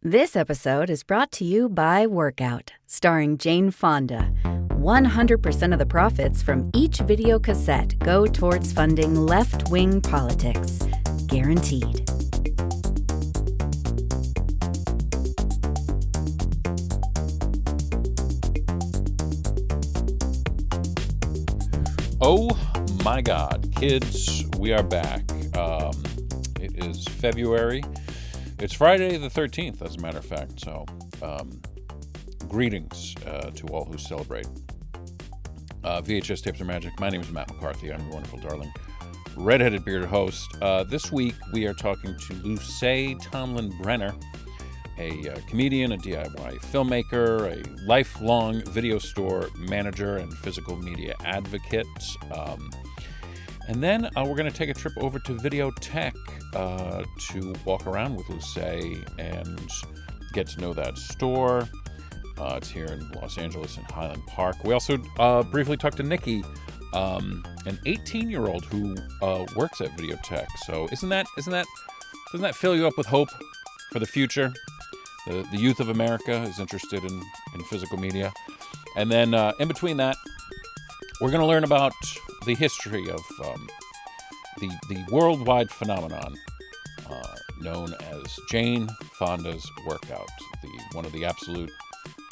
This episode is brought to you by Workout, starring Jane Fonda. 100% of the profits from each video cassette go towards funding left-wing politics. Guaranteed. Oh my God, kids, we are back. It is February. It's Friday the 13th, as a matter of fact. So, greetings to all who celebrate. VHS Tapes Are Magic. My name is Matt McCarthy. I'm your wonderful, darling, redheaded bearded host. This week, we are talking to Luce Tomlin-Brenner, a comedian, a DIY filmmaker, a lifelong video store manager and physical media advocate. And then we're going to take a trip over to Videotheque to walk around with Luce and get to know that store. It's here in Los Angeles in Highland Park. We also briefly talked to Nikki, an 18-year-old who works at Videotheque. So doesn't that fill you up with hope for the future? The youth of America is interested in physical media. And then in between that, we're going to learn about the history of the worldwide phenomenon known as Jane Fonda's Workout, one of the absolute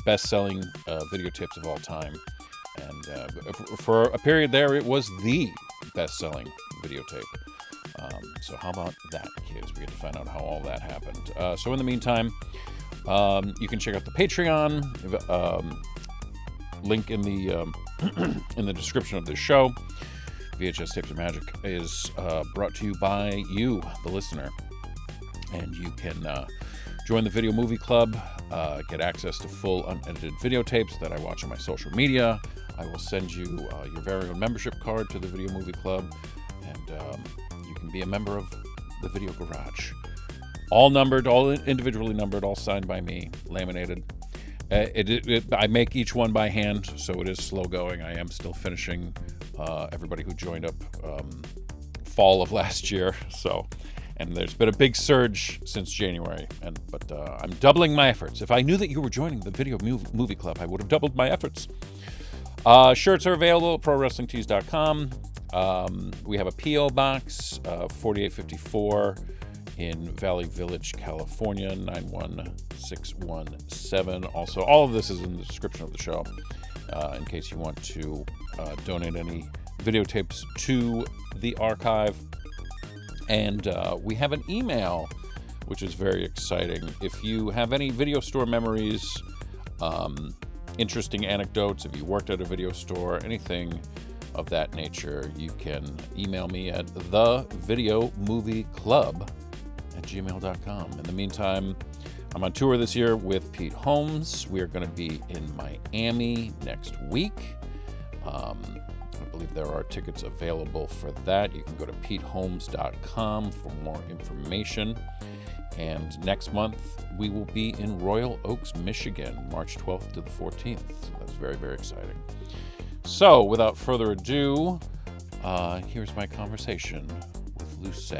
best-selling videotapes of all time. And for a period there, it was the best-selling videotape. So how about that, kids? We get to find out how all that happened. So in the meantime, you can check out the Patreon. Link in the in the description of this show. VHS Tapes of Magic is brought to you by you, the listener. And you can join the Video Movie Club, get access to full unedited videotapes that I watch on my social media. I will send you your very own membership card to the Video Movie Club, and you can be a member of the Video Garage. All numbered, all individually numbered, all signed by me, laminated. I make each one by hand, so it is slow going. I am still finishing everybody who joined up fall of last year. And there's been a big surge since January, but I'm doubling my efforts. If I knew that you were joining the Video Movie Club, I would have doubled my efforts. Shirts are available at ProWrestlingTees.com. We have a P.O. Box, 4854 in Valley Village, California, 91617. Also, all of this is in the description of the show, in case you want to donate any videotapes to the archive. And we have an email, which is very exciting. If you have any video store memories, interesting anecdotes, if you worked at a video store, anything of that nature, you can email me at thevideomovieclub@gmail.com. In the meantime, I'm on tour this year with Pete Holmes. We are going to be in Miami next week. I believe there are tickets available for that. You can go to peteholmes.com for more information. And next month, we will be in Royal Oaks, Michigan, March 12th to the 14th. So that's very, very exciting. So, without further ado, here's my conversation with Luce.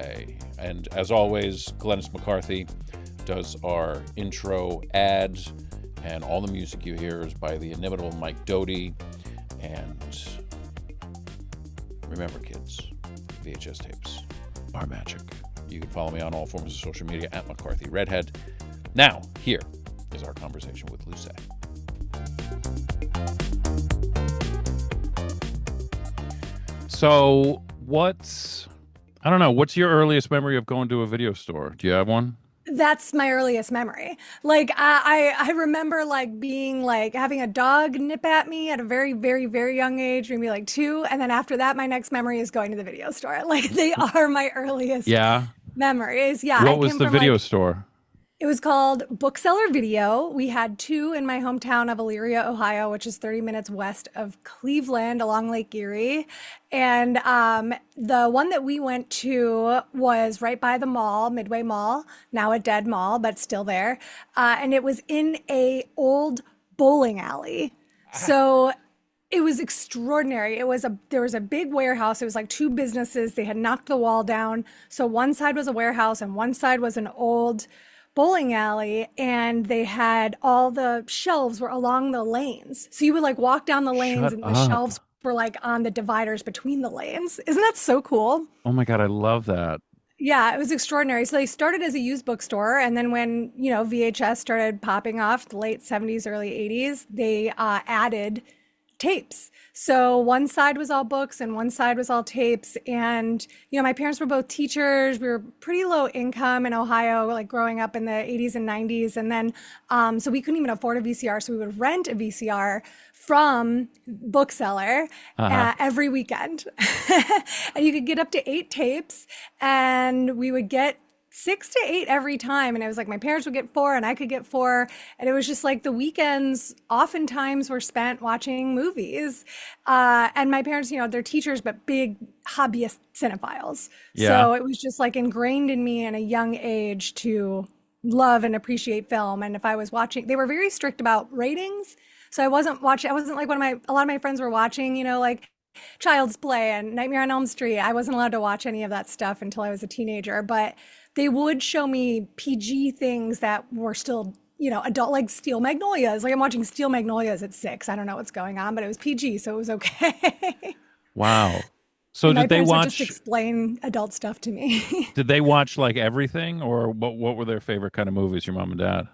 And as always, Glennis McCarthy does our intro ads, and all the music you hear is by the inimitable Mike Doty. And remember, kids, VHS tapes are magic. You can follow me on all forms of social media at McCarthy Redhead. Now, here is our conversation with Luce. So, what's your earliest memory of going to a video store? Do you have one? That's my earliest memory. Like I remember being having a dog nip at me at a very, very, very young age, maybe 2. And then after that, my next memory is going to the video store. They are my earliest memories. Yeah. What was the video store? It was called Bookseller Video. We had 2 in my hometown of Elyria, Ohio, which is 30 minutes west of Cleveland along Lake Erie. And the one that we went to was right by the mall, Midway Mall, now a dead mall, but still there. And it was in a old bowling alley. So it was extraordinary. There was a big warehouse. It was 2 businesses. They had knocked the wall down. So one side was a warehouse and one side was an old bowling alley, and they had all the shelves were along the lanes. So you would like walk down the lanes Shut and the shelves up. were like on the dividers between the lanes. Isn't that so cool? Oh my God, I love that. Yeah, it was extraordinary. So they started as a used bookstore, and then when, VHS started popping off, the late 70s, early 80s, they added tapes. So one side was all books and one side was all tapes. And, my parents were both teachers. We were pretty low income in Ohio, like growing up in the 80s and 90s. And then, so we couldn't even afford a VCR. So we would rent a VCR from bookseller Uh-huh. every weekend. And you could get up to 8 tapes, and we would get 6 to 8 every time. And it was like my parents would get four and I could get four. And it was just like the weekends oftentimes were spent watching movies. And my parents, they're teachers, but big hobbyist cinephiles. Yeah. So it was just like ingrained in me in a young age to love and appreciate film. And if I was watching, they were very strict about ratings. So I wasn't like a lot of my friends were watching, like Child's Play and Nightmare on Elm Street. I wasn't allowed to watch any of that stuff until I was a teenager, but they would show me PG things that were still, adult, like Steel Magnolias. Like I'm watching Steel Magnolias at 6. I don't know what's going on, but it was PG, so it was okay. Wow. So And my did they parents would just watch explain adult stuff to me. did they watch like everything, or what were their favorite kind of movies, your mom and dad?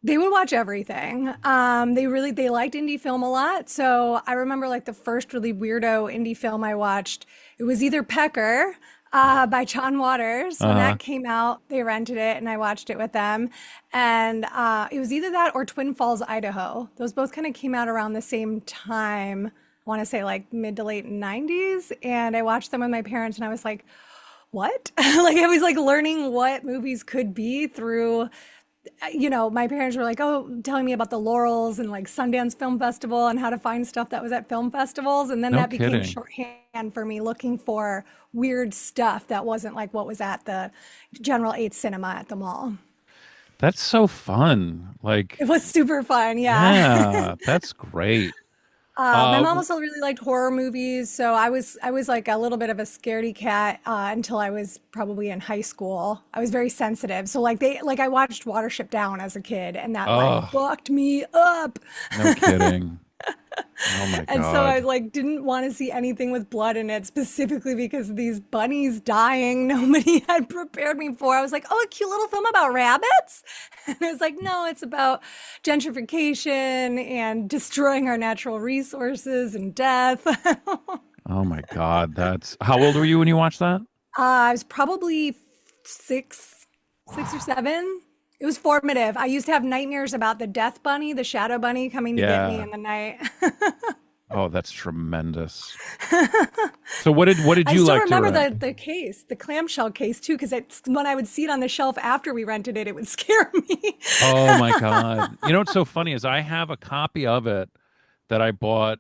They would watch everything. They liked indie film a lot. So I remember like the first really weirdo indie film I watched. It was either Pecker by John Waters. When Uh-huh. that came out, they rented it and I watched it with them. And it was either that or Twin Falls, Idaho. Those both kind of came out around the same time. I want to say like mid to late 90s. And I watched them with my parents and I was like, what? Like I was like learning what movies could be through my parents were like, oh, telling me about the Laurels and like Sundance Film Festival and how to find stuff that was at film festivals. And then No that became kidding. shorthand for me looking for weird stuff that wasn't like what was at the General 8 cinema at the mall. That's so fun. Like, It was super fun. Yeah. yeah, that's great. My Uh, mom also really liked horror movies, so I was like a little bit of a scaredy cat until I was probably in high school. I was very sensitive, so I watched Watership Down as a kid, and that like oh, fucked me up. no kidding. Oh my And so I God. like didn't want to see anything with blood in it, specifically because of these bunnies dying nobody had prepared me for. I was like, oh, a cute little film about rabbits. And I was like, no, it's about gentrification and destroying our natural resources and death. Oh my God. That's how old were you when you watched that? I was probably 6 or 7. It was formative. I used to have nightmares about the death bunny, the shadow bunny coming to get me Yeah. in the night. Oh, that's tremendous. So what did I you still like to remember rent? the case, the clamshell case too, because it's when I would see it on the shelf after we rented it, it would scare me. Oh my God. You know what's so funny is I have a copy of it that I bought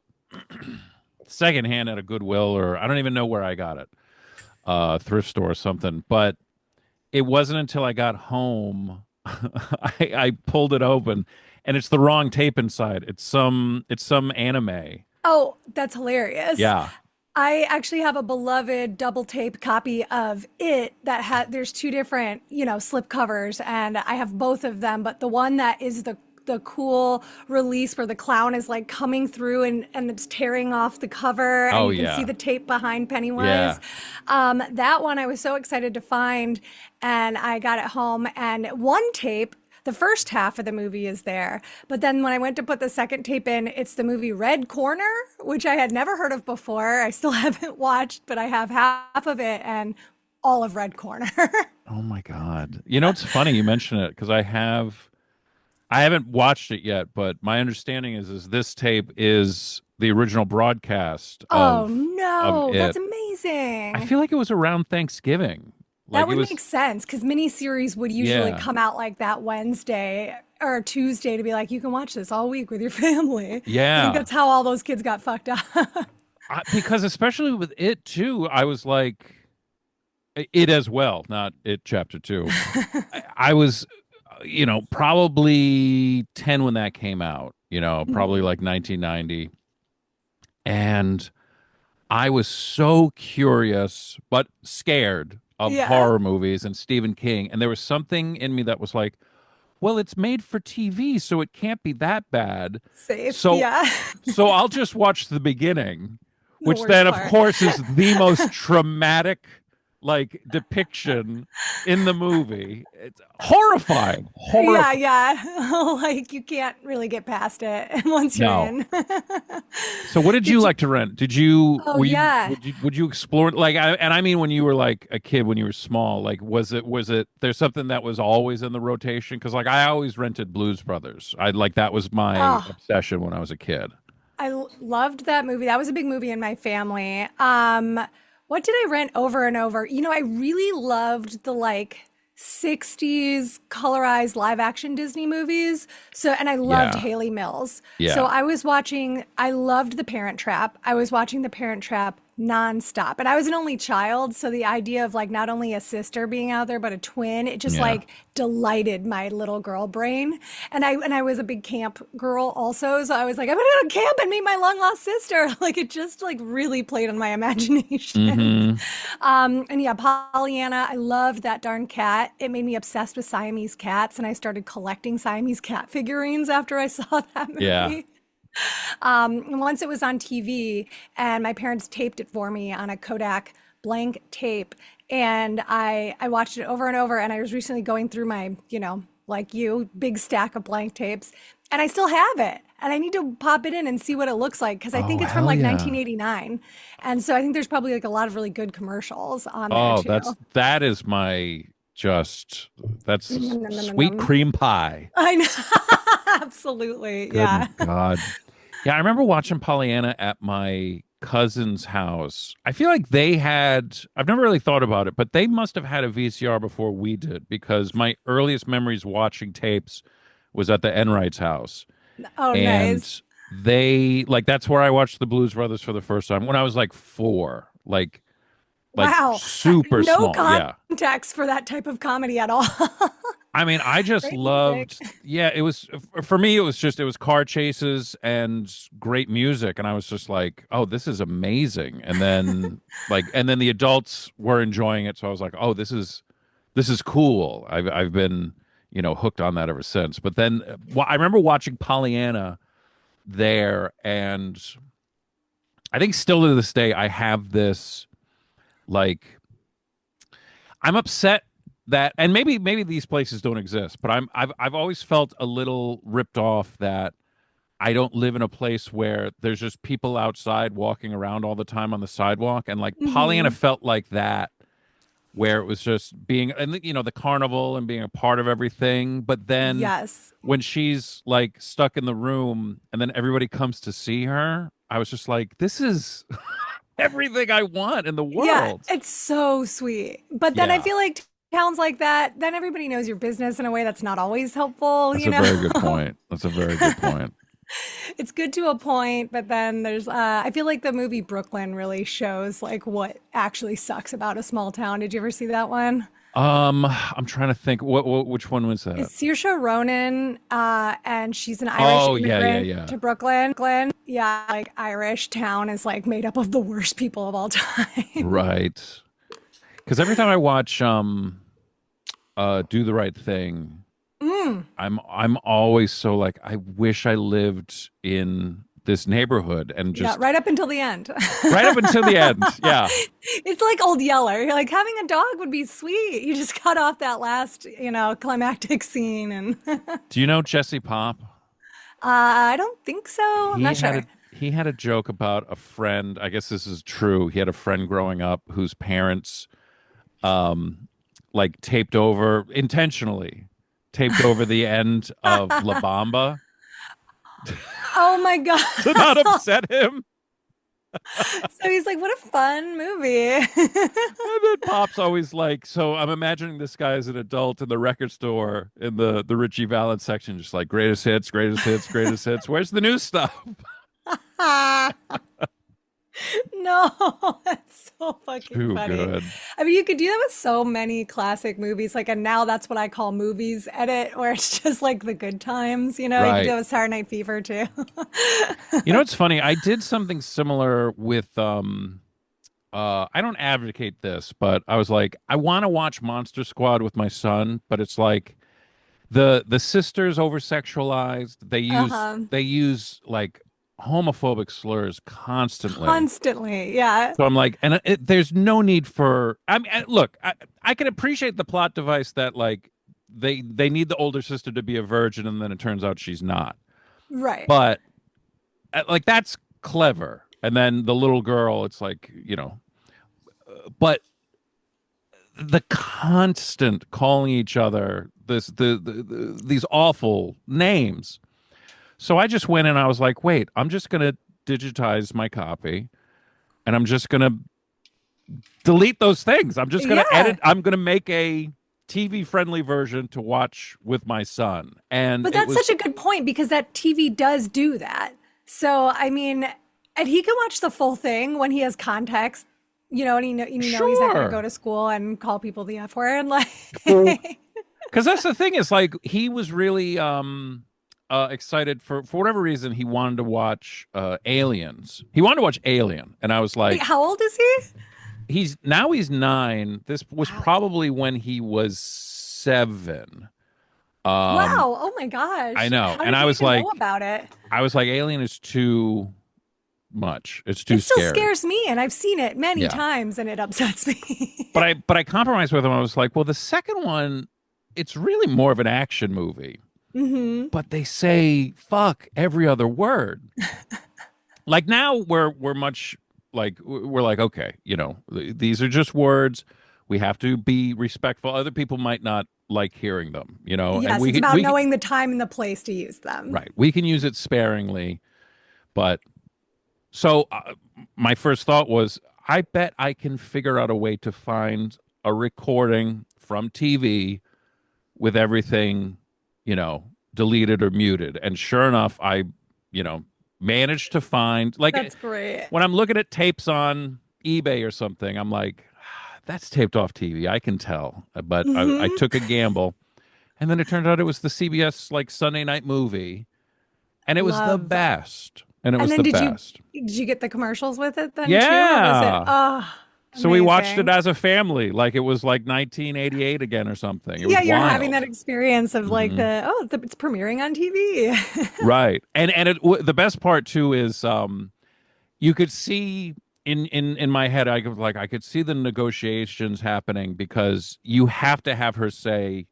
secondhand at a Goodwill, or I don't even know where I got it. Thrift store or something. But it wasn't until I got home I pulled it open and it's the wrong tape inside. It's some anime. Oh, that's hilarious. Yeah. I actually have a beloved double tape copy of it that there's two different, slip covers, and I have both of them, but the one that is the cool release where the clown is like coming through and it's tearing off the cover and Oh you can see yeah. the tape behind Yeah. Pennywise. That one I was so excited to find, and I got it home, and one tape, the first half of the movie is there. But then when I went to put the second tape in, it's the movie Red Corner, which I had never heard of before. I still haven't watched, but I have half of it and all of Red Corner. Oh my God. You know, it's funny you mention it because I haven't watched it yet, but my understanding is this tape is the original broadcast Oh of no, that's it. I amazing. feel like it was around Thanksgiving. That Like it would was, make sense because miniseries would usually yeah. come out like that Wednesday or Tuesday to be like, you can watch this all week with your family. I think Yeah. that's how all those kids got fucked up. Because especially with it too, I was like it as well, not it chapter 2. I was probably 10 when that came out, probably Mhm. like 1990. And I was so curious but scared of Yeah. horror movies and Stephen King. And there was something in me that was like, well, it's made for TV, so it can't be that bad. Safe. So Yeah. so I'll just watch the beginning, The which worst then of part. course is the most traumatic like depiction in the movie. It's horrifying. Yeah, Horrifying. yeah. Like you can't really get past it once you're No. in. So what did you Did you? like to rent? Did you Oh, were you yeah. would you explore like and I mean when you were like a kid when you were small like was it there's something that was always in the rotation because like I always rented Blues Brothers. I like that was my Oh, obsession when I was a kid. loved that movie. That was a big movie in my family. What did I rent over and over? I really loved the like 60s colorized live action Disney movies. So, and I loved Yeah. Haley Mills. So Yeah. I loved The Parent Trap. I was watching The Parent Trap nonstop. And I was an only child. So the idea of like not only a sister being out there, but a twin, it just Yeah. like delighted my little girl brain. And I was a big camp girl also. So I was like, I'm gonna go to camp and meet my long lost sister. Like it just like really played on my imagination. Mm-hmm. And yeah, Pollyanna, I loved that darn cat. It made me obsessed with Siamese cats, and I started collecting Siamese cat figurines after I saw that Yeah. movie. And once it was on TV, and my parents taped it for me on a Kodak blank tape, and I watched it over and over. And I was recently going through my, like you, big stack of blank tapes, and I still have it. And I need to pop it in and see what it looks like because I Oh, think it's from hell like yeah. 1989. And so I think there's probably like a lot of really good commercials on there Oh, too. that is my just that's Nom, nom, nom, nom, sweet nom. cream pie. I know. Absolutely. Good Yeah. God. Yeah, I remember watching Pollyanna at my cousin's house. I feel like I've never really thought about it, but they must have had a VCR before we did because my earliest memories watching tapes was at the Enright's house. Oh, And nice. that's where I watched the Blues Brothers for the first time when I was like 4, like Wow. super No small. Yeah. context for that type of comedy at all. I mean, I just Great music. loved, yeah, it was for me, it was car chases and great music. And I was just like, oh, this is amazing. And then, and then the adults were enjoying it. So I was like, oh, this is cool. I've been, hooked on that ever since. But then I remember watching Pollyanna there. And I think still to this day, I have this, like, I'm upset that, and maybe these places don't exist, but I've always felt a little ripped off that I don't live in a place where there's just people outside walking around all the time on the sidewalk, and like Pollyanna Hmm. felt like that, where it was just being, and the carnival and being a part of everything, but then Yes. when she's like stuck in the room and then everybody comes to see her, I was just like, this is everything I want in the Yeah, world. it's so sweet. But then I Yeah. feel like towns like that, then everybody knows your business in a way that's not always helpful, That's a very good point. That's a very good point. It's good to a point, but then there's I feel like the movie Brooklyn really shows like what actually sucks about a small town. Did you ever see that one? I'm trying to think. Which one was that? It's Saoirse Ronan, and she's an Irish Oh, yeah, yeah, immigrant yeah. to Brooklyn. Yeah, like Irish town is like made up of the worst people of all time. Right. Because every time I watch Do the Right Thing, Mm. I'm always so like I wish I lived in this neighborhood and Yeah, just right up until the end. right up until the end. Yeah. It's like Old Yeller. You're like having a dog would be sweet. You just cut off that last, climactic scene, and Do you know Jesse Pop? I don't think so. I'm He not had sure. a joke about a friend. I guess this is true. He had a friend growing up whose parents like taped over the end of La Bamba Oh my God. to not upset him. So he's like, what a fun movie. And then Pop's always like, so I'm imagining this guy as an adult in the record store in the Richie Valens section, just like greatest hits, greatest hits, greatest hits. Where's the new stuff? No, that's so fucking Too funny. good. I mean, you could do that with so many classic movies. Like, and now that's what I call movies edit, where it's just like the good times. You could do Right. that with Saturday Night Fever too. You know, it's funny. I did something similar with I don't advocate this, but I was like, I want to watch Monster Squad with my son, but it's like The sisters over sexualized. Uh-huh. They use like homophobic slurs constantly. Constantly. Yeah. So I'm like, and there's no need for. I mean, look, I can appreciate the plot device that like they need the older sister to be a virgin, and then it turns out she's not. Right. But like that's clever. And then the little girl, it's like but the constant calling each other these awful names. So I just went and I was like, wait, I'm just gonna digitize my copy, and I'm just gonna delete those things. I'm just going to Yeah. edit. I'm going to make a TV friendly version to watch with my son. And But it that's was such a good point because that TV does do that. So, I mean, and he can watch the full thing when he has context, and he's not going to go sure. to school and call people the F word. Like, Because that's the thing is like he was really excited for whatever reason he wanted to watch Aliens. He wanted to watch Alien. And I was wait, like, how old is he? he's 9. This was Wow. probably when he was 7. Um, Wow. Oh my I gosh. know. How And did you even know about it? I was like, Alien is too much. It's too It still scary. scares me, and I've seen it many Yeah. times, and it upsets me. But I compromised with him. I was like, well, the second one, it's really more of an action movie. Hmm. But they say fuck every other word. Like now we're much like we're like, okay, these are just words. We have to be respectful. Other people might not like hearing them, and Yes, it's about knowing the time and the place to use them. right. We can use it sparingly, but so my first thought was, I bet I can figure out a way to find a recording from TV with everything, deleted or muted. And sure enough, I, managed to find like That's great. when I'm looking at tapes on eBay or something, I'm like, that's taped off TV. I can tell. But I Hmm. took a gamble. And then it turned out it was the CBS like Sunday night movie. And it was the Love. best. And it And was then the did you best. did you get the commercials with it then too, or was it Yeah. So we watched it amazing? as a family, like it was like 1988 again or something. It Yeah, was you're having that wild. experience of like Hmm. it's premiering on TV. Right. And the best part too is you could see in my head I could see the negotiations happening because you have to have her say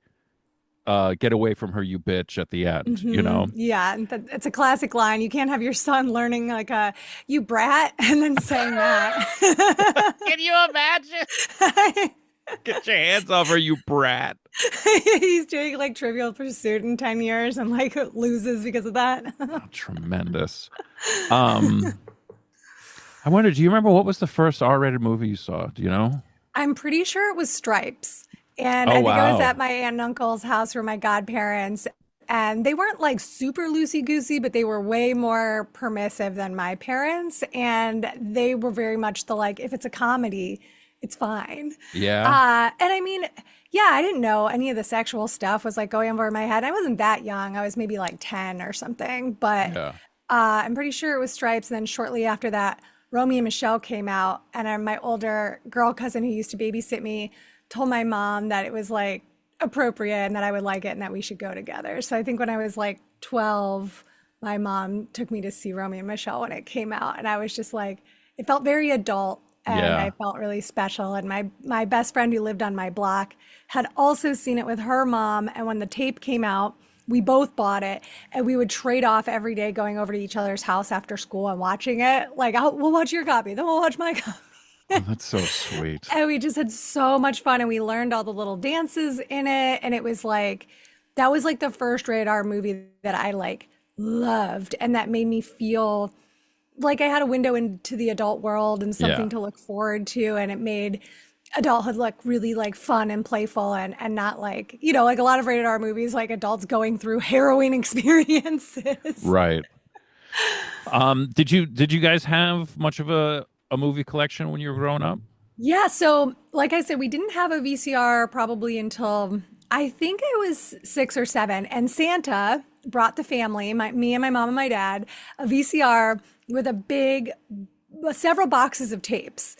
get away from her, you bitch, at the end. Yeah, and it's a classic line. You can't have your son learning like a "you brat" and then saying that. Can you imagine? Get your hands off her, you brat. He's doing like Trivial Pursuit in 10 years and like loses because of that. Oh, tremendous. Um, I wonder, do you remember what was the first R-rated movie you saw? Do you know? I'm pretty sure it was Stripes. And Oh I think I was at wow. my aunt and uncle's house for my godparents. And they weren't like super loosey goosey, but they were way more permissive than my parents. And they were very much the like, if it's a comedy, it's fine. Yeah. And I mean, yeah, I didn't know any of the sexual stuff was like going over my head. I wasn't that young. I was maybe like 10 or something. But Yeah. I'm pretty sure it was Stripes. And then shortly after that, Romeo and Michelle came out. And my older girl cousin who used to babysit me told my mom that it was like appropriate and that I would like it and that we should go together. So I think when I was like 12, my mom took me to see Romeo and Michelle when it came out. And I was just like, it felt very adult and I Yeah. felt really special. And my best friend who lived on my block had also seen it with her mom. And when the tape came out, we both bought it and we would trade off every day going over to each other's house after school and watching it. Like, we'll watch your copy, then we'll watch my copy. Oh, that's so sweet. And we just had so much fun and we learned all the little dances in it. And it was like, that was like the first rated R movie that I like loved. And that made me feel like I had a window into the adult world and Yeah. something to look forward to. And it made adulthood look really like fun and playful and not like, like a lot of rated R movies, like adults going through harrowing experiences. Right. Did you guys have much of a movie collection when you were growing up? Yeah, so like I said, we didn't have a VCR probably until I think I was 6 or 7, and Santa brought the family, me and my mom and my dad, a VCR with several boxes of tapes.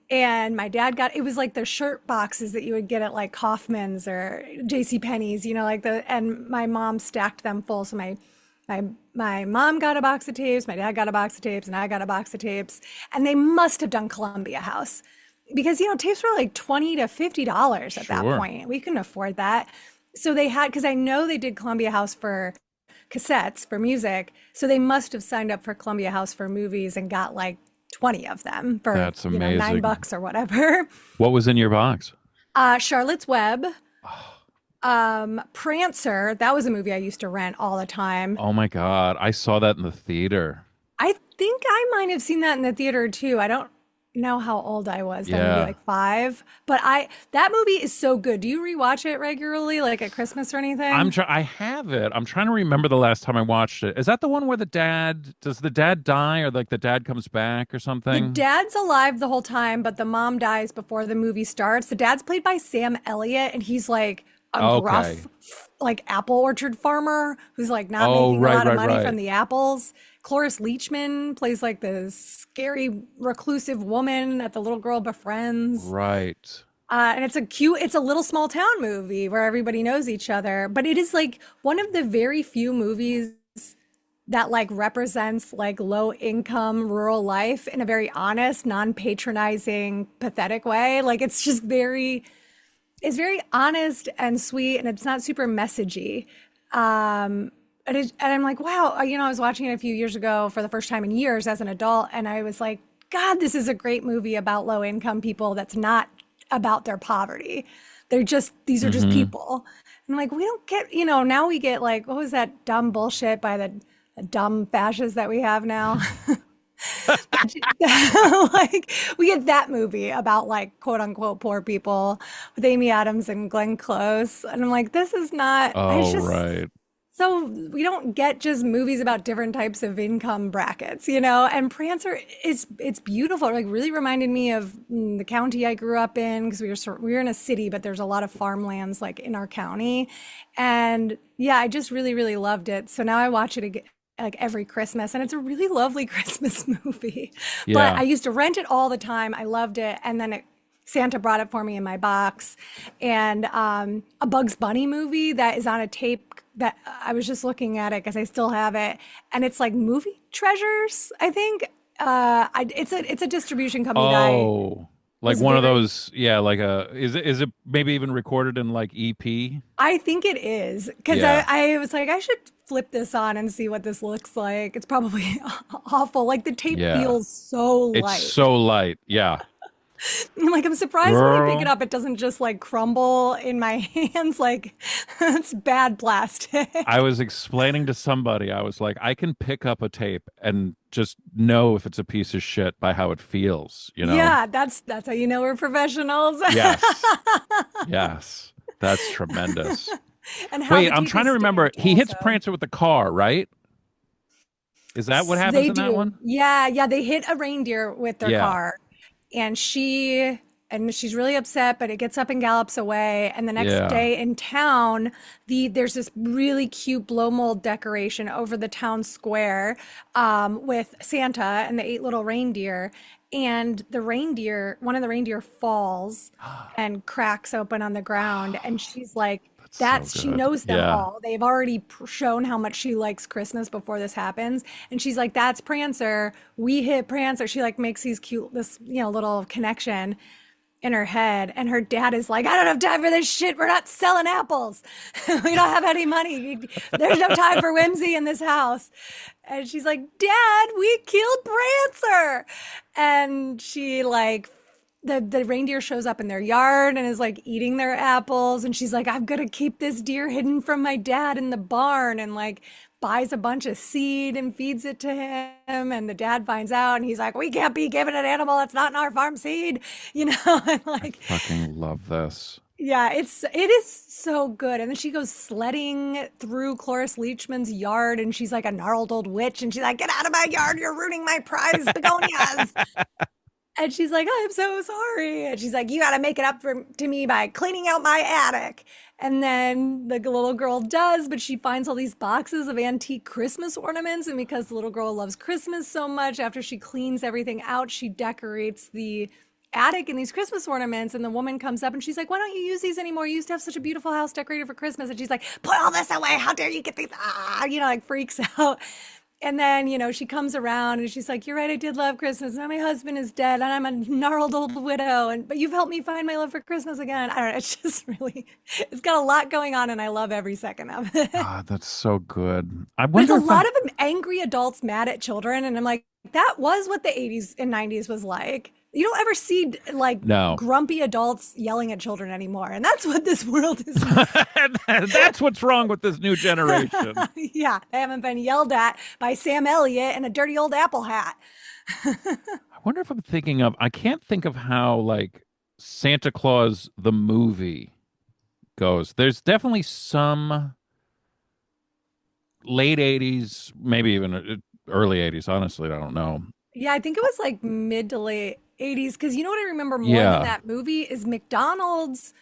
And my dad got, it was like the shirt boxes that you would get at like Kaufman's or J.C. Penney's, you know, like and my mom stacked them full. So my mom got a box of tapes, my dad got a box of tapes, and I got a box of tapes. And they must have done Columbia House because, you know, tapes were like $20 to $50 at that point. We couldn't afford that. So they had, because I know they did Columbia House for cassettes for music. So they must have signed up for Columbia House for movies and got like 20 of them for That's amazing. $9 or whatever. What was in your box? Charlotte's Web. Prancer. That was a movie I used to rent all the time. Oh my God. I saw that in the theater. I think I might have seen that in the theater too. I don't know how old I was. Then maybe like 5. But that movie is so good. Do you rewatch it regularly, like at Christmas or anything? I have it. I'm trying to remember the last time I watched it. Is that the one where does the dad die or like the dad comes back or something? The dad's alive the whole time, but the mom dies before the movie starts. The dad's played by Sam Elliott, and he's like a gruff, like apple orchard farmer who's like not making a lot of money from the apples. Cloris Leachman plays like the scary reclusive woman that the little girl befriends. Right. And it's a little small town movie where everybody knows each other. But it is like one of the very few movies that like represents like low income rural life in a very honest, non-patronizing, pathetic way. Like it's very honest and sweet, and it's not super messagey. And I'm like, wow, you know, I was watching it a few years ago for the first time in years as an adult, and I was like, God, this is a great movie about low income people that's not about their poverty. These are just people. And I'm like, we don't get, you know, now we get like, what was that dumb bullshit by the dumb fascists that we have now? Like we get that movie about like quote unquote poor people with Amy Adams and Glenn Close. And I'm like, this is not, right. So we don't get just movies about different types of income brackets, you know. And Prancer it's beautiful. It like really reminded me of the county I grew up in, because we were in a city, but there's a lot of farmlands like in our county. And yeah, I just really, really loved it. So now I watch it again, like every Christmas, and it's a really lovely Christmas movie. Yeah. But I used to rent it all the time. I loved it. And then Santa brought it for me in my box. And a Bugs Bunny movie that is on a tape that I was just looking at it because I still have it. And it's like Movie Treasures, I think. It's a distribution company. Like one of those, like is it maybe even recorded in like EP? I think it is, because I was like, I should flip this on and see what this looks like. It's probably awful. Like the tape feels so light. It's so light, yeah. I'm like, I'm surprised when I pick it up, it doesn't just like crumble in my hands. Like it's bad plastic. I was explaining to somebody, I was like, I can pick up a tape and just know if it's a piece of shit by how it feels, you know? Yeah, that's how you know we're professionals. Yes. Yes. That's tremendous. And wait, I'm trying to remember. He hits Prancer with the car, right? Is that what happens in that one? Yeah, they hit a reindeer with their car. And she's really upset, but it gets up and gallops away. And the next day in town, there's this really cute blow mold decoration over the town square with Santa and the 8 little reindeer. And one of the reindeer falls and cracks open on the ground. And she's like, she knows them all. They've already shown how much she likes Christmas before this happens. And she's like, that's Prancer. We hit Prancer. She like makes this little connection in her head. And her dad is like, I don't have time for this shit. We're not selling apples. We don't have any money. There's no time for whimsy in this house. And she's like, Dad, we killed Prancer. And she like, the reindeer shows up in their yard and is like eating their apples. And she's like, I'm going to keep this deer hidden from my dad in the barn, and like buys a bunch of seed and feeds it to him. And the dad finds out and he's like, we can't be giving an animal that's not in our farm seed, you know? And like, I fucking love this. Yeah, it is so good. And then she goes sledding through Cloris Leachman's yard, and she's like a gnarled old witch. And she's like, get out of my yard. You're ruining my prize begonias. And she's like, I'm so sorry. And she's like, you got to make it up to me by cleaning out my attic. And then the little girl does, but she finds all these boxes of antique Christmas ornaments. And because the little girl loves Christmas so much, after she cleans everything out, she decorates the attic and these Christmas ornaments. And the woman comes up and she's like, why don't you use these anymore? You used to have such a beautiful house decorated for Christmas. And she's like, put all this away. How dare you get these? Ah, like freaks out. And then, she comes around and she's like, you're right, I did love Christmas. Now my husband is dead and I'm a gnarled old widow. But you've helped me find my love for Christmas again. I don't know. It's just really, it's got a lot going on and I love every second of it. Ah, that's so good. I There's wonder a if lot of angry adults mad at children. And I'm like, that was what the 80s and 90s was like. You don't ever see No. grumpy adults yelling at children anymore. And that's what this world is. That's what's wrong with this new generation. Yeah, they haven't been yelled at by Sam Elliott in a dirty old apple hat. I wonder if I'm thinking of, I can't think of how like Santa Claus the movie goes. There's definitely some late 80s, maybe even early 80s. Honestly, I don't know. Yeah, I think it was like mid to late 80s. Because you know what I remember more than that movie is McDonald's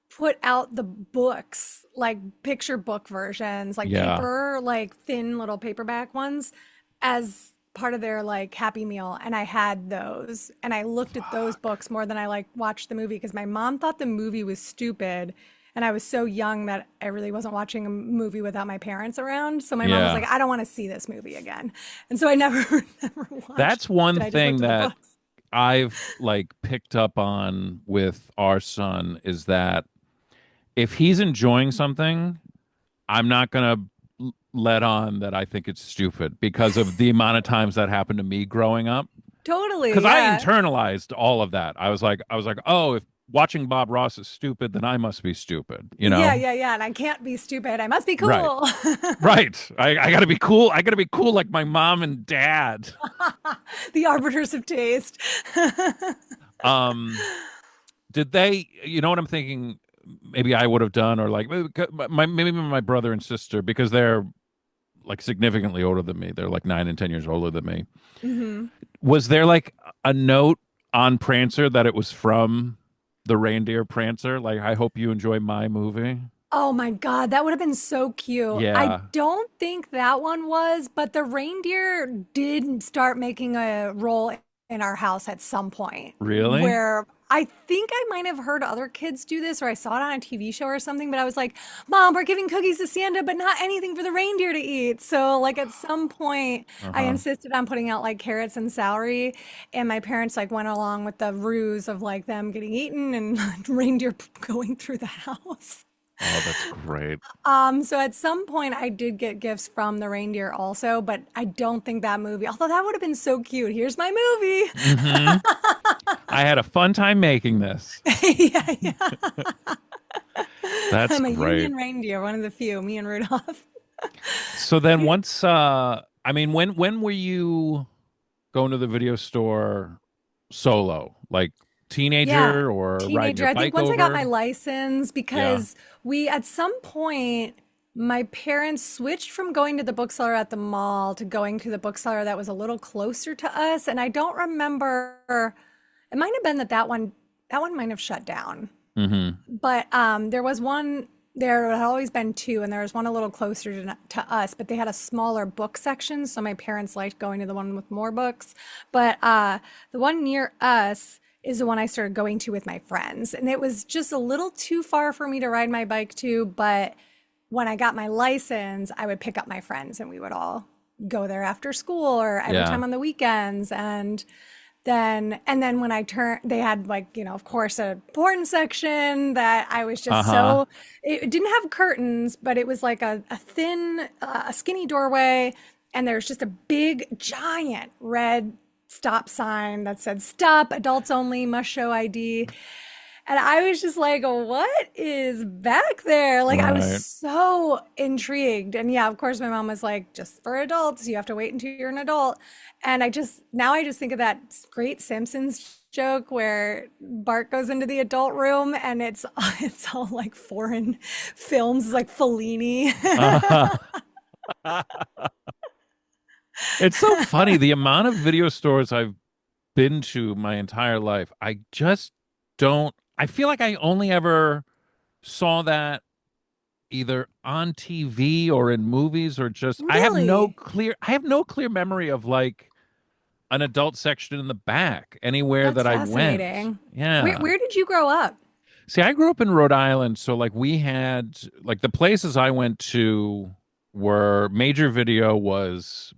put out the books, like picture book versions, like paper, like thin little paperback ones, as part of their like Happy Meal. And I had those. And I looked at those books more than I like watched the movie because my mom thought the movie was stupid. And I was so young that I really wasn't watching a movie without my parents around. So my mom was like, I don't want to see this movie again. And so I never watched. That's one it. thing that I've like picked up on with our son is that if he's enjoying something, I'm not going to let on that I think it's stupid because of the amount of times that happened to me growing up. Totally. Because I internalized all of that. I was like, oh, if watching Bob Ross is stupid, then I must be stupid, Yeah. And I can't be stupid. I must be cool. Right. I gotta be cool. I gotta be cool like my mom and dad. The arbiters of taste. Did they, you know what I'm thinking, maybe I would have done, or like maybe my brother and sister, because they're like significantly older than me. They're like 9 and 10 years older than me. Mm-hmm. Was there like a note on Prancer that it was from the reindeer Prancer? Like, I hope you enjoy my movie. Oh my God, that would have been so cute. Yeah. I don't think that one was, but the reindeer did start making a role in our house at some point. Really? Where I think I might have heard other kids do this, or I saw it on a TV show or something, but I was like, Mom, we're giving cookies to Santa, but not anything for the reindeer to eat. So like at some point I insisted on putting out like carrots and celery, and my parents like went along with the ruse of like them getting eaten and reindeer going through the house. Oh, that's great. So at some point I did get gifts from the reindeer also, but I don't think that movie, although that would have been so cute. Here's my movie. Mm-hmm. I had a fun time making this. Yeah. That's I'm a great. union reindeer, one of the few, me and Rudolph. So then once, when were you going to the video store solo? Like teenager or riding teenager. your I think bike once I got over? my license, because we at some point my parents switched from going to the bookseller at the mall to going to the bookseller that was a little closer to us, and I don't remember. It might have been that one might have shut down. Mm-hmm. But there was one. There had always been two, and there was one a little closer to us, but they had a smaller book section, so my parents liked going to the one with more books. But the one near us is the one I started going to with my friends, and it was just a little too far for me to ride my bike to. But when I got my license, I would pick up my friends, and we would all go there after school or every time on the weekends. And then when I turned, they had like, of course, a porn section that I was just so, it didn't have curtains, but it was like a thin, a skinny doorway. And there's just a big, giant red stop sign that said, "Stop, adults only, must show ID." And I was just like, what is back there? Like, I was so intrigued. And yeah, of course, my mom was like, just for adults, you have to wait until you're an adult. And now I just think of that great Simpsons joke where Bart goes into the adult room and it's all like foreign films, like Fellini. It's so funny. The amount of video stores I've been to my entire life, I just don't. I feel like I only ever saw that either on TV or in movies, or just Really? I have no clear memory of like an adult section in the back anywhere That's that I went. fascinating. Where, Yeah. where did you grow up? See, I grew up in Rhode Island, so like we had like the places I went to were Major Video was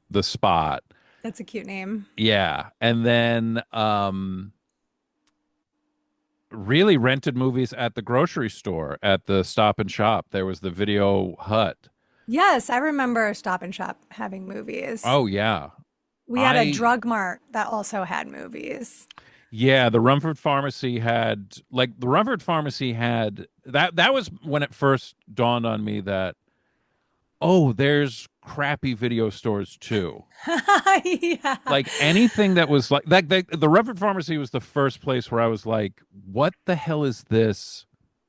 the spot. That's a cute name. Yeah. And then really rented movies at the grocery store, at the Stop and Shop. There was the Video Hut. Yes, I remember Stop and Shop having movies. Oh yeah. We had a I drug mart that also had movies. Yeah, the Rumford Pharmacy had like the Rumford Pharmacy had that was when it first dawned on me that oh, there's crappy video stores too. Yeah. Like anything that was like that the Rumford Pharmacy was the first place where I was like, what the hell is this?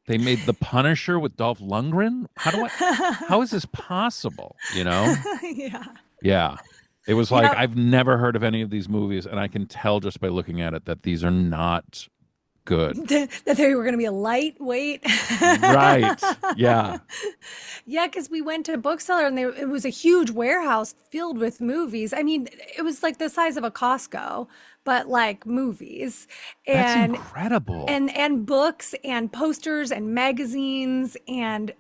They made The Punisher with Dolph Lundgren? How is this possible, you know? Yeah. Yeah. It was like Yeah. I've never heard of any of these movies, and I can tell just by looking at it that these are not good. That they were going to be a lightweight. Right. Yeah. Yeah, because we went to a bookseller and it was a huge warehouse filled with movies. I mean, it was like the size of a Costco, but like movies That's and incredible. and books and posters and magazines and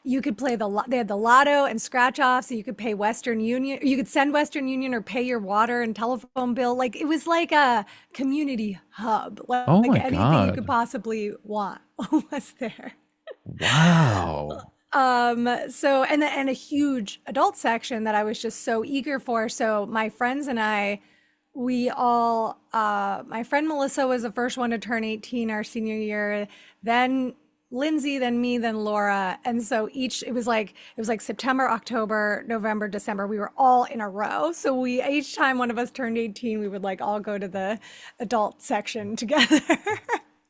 you could play they had the lotto and scratch off, so you could pay Western Union, you could send Western Union or pay your water and telephone bill. Like it was like a community hub, Oh like my anything you could God. possibly want was there. Wow. So and a huge adult section that I was just so eager for. So my friends and I, we all my friend Melissa was the first one to turn 18 our senior year, then Lindsay, then me, then Laura. And so it was like September, October, November, December. We were all in a row. So we each time one of us turned 18, we would like all go to the adult section together.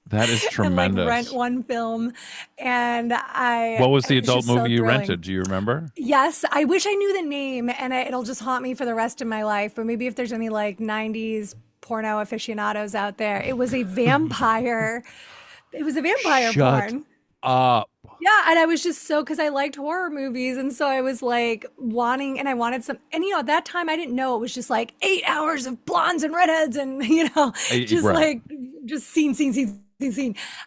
That is And like tremendous. rent one film. And What was the it was adult just so movie you thrilling. rented? Do you remember? Yes, I wish I knew the name, and it'll just haunt me for the rest of my life. But maybe if there's any like 90s porno aficionados out there, it was a vampire. It was a vampire Shut porn. up. Yeah, and I was just so because I liked horror movies, and so I was like wanting, and I wanted some. And at that time I didn't know it was just like 8 hours of blondes and redheads, and just Right. like just scene.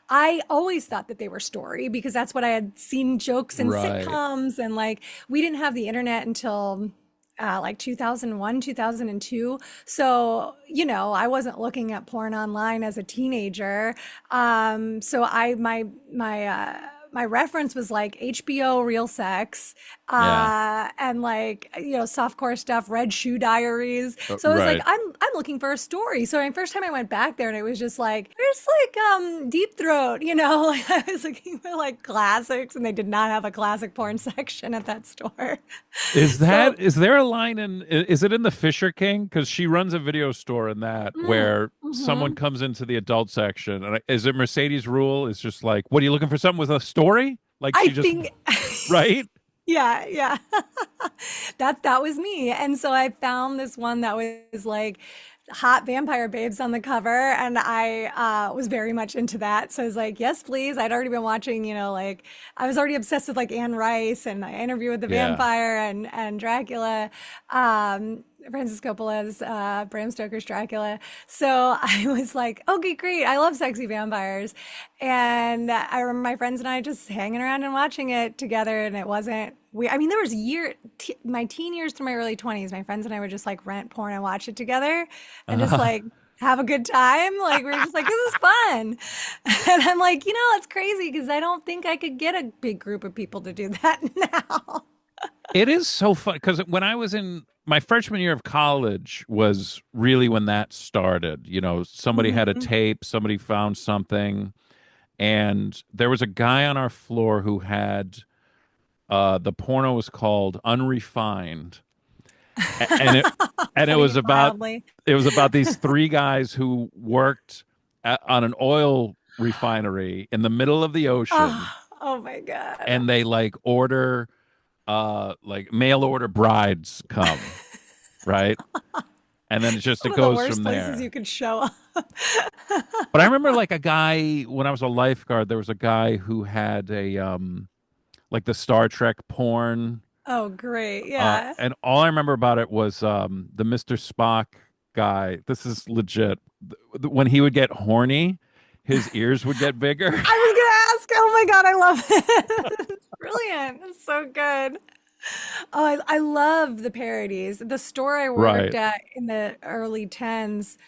I always thought that they were story because that's what I had seen jokes in Right. sitcoms, and like we didn't have the internet until like 2001, 2002. So, I wasn't looking at porn online as a teenager. So my reference was like HBO Real Sex, Yeah. and like, softcore stuff, Red Shoe Diaries. So I was like, Right. I'm looking for a story. So my first time I went back there and it was just like, there's like Deep Throat, like I was looking for like classics and they did not have a classic porn section at that store. Is So, is there a line is it in the Fisher King? Because she runs a video store in that where someone mhm. comes into the adult section. And is it Mercedes Rule? It's just like, what are you looking for? Something with a story? Like I she just, think right? yeah, yeah. That was me. And so I found this one that was like hot vampire babes on the cover, and I was very much into that. So I was like, yes, please. I'd already been watching, like I was already obsessed with like Anne Rice and Interview with the Yeah. Vampire and Dracula. Francis Coppola's Bram Stoker's Dracula. So I was like, okay, great. I love sexy vampires. And I remember my friends and I just hanging around and watching it together. And it wasn't weird. I mean, there was my teen years through my early 20s, my friends and I would just like rent porn and watch it together and just like have a good time. Like we were just like, this is fun. And I'm like, it's crazy because I don't think I could get a big group of people to do that now. It is so fun because when I was in my freshman year of college was really when that started. Somebody had a Mhm. tape, somebody found something, and there was a guy on our floor who had the porno was called Unrefined, and it Putting was it about mildly. these three guys who worked on an oil refinery in the middle of the ocean, Oh, oh my God. and they like order like mail order brides come, right? And then it One of the goes worst from places you there. could show up. But I remember like a guy when I was a lifeguard, there was a guy who had a like the Star Trek porn. Oh, great. Yeah. And all I remember about it was the Mr. Spock guy. This is legit. When he would get horny, his ears would get bigger. I was gonna ask. Oh my God, I love it. It's brilliant. It's so good. Oh, I love the parodies. The store I worked Right. at in the early tens,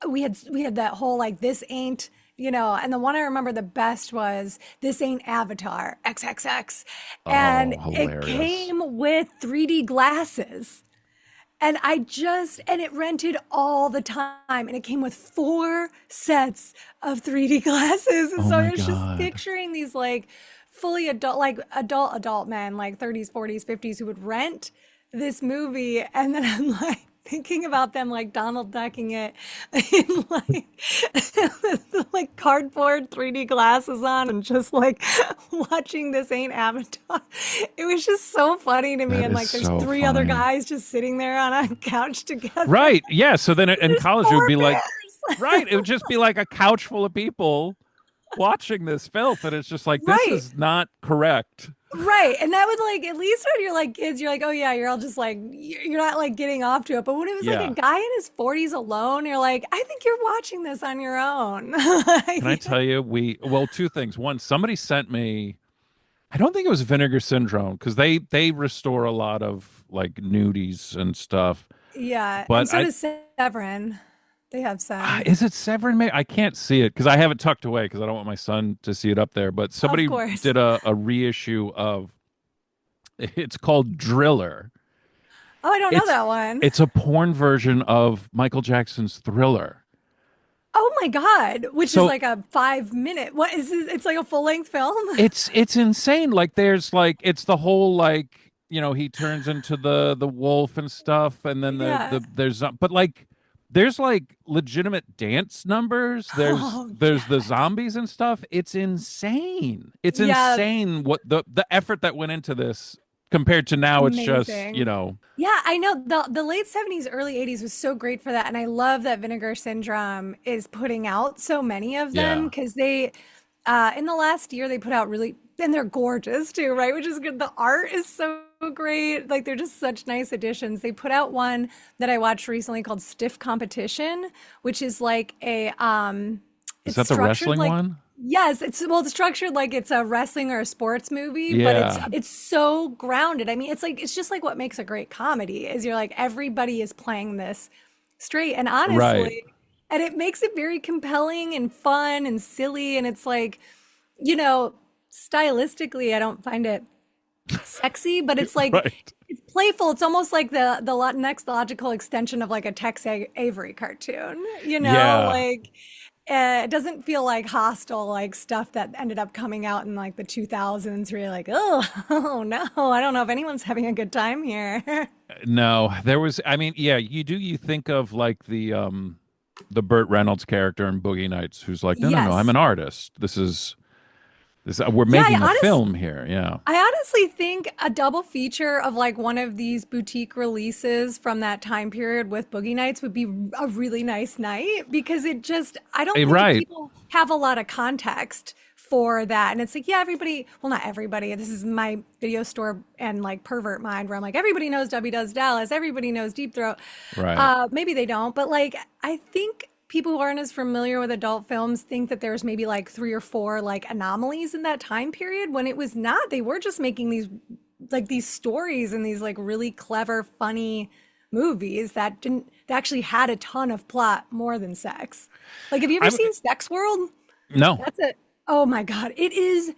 we had that whole like this ain't, and the one I remember the best was this ain't Avatar XXX. And Oh, it hilarious. came with 3D glasses. And it rented all the time. And it came with 4 sets of 3D glasses. And Oh so my I was just God. picturing these like fully adult, like adult men, like 30s, 40s, 50s, who would rent this movie. And then I'm like thinking about them like Donald ducking it in like, with, like cardboard 3D glasses on and just like watching this ain't Avatar. It was just so funny to me. That And is like there's so 3 other funny. guys just sitting there on a couch together. Right. Yeah. So then in There's college, it would four be like, bears. right. It would just be like a couch full of people watching this filth. And it's just like, this Right. is not correct. Right. And that would like, at least when you're like kids, you're like, oh yeah, you're all just like, you're not like getting off to it. But when it was like a Yeah. guy in his 40s alone, you're like, I think you're watching this on your own. Can I tell you, well, two things. One, somebody sent me, I don't think it was Vinegar Syndrome because they restore a lot of like nudies and stuff. Yeah. And But so does Severin. They have some. is it Severin? Maybe I can't see it because I have it tucked away because I don't want my son to see it up there. But Of somebody course. did a reissue of, it's called Driller. Oh, I don't know It's that one. it's a porn version of Michael Jackson's Thriller. Oh my God. Which is So like a 5 minute. What is this? It's like a full length film. it's insane. Like there's like it's the whole like he turns into the wolf and stuff, and then Yeah. there's but like there's like legitimate dance numbers. There's Oh, there's the yes. zombies and stuff. It's insane. It's Yeah. insane what the effort that went into this compared to now. It's just Amazing. Yeah, I know the late 70s, early 80s was so great for that. And I love that Vinegar Syndrome is putting out so many of them yeah, because they in the last year they put out really, and they're gorgeous too, right? Which is good. The art is so great. Like they're just such nice additions. They put out one that I watched recently called Stiff Competition, which is like is it's that the structured wrestling like, one? yes, it's structured like it's a wrestling or a sports movie, but it's Yeah, it's so grounded. I mean, it's just like what makes a great comedy is you're like everybody is playing this straight and right. honestly, and it makes it very compelling and fun and silly, and it's like, you know, stylistically, I don't find it sexy, but it's like Right. it's playful. It's almost like the next logical extension of like a Tex Avery cartoon, Yeah. like it doesn't feel like hostile like stuff that ended up coming out in like the 2000s where you're like, oh, oh no, I don't know if anyone's having a good time here. No, there was. I mean, yeah, you think of like the Burt Reynolds character in Boogie Nights, who's like, no, no, no, I'm Yes. an artist. This we're Yeah, making a film here. Yeah, I honestly think a double feature of like one of these boutique releases from that time period with Boogie Nights would be a really nice night because I don't think right, people have a lot of context for that. And it's like, yeah, everybody, well, not everybody. This is my video store and like pervert mind where I'm like, everybody knows Debbie Does Dallas, everybody knows Deep Throat. right. Maybe they don't, but like, I think people who aren't as familiar with adult films think that there's maybe like 3 or 4 like anomalies in that time period when it was not. They were just making these stories and these like really clever, funny movies that actually had a ton of plot more than sex. Like, have you ever I'm seen Sex World? no. That's it. Oh my God. It is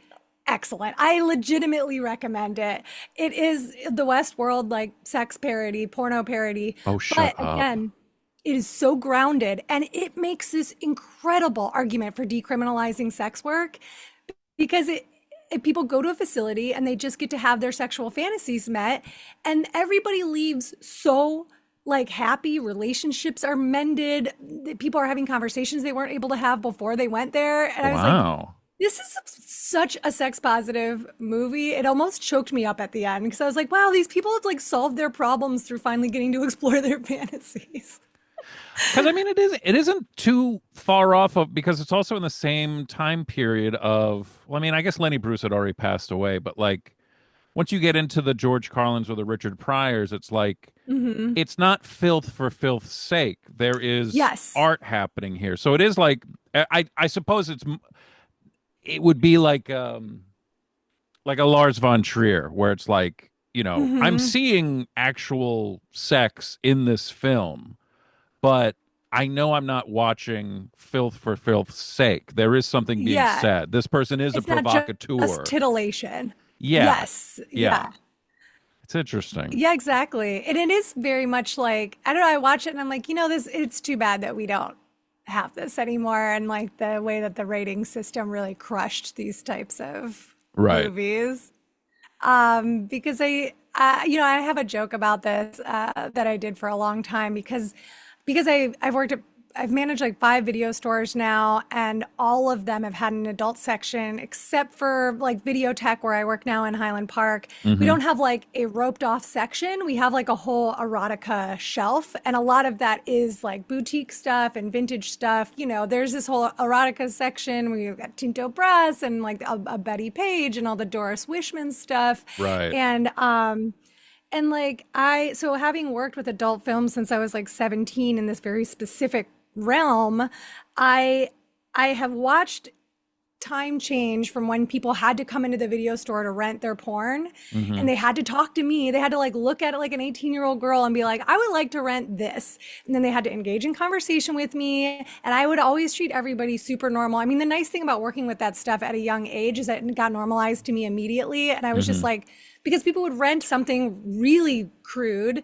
excellent. I legitimately recommend it. It is the Westworld like sex parody, porno parody. Oh, shut But up. again, it is so grounded and it makes this incredible argument for decriminalizing sex work because if people go to a facility and they just get to have their sexual fantasies met and everybody leaves so like happy, relationships are mended, people are having conversations they weren't able to have before they went there. And I was like, Wow. this is such a sex positive movie. It almost choked me up at the end because I was like, wow, these people have like solved their problems through finally getting to explore their fantasies. Because I mean, it isn't too far off of because it's also in the same time period of. Well, I mean, I guess Lenny Bruce had already passed away, but like once you get into the George Carlins or the Richard Pryors, it's like it's not filth for filth's sake. There is Yes. art happening here. So it is like I suppose it would be like a Lars von Trier, where it's like, I'm Hmm. seeing actual sex in this film, but I know I'm not watching filth for filth's sake. There is something being Yeah. said. This person is a It's not just provocateur. titillation. Yeah. Yes. Yeah. Yeah. It's interesting. Yeah, exactly. And it is very much like, I don't know, I watch it and I'm like, it's too bad that we don't have this anymore. And like the way that the rating system really crushed these types of Right. movies. Because I have a joke about this that I did for a long time because I've managed like 5 video stores now, and all of them have had an adult section except for like Videotheque, where I work now in Highland Park. We Hmm. don't have like a roped off section. We have like a whole erotica shelf, and a lot of that is like boutique stuff and vintage stuff. There's this whole erotica section where you've got Tinto Brass and like a Betty Page and all the Doris Wishman stuff. Right. And like so having worked with adult films since I was like 17 in this very specific realm, I I have watched time change from when people had to come into the video store to rent their porn, Hmm. and they had to talk to me. They had to like look at it like an 18-year-old girl and be like, I would like to rent this. And then they had to engage in conversation with me. And I would always treat everybody super normal. I mean, the nice thing about working with that stuff at a young age is that it got normalized to me immediately. And I was just Hmm. like, because people would rent something really crude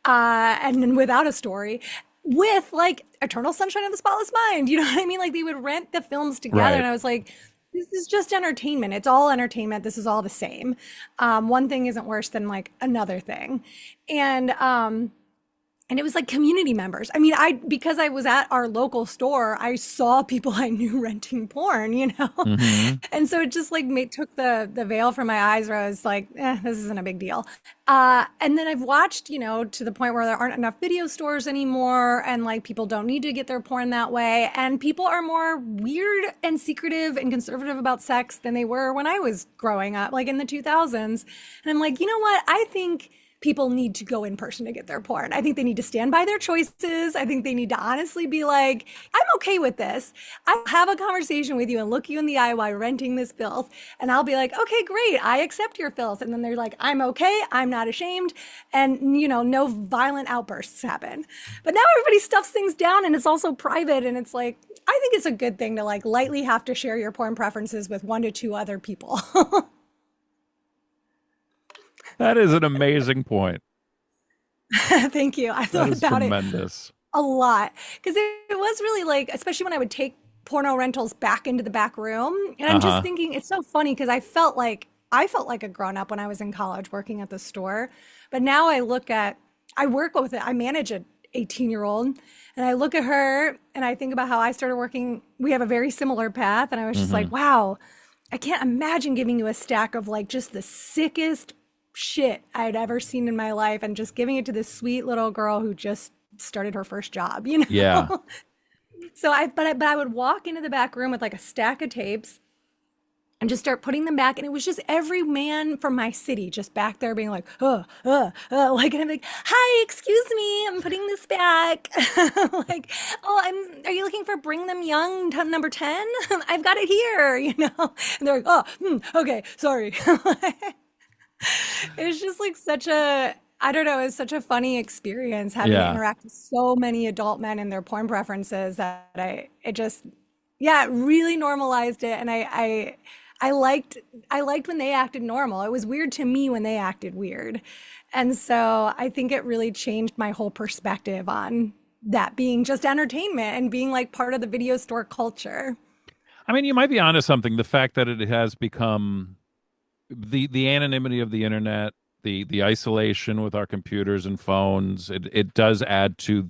and without a story, with like Eternal Sunshine of the Spotless Mind. You know what I mean? Like they would rent the films together, Right. and I was like, this is just entertainment. It's all entertainment. This is all the same. One thing isn't worse than like another thing. And it was like community members. I mean, because I was at our local store, I saw people I knew renting porn, you know? Hmm. And so it just like took the veil from my eyes, where I was like, this isn't a big deal. And then I've watched, to the point where there aren't enough video stores anymore, and like people don't need to get their porn that way. And people are more weird and secretive and conservative about sex than they were when I was growing up, like in the 2000s. And I'm like, you know what? I think people need to go in person to get their porn. I think they need to stand by their choices. I think they need to honestly be like, I'm okay with this. I'll have a conversation with you and look you in the eye while renting this filth. And I'll be like, okay, great. I accept your filth. And then they're like, I'm okay. I'm not ashamed. And, no violent outbursts happen. But now everybody stuffs things down, and it's also private. And it's like, I think it's a good thing to like lightly have to share your porn preferences with 1 to 2 other people. That is an amazing point. Thank you. I That thought is about it tremendous. a lot, because it was really like, especially when I would take porno rentals back into the back room. And I'm just Uh-huh. thinking, it's so funny because I felt like a grown up when I was in college working at the store. But now I work with it. I manage an 18-year-old, and I look at her and I think about how I started working. We have a very similar path. And I was just Hmm. like, wow, I can't imagine giving you a stack of like just the sickest shit I'd ever seen in my life and just giving it to this sweet little girl who just started her first job, you Yeah. know? But I would walk into the back room with like a stack of tapes and just start putting them back. And it was just every man from my city just back there being like, like, and I'm like, hi, excuse me, I'm putting this back. Like, are you looking for Bring Them Young number 10? I've got it here, And they're like, okay, sorry. It was just like I don't know, it was such a funny experience having to Yeah. interact with so many adult men and their porn preferences that yeah, it really normalized it. And I liked when they acted normal. It was weird to me when they acted weird. And so I think it really changed my whole perspective on that being just entertainment and being like part of the video store culture. I mean, you might be onto something. The fact that it has become the anonymity of the internet, the isolation with our computers and phones, it does add to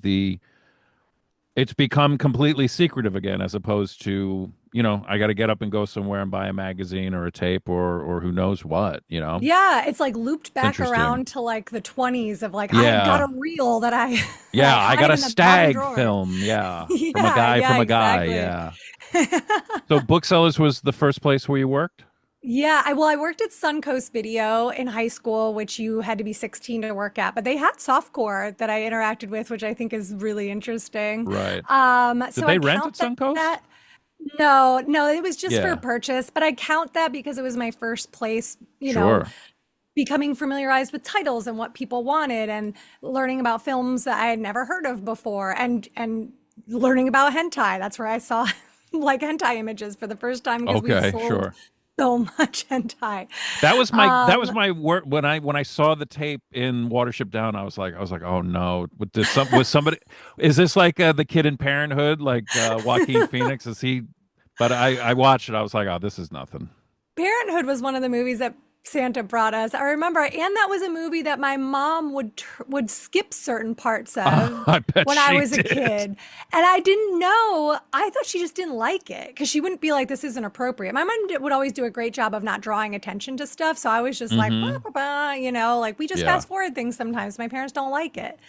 it's become completely secretive again, as opposed to, I got to get up and go somewhere and buy a magazine or a tape or who knows what. Yeah, it's like looped back Interesting. around to like the 20s of like, I've got Yeah. a reel that I that I Yeah, I hide got a in the bottom stag drawer. film. Yeah. Yeah, yeah, From a guy. exactly. Yeah. So Booksellers was the first place where you worked? Yeah, I worked at Suncoast Video in high school, which you had to be 16 to work at, but they had softcore that I interacted with, which I think is really interesting. Right. Did So I they rent at count Suncoast? that. No, no, it was just for Yeah. purchase, but I count that because it was my first place, Sure. becoming familiarized with titles and what people wanted and learning about films that I had never heard of before and learning about hentai. That's where I saw like hentai images for the first time because we Okay. sold Sure. so much hentai. That was my work when I saw the tape in Watership Down. I was like, oh no, was somebody? Is this like the kid in Parenthood, like Joaquin Phoenix? Is he? But I watched it. I was like, oh, this is nothing. Parenthood was one of the movies that Santa brought us. I remember, and that was a movie that my mom would skip certain parts of I bet when I she was a did. kid. And I didn't know. I thought she just didn't like it because she wouldn't be like, this isn't appropriate. My mom would always do a great job of not drawing attention to stuff. So I was just like, bah, Hmm. bah, bah, like we just Yeah. fast forward things sometimes. My parents don't like it.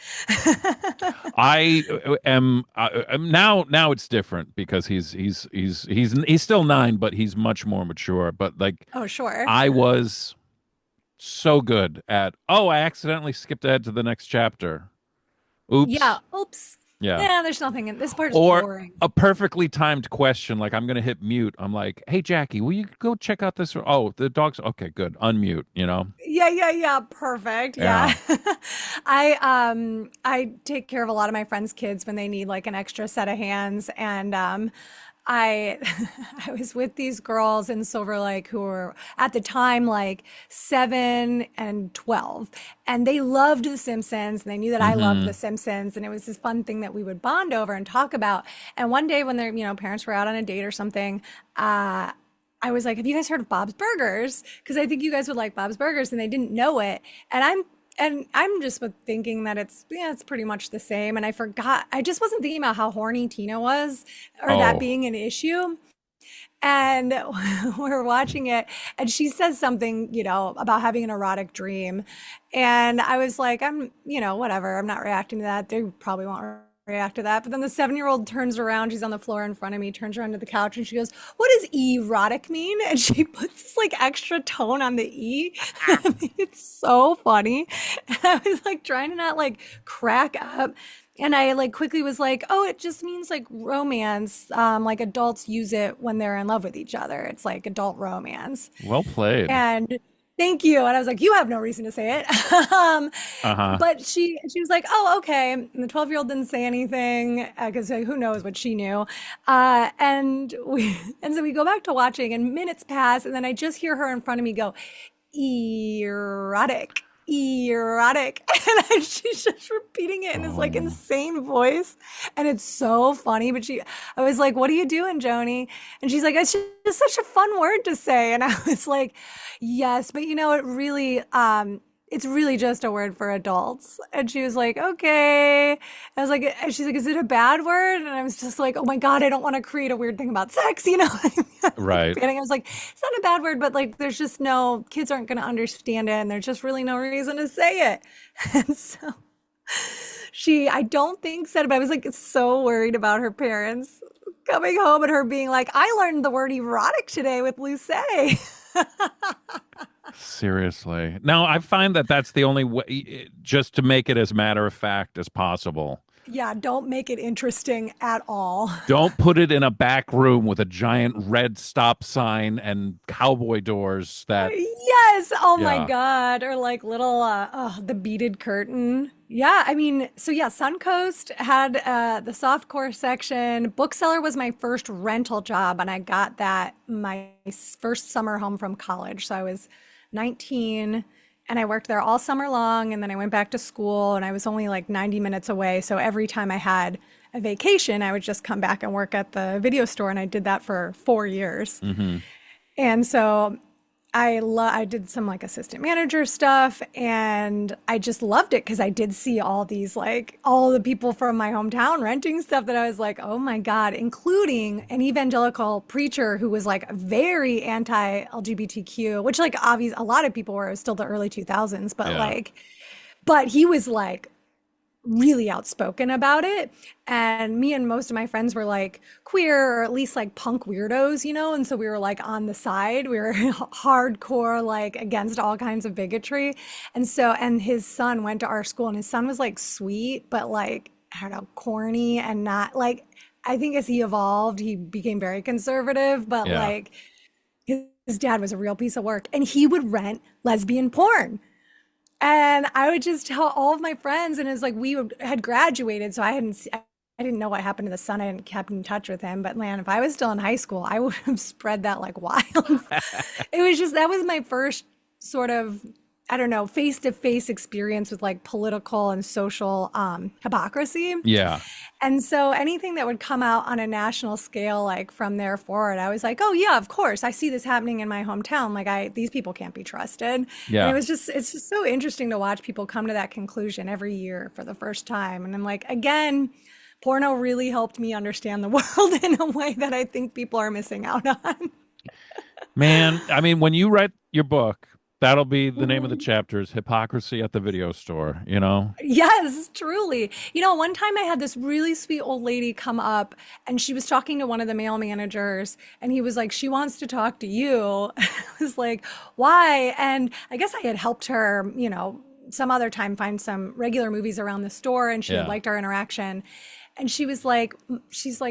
I am now. Now it's different because he's still 9, but he's much more mature. But like Oh, sure. I was so good at, oh, I accidentally skipped ahead to the next chapter. Yeah. Oops. Oops. Yeah. Yeah, there's nothing in this part's Or boring. a perfectly timed question, like I'm going to hit mute. I'm like, hey, Jackie, will you go check out this? Oh, the dog's okay, good. Unmute, you know? Yeah, yeah, yeah. Perfect. Yeah. Yeah. I take care of a lot of my friends' kids when they need like an extra set of hands. And I I was with these girls in Silver Lake who were at the time like 7 and 12. And they loved The Simpsons and they knew that I loved The Hmm. Simpsons. And it was this fun thing that we would bond over and talk about. And one day when their, parents were out on a date or something, I was like, "Have you guys heard of Bob's Burgers? Because I think you guys would like Bob's Burgers," and they didn't know it. And I'm just thinking that it's pretty much the same. And I forgot. I just wasn't thinking about how horny Tina was, or that Oh, being an issue. And we're watching it, and she says something, about having an erotic dream. And I was like, whatever. I'm not reacting to that. They probably won't react to that. But then the 7-year-old turns around. She's on the floor in front of me, turns around to the couch, and she goes, "What does erotic mean?" And she puts this like extra tone on the E. It's so funny. And I was like trying to not like crack up. And I like quickly was like, "Oh, it just means like romance. Like adults use it when they're in love with each other. It's like adult romance." well played. And thank you. And I was like, "You have no reason to say it." Uh-huh. But she was like, "Oh, okay." And the 12-year-old didn't say anything because like, who knows what she knew. And so we go back to watching, and minutes pass, and then I just hear her in front of me go, "Erotic." Erotic. And she's just repeating it in this like Oh. insane voice, and it's so funny. But I was like, "What are you doing, Joni?" And she's like, "It's just such a fun word to say." And I was like, "Yes, but it's really just a word for adults." And she was like, "Okay." I was like, and she's like, "Is it a bad word?" And I was just like, "Oh my God, I don't want to create a weird thing about sex." I was like Right. panicking. I was like, "It's not a bad word, but like, there's just no, kids aren't going to understand it. And there's just really no reason to say it." And so I don't think said it, but I was like so worried about her parents coming home and her being like, "I learned the word erotic today with Luce." Seriously. Now, I find that that's the only way, just to make it as matter of fact as possible. Yeah, don't make it interesting at all. Don't put it in a back room with a giant red stop sign and cowboy doors that, Yes. Oh my yeah. God. Or like little, the beaded curtain. Yeah. I mean, so yeah, Suncoast had the softcore section. Bookseller was my first rental job, and I got that my first summer home from college. So I was 19 and I worked there all summer long. And then I went back to school, and I was only like 90 minutes away. So every time I had a vacation, I would just come back and work at the video store. And I did that for 4 years. Hmm. And so I did some like assistant manager stuff, and I just loved it because I did see all these like all the people from my hometown renting stuff that I was like, "Oh my God," including an evangelical preacher who was like very anti-LGBTQ, which like obvious a lot of people were. It was still the early 2000s, but Yeah. but he was like really outspoken about it. And me and most of my friends were like queer or at least like punk weirdos, you know? And so we were like on the side. We were hardcore, like against all kinds of bigotry. And his son went to our school and his son was like sweet, but like, I don't know, corny and not like, I think as he evolved, he became very conservative, but Yeah. like his dad was a real piece of work and he would rent lesbian porn. And I would just tell all of my friends, and it's like had graduated, so I didn't know what happened to the son. I hadn't kept in touch with him. But man, if I was still in high school, I would have spread that like wild. It was just that was my first sort of, I don't know, face-to-face experience with like political and social hypocrisy. Yeah. And so anything that would come out on a national scale, like from there forward, I was like, oh yeah, of course. I see this happening in my hometown. Like these people can't be trusted. Yeah. And it's just so interesting to watch people come to that conclusion every year for the first time. And I'm like, again, porno really helped me understand the world in a way that I think people are missing out on. Man, I mean, when you write your book, that'll be the name of the chapter is Hypocrisy at the Video Store, you know? Yes, truly. You know, one time I had this really sweet old lady come up and she was talking to one of the male managers and he was like, she wants to talk to you. I was like, why? And I guess I had helped her, you know, some other time find some regular movies around the store and she had Yeah. liked our interaction. And she's like,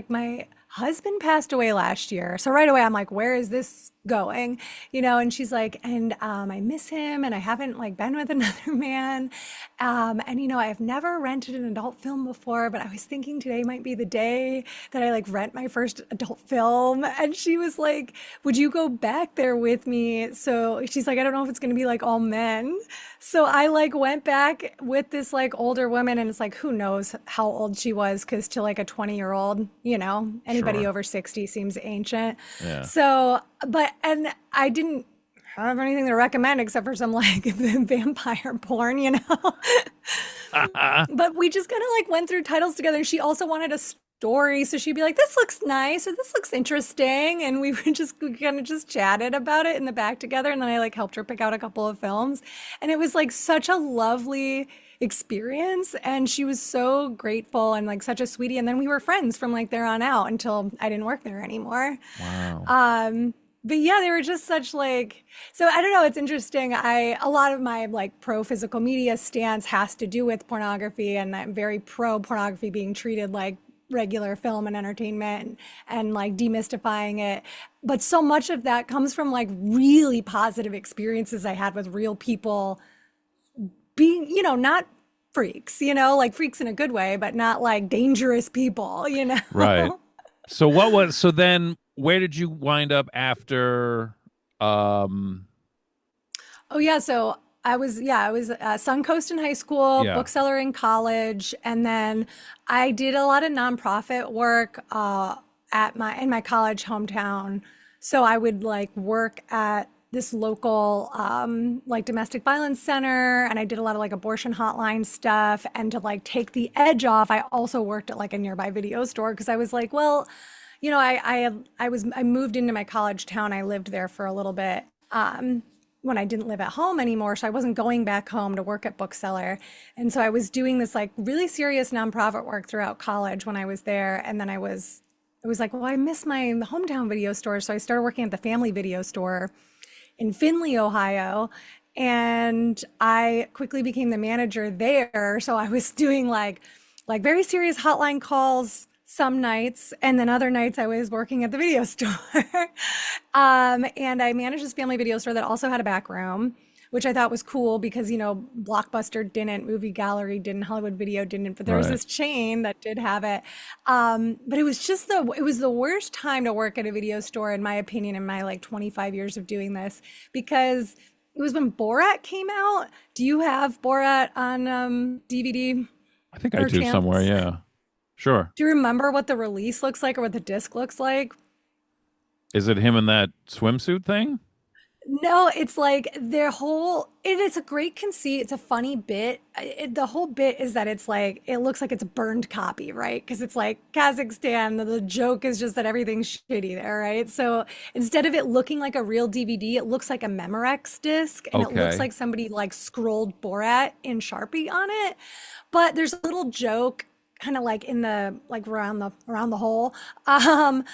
my husband passed away last year. So right away, I'm like, where is this going? You know, and she's like, and I miss him and I haven't like been with another man. And, you know, I've never rented an adult film before, but I was thinking today might be the day that I like rent my first adult film. And she was like, would you go back there with me? So she's like, I don't know if it's going to be like all men. So I like went back with this like older woman and it's like, who knows how old she was? Cause to like a 20-year-old, you know, anybody Sure. over 60 seems ancient. Yeah. So, and I didn't have anything to recommend except for some like vampire porn, you know? But we just kind of like went through titles together. She also wanted a story. So she'd be like, this looks nice or this looks interesting. And we kind of just chatted about it in the back together. And then I like helped her pick out a couple of films. And it was like such a lovely experience. And she was so grateful and like such a sweetie. And then we were friends from like there on out until I didn't work there anymore. Wow. But yeah, they were just such like, so I don't know, it's interesting. A lot of my like pro physical media stance has to do with pornography, and I'm very pro pornography being treated like regular film and entertainment and like demystifying it. But so much of that comes from like really positive experiences I had with real people being, you know, not freaks, you know, like freaks in a good way, but not like dangerous people, you know? Right. So then where did you wind up after Oh yeah, so I was Suncoast in high school, Yeah. bookseller in college, and then I did a lot of nonprofit work in my college hometown. So I would like work at this local like domestic violence center, and I did a lot of like abortion hotline stuff. And to like take the edge off, I also worked at like a nearby video store because I was like, well, you know, I moved into my college town. I lived there for a little bit when I didn't live at home anymore. So I wasn't going back home to work at bookseller. And so I was doing this like really serious nonprofit work throughout college when I was there. And then I was like, well, I miss my hometown video store. So I started working at the family video store in Findlay, Ohio. And I quickly became the manager there. So I was doing like very serious hotline calls some nights, and then other nights I was working at the video store. And I managed this family video store that also had a back room, which I thought was cool because, you know, Blockbuster didn't, Movie Gallery didn't, Hollywood Video didn't, but there was Right. this chain that did have it. But it was just it was the worst time to work at a video store, in my opinion, in my like 25 years of doing this, because it was when Borat came out. Do you have Borat on DVD? I think I Or do chance? somewhere, yeah. Sure. Do you remember what the release looks like or what the disc looks like? Is it him in that swimsuit thing? No, it's like their whole it's a great conceit. It's a funny bit. The whole bit is that it's like it looks like it's a burned copy, right? Because it's like Kazakhstan. The joke is just that everything's shitty there, right? So instead of it looking like a real DVD, it looks like a Memorex disc, and it looks Okay. like somebody like scrolled Borat in Sharpie on it. But there's a little joke kind of like in the like around the hole, and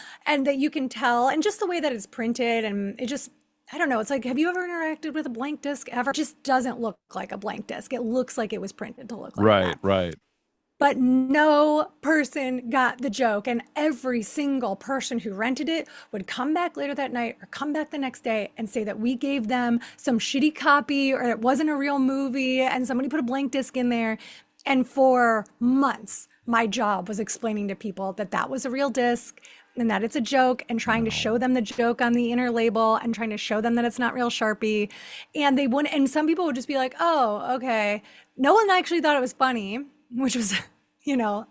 that you can tell, and just the way that it's printed, and it just I don't know. It's like, have you ever interacted with a blank disc ever? It just doesn't look like a blank disc. It looks like it was printed to look like Right, that. right. But no person got the joke. And every single person who rented it would come back later that night or come back the next day and say that we gave them some shitty copy or it wasn't a real movie and somebody put a blank disc in there. And for months, my job was explaining to people that that was a real disc and that it's a joke and trying to show No. them the joke on the inner label and trying to show them that it's not real Sharpie. And they wouldn't, and some people would just be like, oh, okay. No one actually thought it was funny, which was,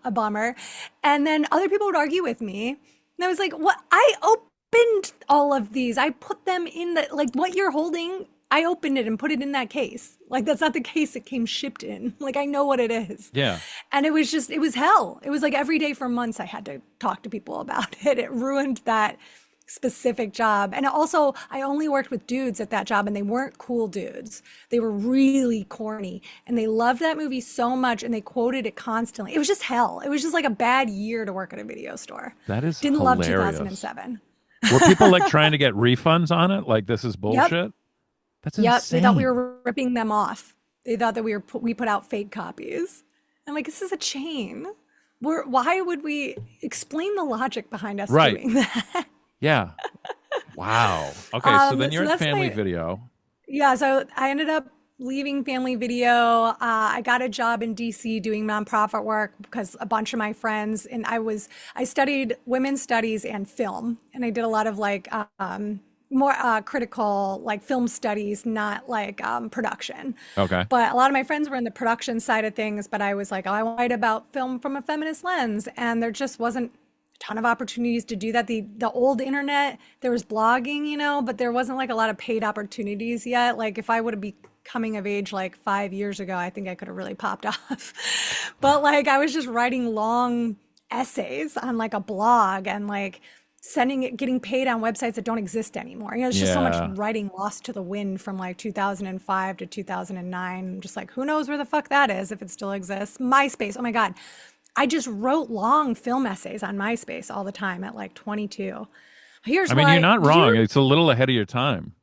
a bummer. And then other people would argue with me. And I was like, what? I opened all of these. I put them in the, like what you're holding. I opened it and put it in that case. Like that's not the case it came shipped in. Like I know what it is. Yeah. And it was hell. It was like every day for months I had to talk to people about it. It ruined that specific job. And also I only worked with dudes at that job and they weren't cool dudes. They were really corny and they loved that movie so much and they quoted it constantly. It was just hell. It was just like a bad year to work at a video store. That is Didn't love hilarious. 2007. Were people like trying to get refunds on it? Like this is Yep. bullshit? That's Yep, they thought we insane. were ripping them off. They thought that we put out fake copies. I'm like, this is a chain. Why would we explain the logic behind us Right. doing that? Yeah. Wow. Okay, so then So you're at that's Family my Video. yeah. So I ended up leaving Family Video. I got a job in DC doing nonprofit work because a bunch of my friends and I studied women's studies and film, and I did a lot of like more critical like film studies, not like production. Okay. But a lot of my friends were in the production side of things, but I was like, oh, I want to write about film from a feminist lens. And there just wasn't a ton of opportunities to do that. The old internet, there was blogging, but there wasn't like a lot of paid opportunities yet. Like if I would have been coming of age like 5 years ago, I think I could have really popped off. But like I was just writing long essays on like a blog and like sending it, getting paid on websites that don't exist anymore. It's just so much Yeah. writing lost to the wind from like 2005 to 2009. I'm just like, who knows where the fuck that is if it still exists. MySpace. Oh my God. I just wrote long film essays on MySpace all the time at like 22. Here's I mean, you're why. not Did you wrong. ever It's a little ahead of your time,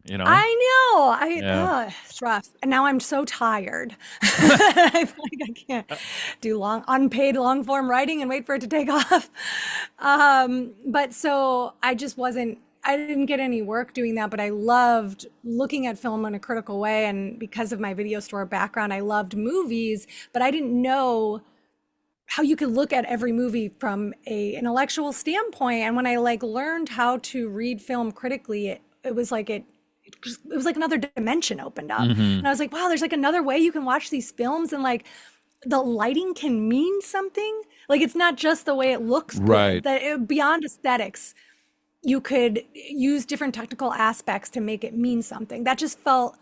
you know? I know. Yeah. It's rough. And now I'm so tired. I feel like I can't do unpaid long form writing and wait for it to take off. But so I didn't get any work doing that, but I loved looking at film in a critical way. And because of my video store background, I loved movies, but I didn't know how you could look at every movie from a intellectual standpoint. And when I like learned how to read film critically, it was like it was like another dimension opened up. Hmm. And I was like, wow, there's like another way you can watch these films and like the lighting can mean something. Like it's not just the way it looks Right. good, beyond aesthetics, you could use different technical aspects to make it mean something. That just felt,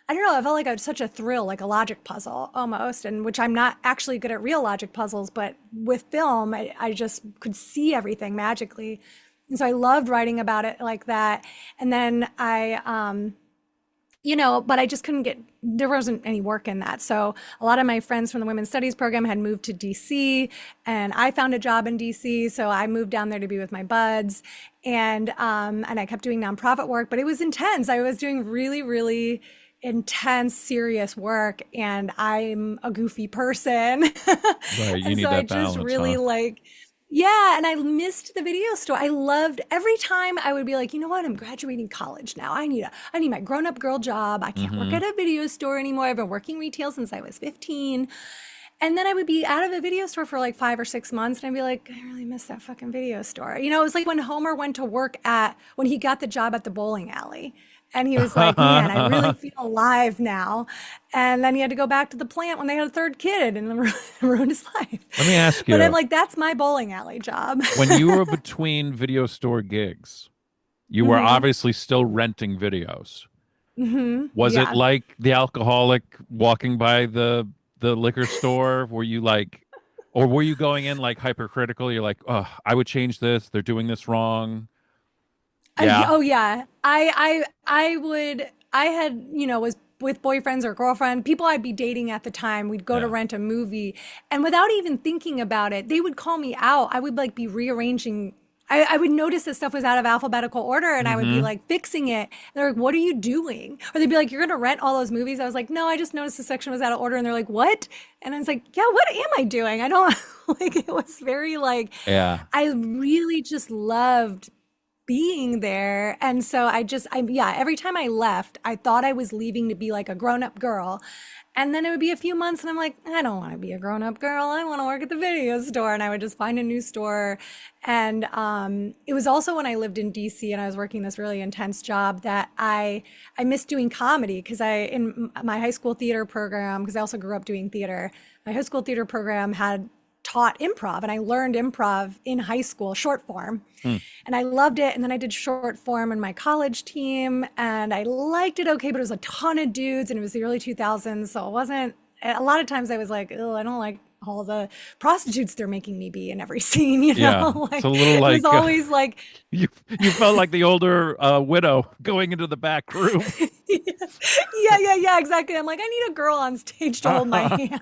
I don't know, I felt like it was such a thrill, like a logic puzzle almost, and which I'm not actually good at real logic puzzles, but with film, I just could see everything magically. And so I loved writing about it like that. And then but I just couldn't there wasn't any work in that. So a lot of my friends from the women's studies program had moved to DC and I found a job in DC. So I moved down there to be with my buds and I kept doing nonprofit work, but it was intense. I was doing really, really intense, serious work and I'm a goofy person. Right. You And need so I that just balance, really huh? yeah, and I missed the video store. I loved every time I would be like, you know what? I'm graduating college now. I need my grown-up girl job. I can't work Hmm. at a video store anymore. I've been working retail since I was 15. And then I would be out of a video store for like 5 or 6 months and I'd be like, I really miss that fucking video store. It was like when Homer went to work when he got the job at the bowling alley. And he was like, man, I really feel alive now. And then he had to go back to the plant when they had a third kid and it ruined his life. Let me ask But I'm you, like, that's my bowling alley job. when you were between video store gigs, You were obviously still renting videos. Was it Yeah. like the alcoholic walking by the liquor store? Were you like, or were you going in like hypercritical? You're like, oh, I would change this. They're doing this wrong. Yeah. Oh yeah. I would I had, was with boyfriends or girlfriend, people I'd be dating at the time, we'd go to Yeah. rent a movie and without even thinking about it, they would call me out. I would like be rearranging. I would notice that stuff was out of alphabetical order and I would be like fixing it. They're like, what are you doing? Or they'd be like, you're going to rent all those movies. I was like, no, I just noticed the section was out of order. And they're like, what? And I was like, yeah, what am I doing? I don't like, it was very like, Yeah. I really just loved being there. And so yeah, every time I left, I thought I was leaving to be like a grown up girl. And then it would be a few months and I'm like, I don't want to be a grown up girl. I want to work at the video store. And I would just find a new store. And it was also when I lived in DC and I was working this really intense job that I missed doing comedy because in my high school theater program, because I also grew up doing theater, my high school theater program had taught improv and I learned improv in high school, short form. And I loved it. And then I did short form in my college team and I liked it okay, but it was a ton of dudes and it was the early 2000s. So it wasn't, a lot of times I was like, oh, I don't like all the prostitutes they're making me be in every scene, Yeah. Like, It's a little it like was always like, you felt like the older widow going into the back room. yeah, exactly. I'm like, I need a girl on stage to hold my hand.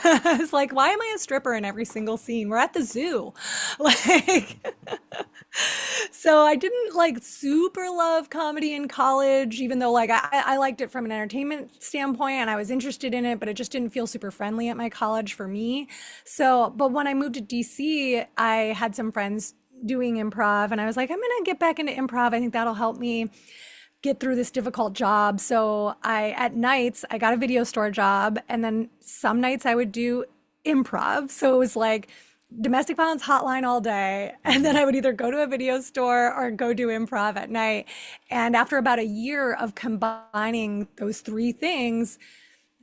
It's like, why am I a stripper in every single scene? We're at the zoo. Like, so I didn't like super love comedy in college, even though like I liked it from an entertainment standpoint and I was interested in it, but it just didn't feel super friendly at my college for me. So, but when I moved to DC, I had some friends doing improv and I was like, I'm gonna get back into improv. I think that'll help me get through this difficult job. So at nights, I got a video store job. And then some nights I would do improv. So it was like domestic violence hotline all day. And then I would either go to a video store or go do improv at night. And after about a year of combining those three things,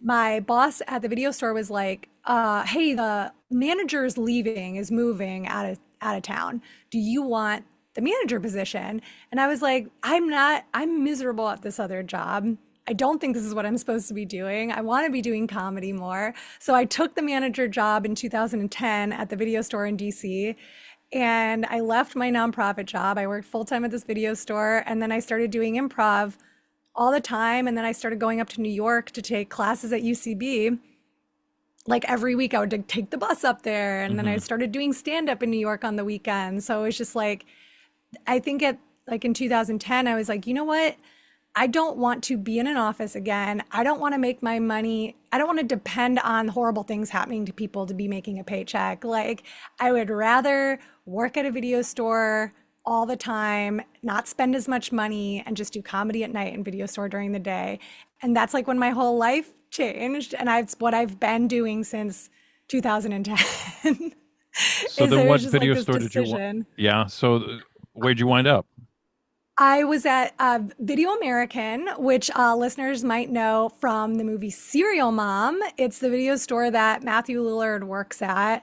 my boss at the video store was like, hey, the manager's leaving, is moving out of town. Do you want the manager position? And I was like, I'm miserable at this other job. I don't think this is what I'm supposed to be doing. I want to be doing comedy more. So I took the manager job in 2010 at the video store in DC. And I left my nonprofit job. I worked full time at this video store. And then I started doing improv all the time. And then I started going up to New York to take classes at UCB. Like every week I would take the bus up there. And then I started doing stand up in New York on the weekends. So it was just like, I think in 2010, I was like, you know what? I don't want to be in an office again. I don't want to make my money. I don't want to depend on horrible things happening to people to be making a paycheck. Like, I would rather work at a video store all the time, not spend as much money, and just do comedy at night and video store during the day. And that's like when my whole life changed. And it's what I've been doing since 2010. So then what video like store did you want? Yeah. So where'd you wind up? I was at Video American, which listeners might know from the movie Serial Mom. It's the video store that Matthew Lillard works at.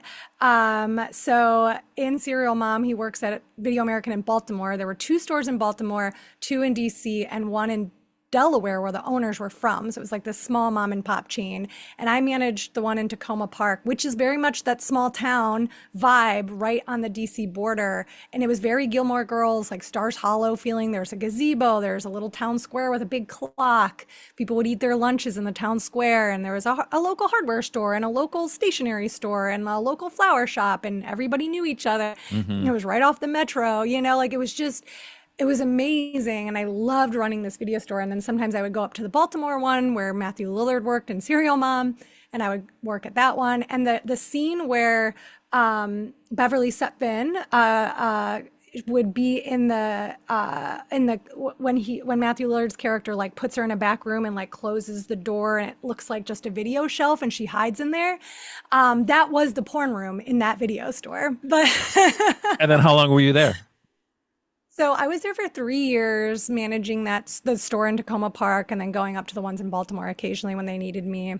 So in Serial Mom, he works at Video American in Baltimore. There were 2 stores in Baltimore, 2 in DC, and 1 in Delaware where the owners were from. So it was like this small mom and pop chain. And I managed the one in Tacoma Park, which is very much that small town vibe right on the DC border. And it was very Gilmore Girls, like Stars Hollow feeling. There's a gazebo, there's a little town square with a big clock. People would eat their lunches in the town square. And there was a local hardware store and a local stationery store and a local flower shop. And everybody knew each other. It was right off the metro, like it was amazing. And I loved running this video store. And then sometimes I would go up to the Baltimore one where Matthew Lillard worked in Serial Mom, and I would work at that one. And the scene where Beverly Sutphin would be in the when Matthew Lillard's character like puts her in a back room and like closes the door and it looks like just a video shelf and she hides in there. That was the porn room in that video store. But And then how long were you there? So I was there for 3 years managing the store in Tacoma Park and then going up to the ones in Baltimore occasionally when they needed me.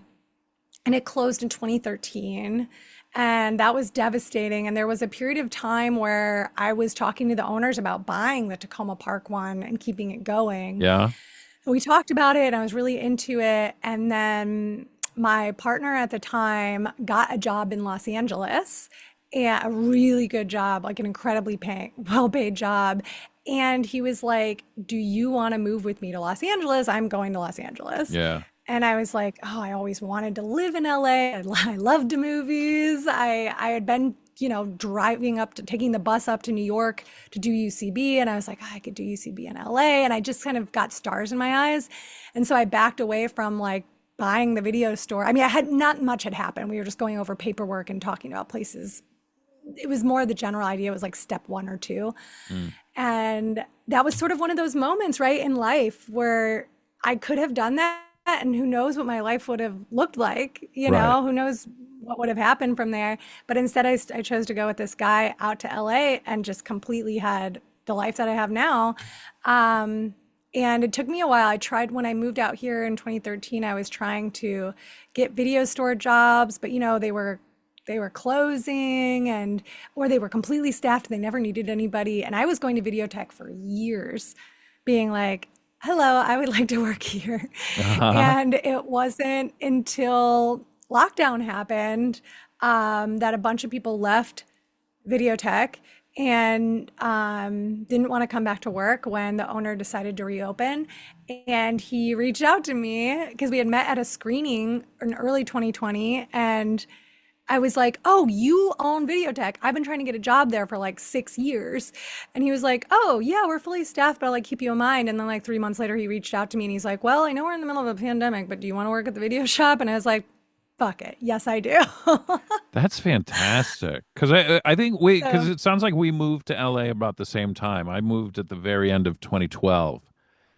And it closed in 2013. And that was devastating. And there was a period of time where I was talking to the owners about buying the Tacoma Park one and keeping it going. Yeah. And we talked about it and I was really into it. And then my partner at the time got a job in Los Angeles, and a really good job, like an incredibly well-paid job. And he was like, "Do you want to move with me to Los Angeles? I'm going to Los Angeles." Yeah. And I was like, "Oh, I always wanted to live in LA. I loved movies. I had been, driving up to taking the bus up to New York to do UCB. And I was like, oh, I could do UCB in LA. And I just kind of got stars in my eyes. And so I backed away from like buying the video store. I mean, not much had happened. We were just going over paperwork and talking about places. It was more the general idea. It was like step 1 or 2. And that was sort of one of those moments, right, in life where I could have done that. And who knows what my life would have looked like, Right. who knows what would have happened from there. But instead, I chose to go with this guy out to LA and just completely had the life that I have now. And it took me a while. I tried when I moved out here in 2013, I was trying to get video store jobs, but they were closing or they were completely staffed. They never needed anybody. And I was going to Videotheque for years being like, hello, I would like to work here. And it wasn't until lockdown happened that a bunch of people left Videotheque and didn't want to come back to work when the owner decided to reopen. And he reached out to me because we had met at a screening in early 2020. And I was like, oh, you own Videotheque. I've been trying to get a job there for like 6 years. And he was like, oh, yeah, we're fully staffed, but I'll like keep you in mind. And then like 3 months later, he reached out to me and he's like, well, I know we're in the middle of a pandemic, but do you want to work at the video shop? And I was like, fuck it. Yes, I do. That's fantastic. Because I think because So, it sounds like we moved to LA about the same time. I moved at the very end of 2012.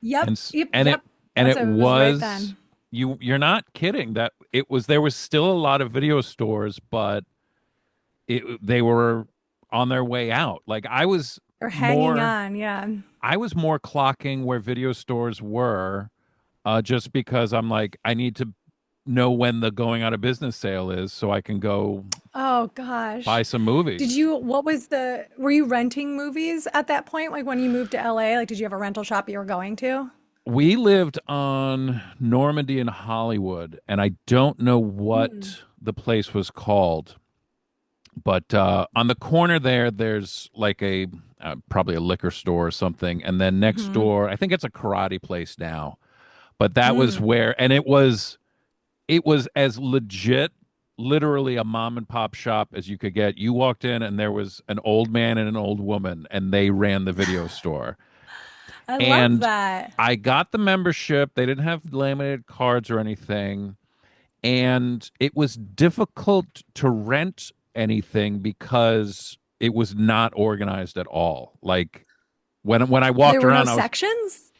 yep, and yep, and it yep. and That's it it. It was right was then. you're not kidding that it was there was still a lot of video stores, but they were on their way out. Like Or hanging more on. Yeah. I was more clocking where video stores were, just because I'm like I need to know when the going out of business sale is so I can go Oh, buy gosh. some movies. Were you renting movies at that point? Like when you moved to LA, like did you have a rental shop you were going to? We lived on Normandy and Hollywood, and I don't know Mm. what the place was called. But on the corner there's like a probably a liquor store or something, and then next Hmm. door, I think it's a karate place now. But that was Mm. where, and it was as legit, literally a mom and pop shop as you could get. You walked in, and there was an old man and an old woman, and they ran the video store. I love And that. I got the membership. They didn't have laminated cards or anything, and it was difficult to rent anything because it was not organized at all. Like when I There walked were no around, sections?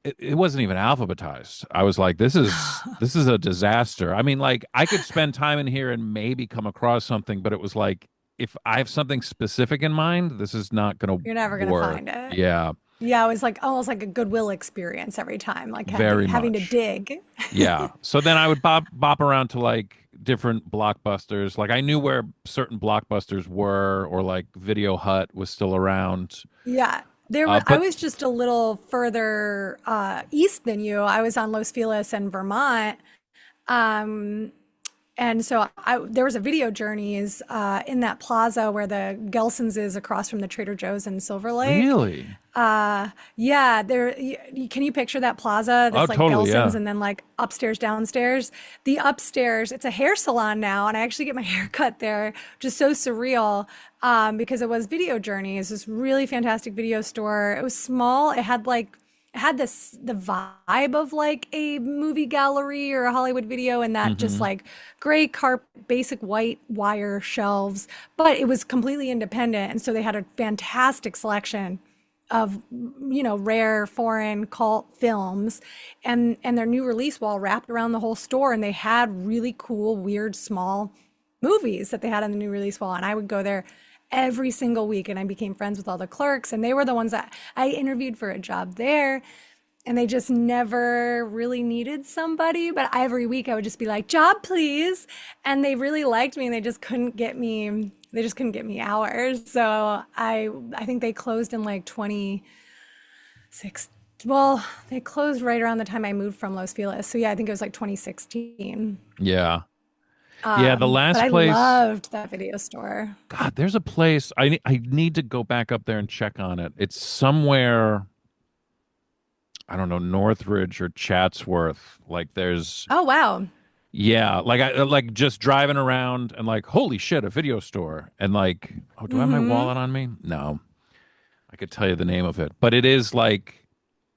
it wasn't even alphabetized. I was like, this is a disaster. I mean, like I could spend time in here and maybe come across something, but it was like if I have something specific in mind, this is not going to You're never gonna work. find it. Yeah, Yeah, it was like almost like a Goodwill experience every time, like very having to much. dig. Yeah. So then I would bop around to like different blockbusters. Like I knew where certain blockbusters were, or like Video Hut was still around. Yeah. I But was just a little further east than you. I was on Los Feliz in Vermont. Um, And so there was a Video Journeys in that plaza where the Gelson's is across from the Trader Joe's in Silver Lake. really, Yeah, can you picture that plaza oh, that's like totally, Gelson's yeah. and then like upstairs, downstairs? The upstairs, it's a hair salon now, and I actually get my hair cut there, which is so surreal because it was Video Journeys, this really fantastic video store. It was small. It had the vibe of like a movie gallery or a Hollywood video, and that just Hmm. like gray carpet, basic white wire shelves, but it was completely independent, and so they had a fantastic selection of rare foreign cult films, and their new release wall wrapped around the whole store, and they had really cool, weird, small movies that they had on the new release wall, and I would go there every single week, and I became friends with all the clerks, and they were the ones that I interviewed for a job there. and they just never really needed somebody. But every week I would just be like, job, please. And they really liked me, and they just couldn't get me. They just couldn't get me hours. So I think they closed in like 26. Well, they closed right around the time I moved from Los Feliz. So yeah, I think it was like 2016. Yeah. Yeah, the But last I place. loved that video store. God, there's a place I need to go back up there and check on it. It's somewhere, I don't know, Northridge or Chatsworth. Like there's Oh wow. yeah, like I like just driving around and like holy shit, a video store. And like, oh, do I have my Mm-hmm. wallet on me? No. I could tell you the name of it. But it is like,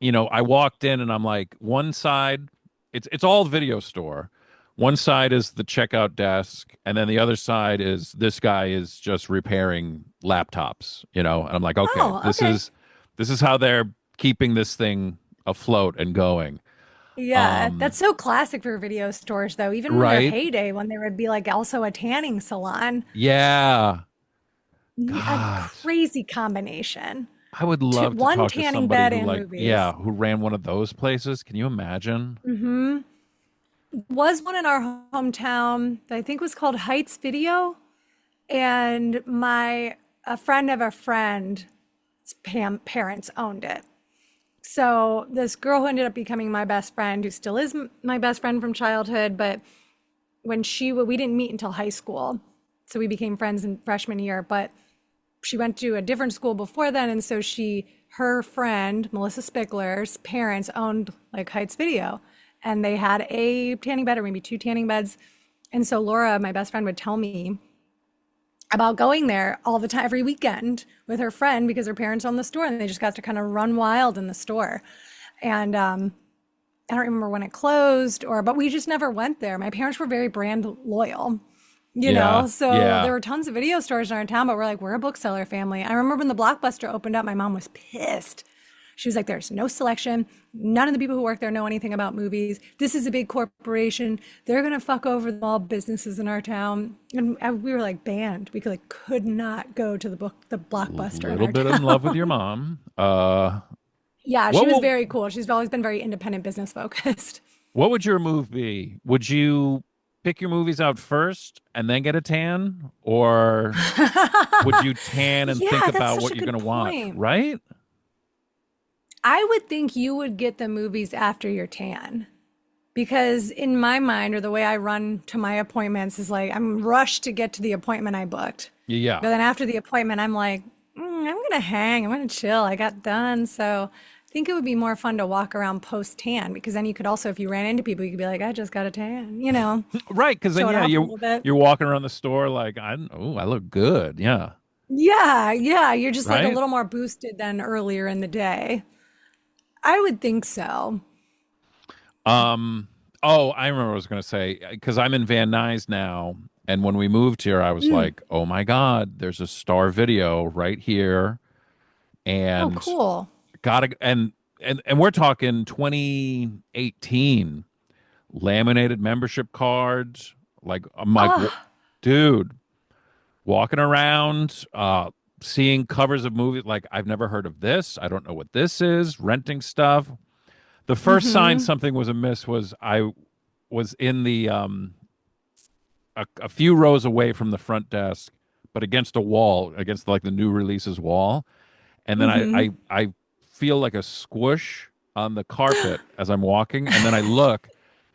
I walked in and I'm like, one side, it's all video store. One side is the checkout desk, and then the other side is this guy is just repairing laptops, And I'm like, okay, Oh, this okay. is how they're keeping this thing afloat and going. Yeah, that's so classic for video stores, though. Even in their Right? heyday, when there would be like also a tanning salon, Yeah. a God. crazy combination. I would love to One talk to tanning somebody bed who and like, movies. yeah, who ran one of those places. Can you imagine? Mm-hmm. Was one in our hometown that I think was called Heights Video, and a friend of a friend's parents owned it. So this girl who ended up becoming my best friend, who still is my best friend from childhood, but we didn't meet until high school, so we became friends in freshman year. But she went to a different school before then, and so her friend Melissa Spickler's parents owned like Heights Video, and they had a tanning bed or maybe two tanning beds. And so Laura, my best friend, would tell me about going there all the time, every weekend with her friend, because her parents owned the store and they just got to kind of run wild in the store. And I don't remember when it closed, but we just never went there. My parents were very brand loyal, Yeah. so Yeah. there were tons of video stores in our town, but we're a bookseller family. I remember when the Blockbuster opened up, my mom was pissed. She was like, there's no selection. None of the people who work there know anything about movies. This is a big corporation. They're going to fuck over the small businesses in our town. And we were like banned. We could not go to the Blockbuster in Little our bit in love with town. your mom. Yeah, she What was will very cool. She's always been very independent business focused. what would your move be? Would you pick your movies out first and then get a tan, or would you tan and think Yeah, that's about such what a you're good going to watch? point. Right? I would think you would get the movies after your tan. Because in my mind, or the way I run to my appointments, is like I'm rushed to get to the appointment I booked. Yeah. But then after the appointment, I'm like, I'm gonna hang, I'm gonna chill. I got done. So I think it would be more fun to walk around post tan, because then you could also, if you ran into people, you could be like, I just got a tan, Right, because then show it yeah, off a you're little bit. you're walking around the store like I look good. Yeah. Yeah, yeah. You're just like a Right? little more boosted than earlier in the day. I would think so. Oh, I remember what I was going to say because I'm in Van Nuys now, and when we moved here, I was Mm. like, "Oh my God, there's a Star Video right here," Oh, and cool. gotta and we're talking 2018 laminated membership cards. Like I'm like, Ah, dude, walking around, seeing covers of movies. Like I've never heard of this. I don't know what this is. Renting stuff. The first sign mm-hmm. something was amiss was I was in the a few rows away from the front desk, but against a wall, against like the new releases wall, and then I Mm-hmm. I, I feel like a squish on the carpet as I'm walking, and then I look,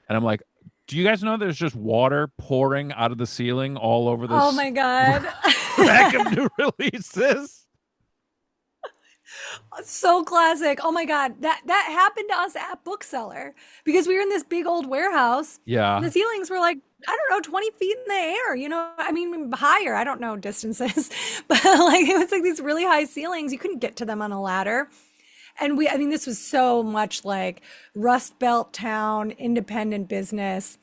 and I'm like, "Do you guys know there's just water pouring out of the ceiling all over Oh this my God. rack of new releases?" So classic. Oh my God. That happened to us at Bookseller, because we were in this big old warehouse and Yeah, the ceilings were like, I don't know, 20 feet in the air, I mean, higher. I don't know distances, but like it was like these really high ceilings. You couldn't get to them on a ladder. And I mean, this was so much like Rust Belt town, independent business.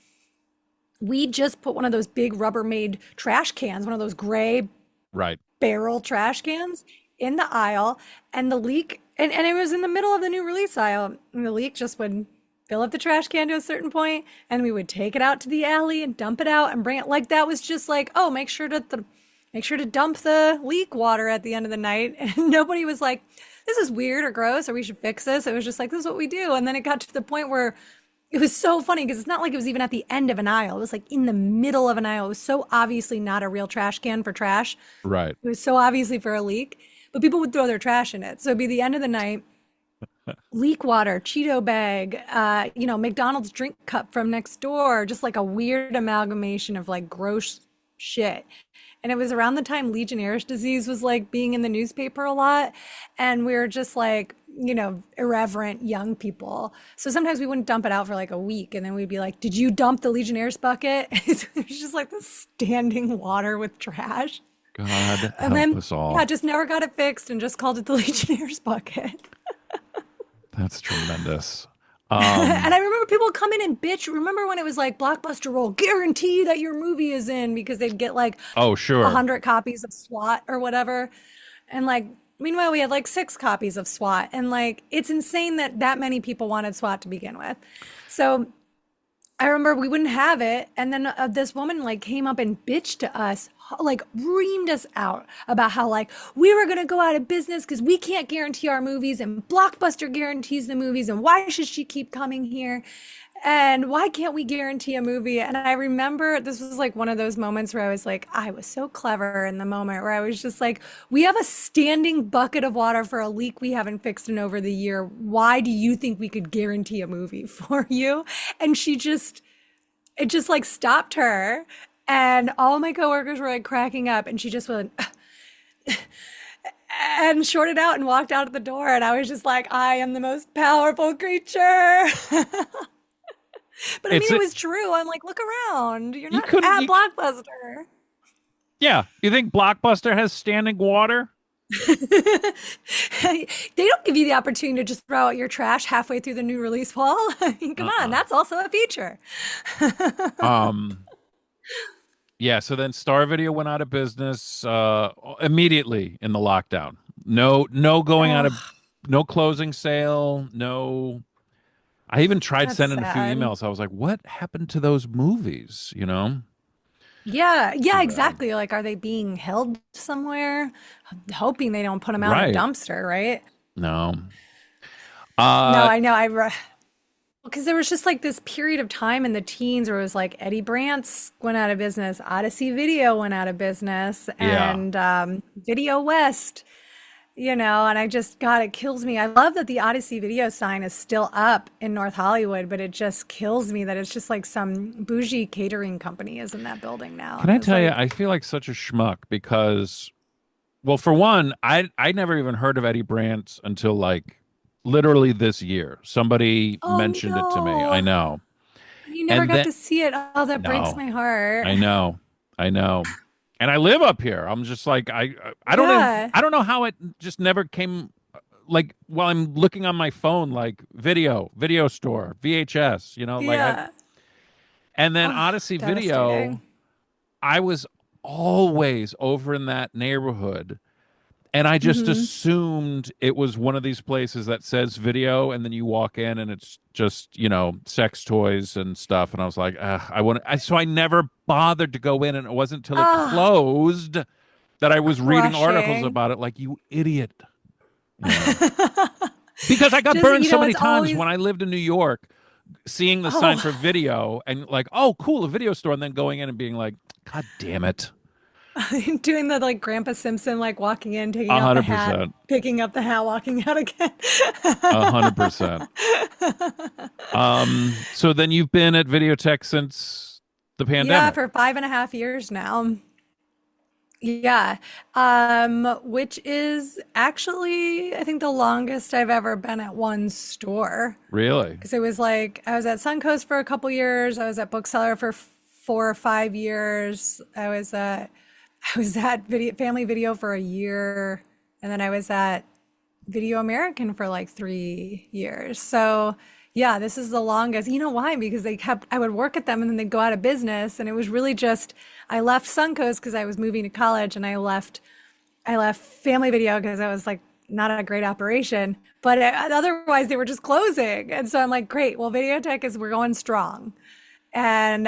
We just put one of those big Rubbermaid trash cans, one of those gray right. barrel trash cans in the aisle, and the leak, and it was in the middle of the new release aisle, and the leak just would fill up the trash can to a certain point, and we would take it out to the alley and dump it out and bring it. Like that was just like, oh, make sure to dump the leak water at the end of the night. And nobody was like, this is weird or gross or we should fix this. It was just like, this is what we do. And then it got to the point where it was so funny because it's not like it was even at the end of an aisle. It was like in the middle of an aisle. It was so obviously not a real trash can for trash. Right. It was so obviously for a leak, but people would throw their trash in it. So it'd be the end of the night, leak water, Cheeto bag, McDonald's drink cup from next door, just like a weird amalgamation of like gross shit. And it was around the time Legionnaire's disease was like being in the newspaper a lot. And we were just like, irreverent young people. So sometimes we wouldn't dump it out for like a week. And then we'd be like, did you dump the Legionnaire's bucket? It was just like the standing water with trash. God And help then, us all. yeah, just never got it fixed and just called it the Legionnaire's bucket. That's tremendous. And I remember people would come in and bitch. Remember when it was like Blockbuster will guarantee that your movie is in because they'd get like Oh, sure. 100 copies of SWAT or whatever. And like, meanwhile, we had like 6 copies of SWAT. And like, it's insane that many people wanted SWAT to begin with. So I remember we wouldn't have it. And then this woman like came up and bitched to us, like reamed us out about how like we were going to go out of business because we can't guarantee our movies and Blockbuster guarantees the movies. And why should she keep coming here? And why can't we guarantee a movie? And I remember this was like one of those moments where I was like, I was so clever in the moment where I was just like, we have a standing bucket of water for a leak we haven't fixed in over the year. Why do you think we could guarantee a movie for you? And it just like stopped her. And all my coworkers were like cracking up. And she just went, and shorted out and walked out of the door. And I was just like, I am the most powerful creature. But I mean, it was true. I'm like, look around. You're not at Blockbuster. Yeah. You think Blockbuster has standing water? They don't give you the opportunity to just throw out your trash halfway through the new release wall. I mean, come on, that's also a feature. Yeah, so then Star Video went out of business immediately in the lockdown. No going out of, no closing sale, no. I even tried sending a few emails. I was like, what happened to those movies, Yeah, exactly. Like, are they being held somewhere? Hoping they don't put them out in a dumpster, right? No. No, I know. Because there was just like this period of time in the teens where it was like Eddie Brandt's went out of business, Odyssey Video went out of business, and Video West, and I just, God, it kills me. I love that the Odyssey Video sign is still up in North Hollywood, but it just kills me that it's just like some bougie catering company is in that building now. Can I tell you, I feel like such a schmuck because, well, for one, I never even heard of Eddie Brandt until like literally this year. Somebody mentioned it to me. I know. You never got to see it. Oh, that breaks my heart. I know. And I live up here. I'm just like, I don't know how it just never came, like while I'm looking on my phone, like video store, VHS, and then Odyssey Video, I was always over in that neighborhood. And I just assumed it was one of these places that says video, and then you walk in and it's just, sex toys and stuff. And I was like, so I never bothered to go in, and it wasn't until it closed that I was reading articles about it. Like, you idiot. Because I got burned so many times when I lived in New York, seeing the sign for video and like, oh, cool, a video store, and then going in and being like, God damn it. Doing the like Grandpa Simpson, like walking in, taking out the hat, picking up the hat, walking out again. 100%. So then you've been at Videotheque since the pandemic. Yeah, for 5.5 years now. Yeah, which is actually, I think, the longest I've ever been at one store. Really? Because it was like, I was at Suncoast for a couple years. I was at Bookseller for 4 or 5 years. I was at Family Video for a year, and then I was at Video American for like 3 years. So yeah, this is the longest. You know why? Because I would work at them and then they'd go out of business, and it was really just, I left Suncoast because I was moving to college, and I left Family Video because I was like not a great operation, but otherwise they were just closing. And so I'm like, great, well, Videotheque we're going strong. And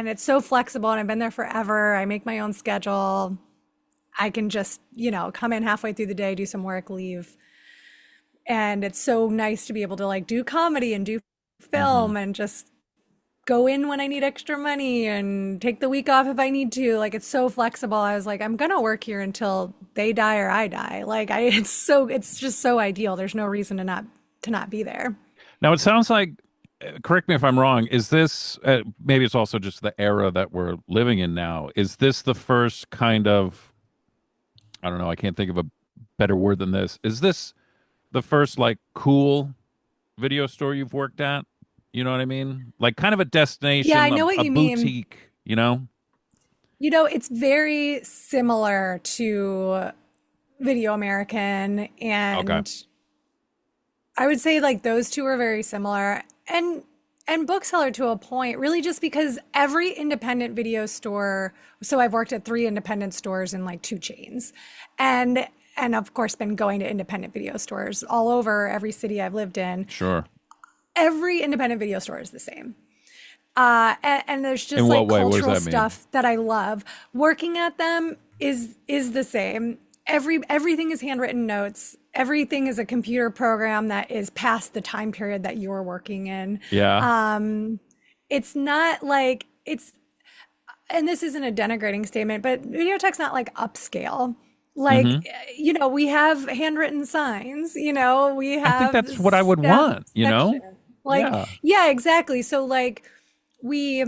it's so flexible, and I've been there forever. I make my own schedule. I can just, come in halfway through the day, do some work, leave. And it's so nice to be able to like do comedy and do Hmm. film and just go in when I need extra money and take the week off if I need to. Like it's so flexible. I was like, I'm gonna work here until they die or I die. It's just so ideal. There's no reason to not be there. Now it sounds like, correct me if I'm wrong, is this, maybe it's also just the era that we're living in now. Is this the first kind of, I don't know, I can't think of a better word than this. Is this the first like cool video store you've worked at? You know what I mean? Like kind of a Yeah, I destination, know what a you mean. boutique, you know? You know, it's very similar to Video American, Okay. and I would say like those two are very similar. And Bookseller to a point, really just because every independent video store, so I've worked at three independent stores in like two chains. And of course been going to independent video stores all over every city I've lived in. Sure. Every independent video store is the same. And there's In just what like way? What does cultural that mean? stuff that I love. Working at them is the same. Everything is handwritten notes. Everything is a computer program that is past the time period that you're working in. Yeah. Um, it's not like it's, and this isn't a denigrating statement, but Videotheque's not like upscale. Like, Hmm. we have handwritten signs, we I think have that's what I would staff want, you know? section. Like, Yeah. yeah, exactly. So like we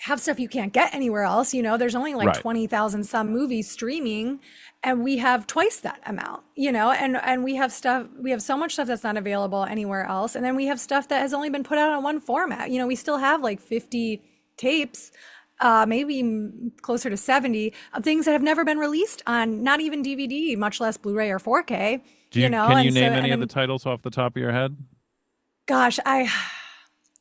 have stuff you can't get anywhere else. There's only like Right. 20,000 some movies streaming, and we have twice that amount, and we have so much stuff that's not available anywhere else. And then we have stuff that has only been put out on one format. We still have like 50 tapes, maybe closer to 70 of things that have never been released on not even DVD, much less Blu-ray or 4K, Can you and so, name and any of the then, titles off the top of your head? gosh,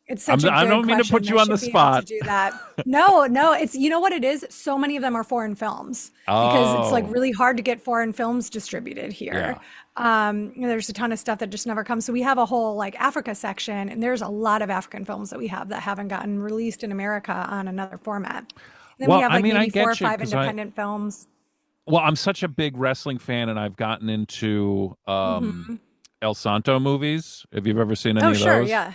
it's such a I good don't mean to put question. I you on the should be able to spot. do that. No, no, it's you know what it is? So many of them are foreign films because it's like Oh, really hard to get foreign films distributed here. yeah. There's a ton of stuff that just never comes. So we have a whole like Africa section, and there's a lot of African films that we have that haven't gotten released in America on another format. And then we Well, have I like mean, I maybe four or get you five because independent films. well, I'm such a big wrestling fan, and I've gotten into Hmm. El Santo movies. If you've ever seen any Oh, of sure, those, yeah.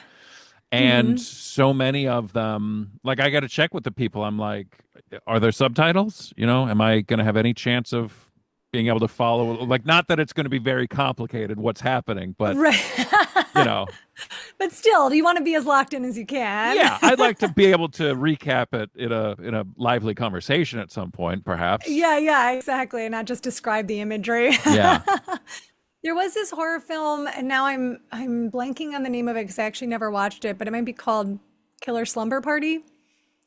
and Hmm. so many of them, like I got to check with the people. I'm like, are there subtitles? You know, am I going to have any chance of being able to follow? Like, not that it's going to be very complicated what's happening, but Right. you know, But still, you want to be as locked in as you can. yeah, I'd like to be able to recap it in a lively conversation at some point, perhaps. Yeah, yeah, exactly. And not just describe the imagery. Yeah. There was this horror film, and now I'm blanking on the name of it because I actually never watched it, but it might be called Killer Slumber Party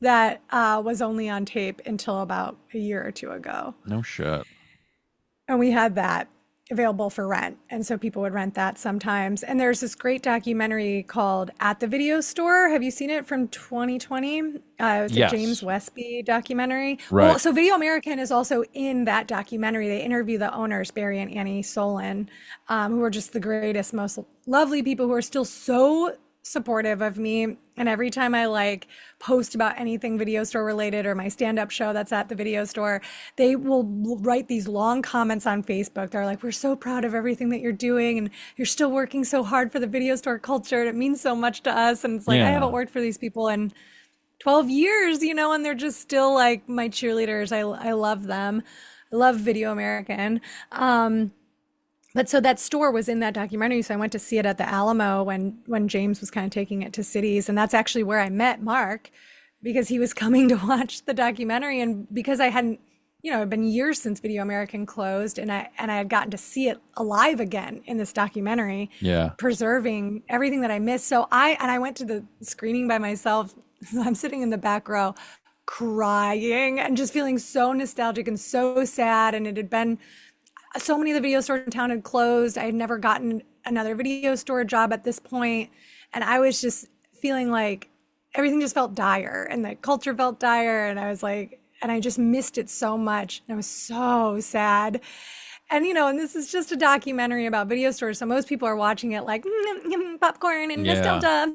that was only on tape until about a year or two ago. No shit. And we had that available for rent. And so people would rent that sometimes. And there's this great documentary called At the Video Store. Have you seen it from 2020? It's a James Yes. Westby documentary. Well, Right. so Video American is also in that documentary. They interview the owners, Barry and Annie Solon, who are just the greatest, most lovely people who are still so supportive of me. And every time I like post about anything video store related or my stand-up show that's at the video store, they will write these long comments on Facebook. They're like, we're so proud of everything that you're doing, and you're still working so hard for the video store culture, and it means so much to us. And it's like, I haven't Yeah. worked for these people in 12 years, and they're just still like my cheerleaders. I love them. I love Video American. But so that store was in that documentary, so I went to see it at the Alamo when James was kind of taking it to cities, and that's actually where I met Mark because he was coming to watch the documentary, and because I hadn't, it'd been years since Video American closed, and I had gotten to see it alive again in this documentary, Yeah. preserving everything that I missed. So I went to the screening by myself. I'm sitting in the back row crying and just feeling so nostalgic and so sad, and it had been so many of the video stores in town had closed. I had never gotten another video store job at this point, and I was just feeling like everything just felt dire, and the culture felt dire, and I was like, and I just missed it so much, and I was so sad. And and this is just a documentary about video stores, so most people are watching it like popcorn and Yeah. nostalgia,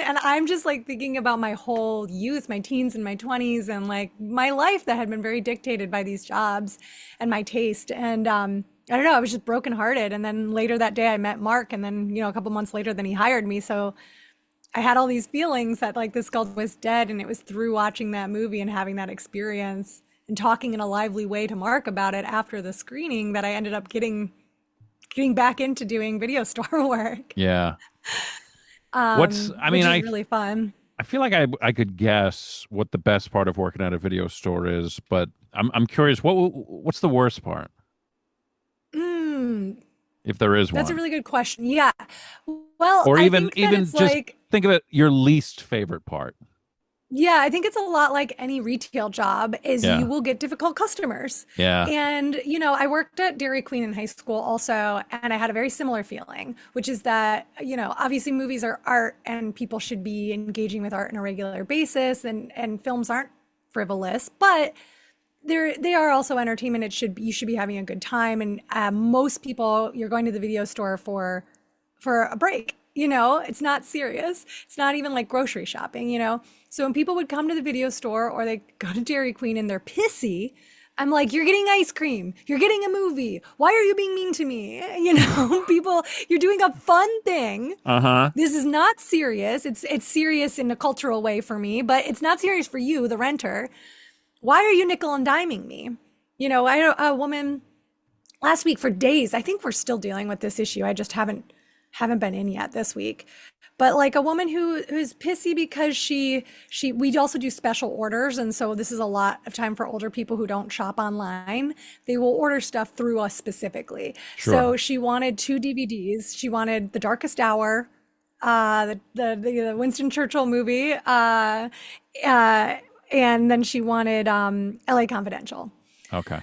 and I'm just like thinking about my whole youth, my teens and my 20s, and like my life that had been very dictated by these jobs and my taste. And I don't know, I was just brokenhearted. And then later that day I met Mark, and then, a couple months later, then he hired me. So I had all these feelings that like this sculptor was dead, and it was through watching that movie and having that experience and talking in a lively way to Mark about it after the screening that I ended up getting back into doing video store work. Yeah. Which is really fun. I feel like I could guess what the best part of working at a video store is, but I'm curious, what's the worst part? If there is one. That's a really good question. Yeah. Well, or I even think that just think of it, your least favorite part. Yeah, I think it's a lot like any retail job is you will get difficult customers. Yeah. And, I worked at Dairy Queen in high school also, and I had a very similar feeling, which is that, obviously movies are art and people should be engaging with art on a regular basis, and films aren't frivolous, but they are also entertainment. You should be having a good time. And most people, you're going to the video store for a break. It's not serious. It's not even like grocery shopping, So when people would come to the video store or they go to Dairy Queen and they're pissy, I'm like, you're getting ice cream. You're getting a movie. Why are you being mean to me? People, you're doing a fun thing. This is not serious. It's serious in a cultural way for me, but it's not serious for you, the renter. Why are you nickel and diming me? I had a woman last week for days. I think we're still dealing with this issue. I just haven't been in yet this week, but like a woman who's pissy because we also do special orders. And so this is a lot of time for older people who don't shop online. They will order stuff through us specifically. Sure. So she wanted 2 DVDs. She wanted The Darkest Hour, the Winston Churchill movie, and then she wanted LA Confidential. Okay.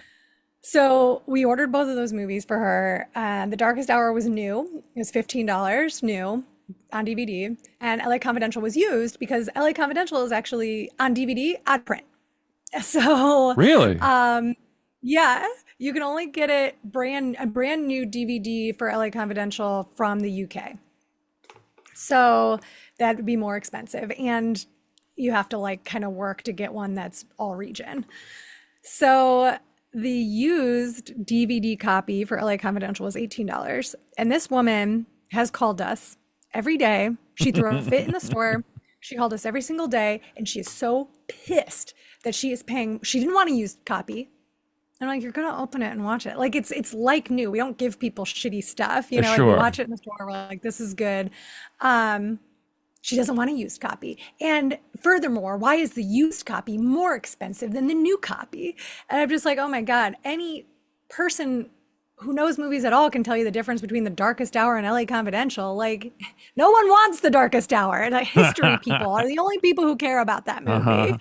So we ordered both of those movies for her. The Darkest Hour was new. It was $15 new on DVD. And LA Confidential was used because LA Confidential is actually on DVD out of print. So really, yeah, you can only get a brand new DVD for LA Confidential from the UK. So that would be more expensive, and you have to like kind of work to get one that's all region. So the used DVD copy for LA Confidential was $18. And this woman has called us every day. She threw a fit in the store. She called us every single day. And she is so pissed that she is paying. She didn't want a used copy. I'm like, you're going to open it and watch it. Like, it's like new. We don't give people shitty stuff. Sure. Like, we watch it in the store. We're like, this is good. She doesn't want a used copy. And furthermore, why is the used copy more expensive than the new copy? And I'm just like, oh my God, any person who knows movies at all can tell you the difference between The Darkest Hour and LA Confidential. Like, no one wants The Darkest Hour. And like, history people are the only people who care about that movie.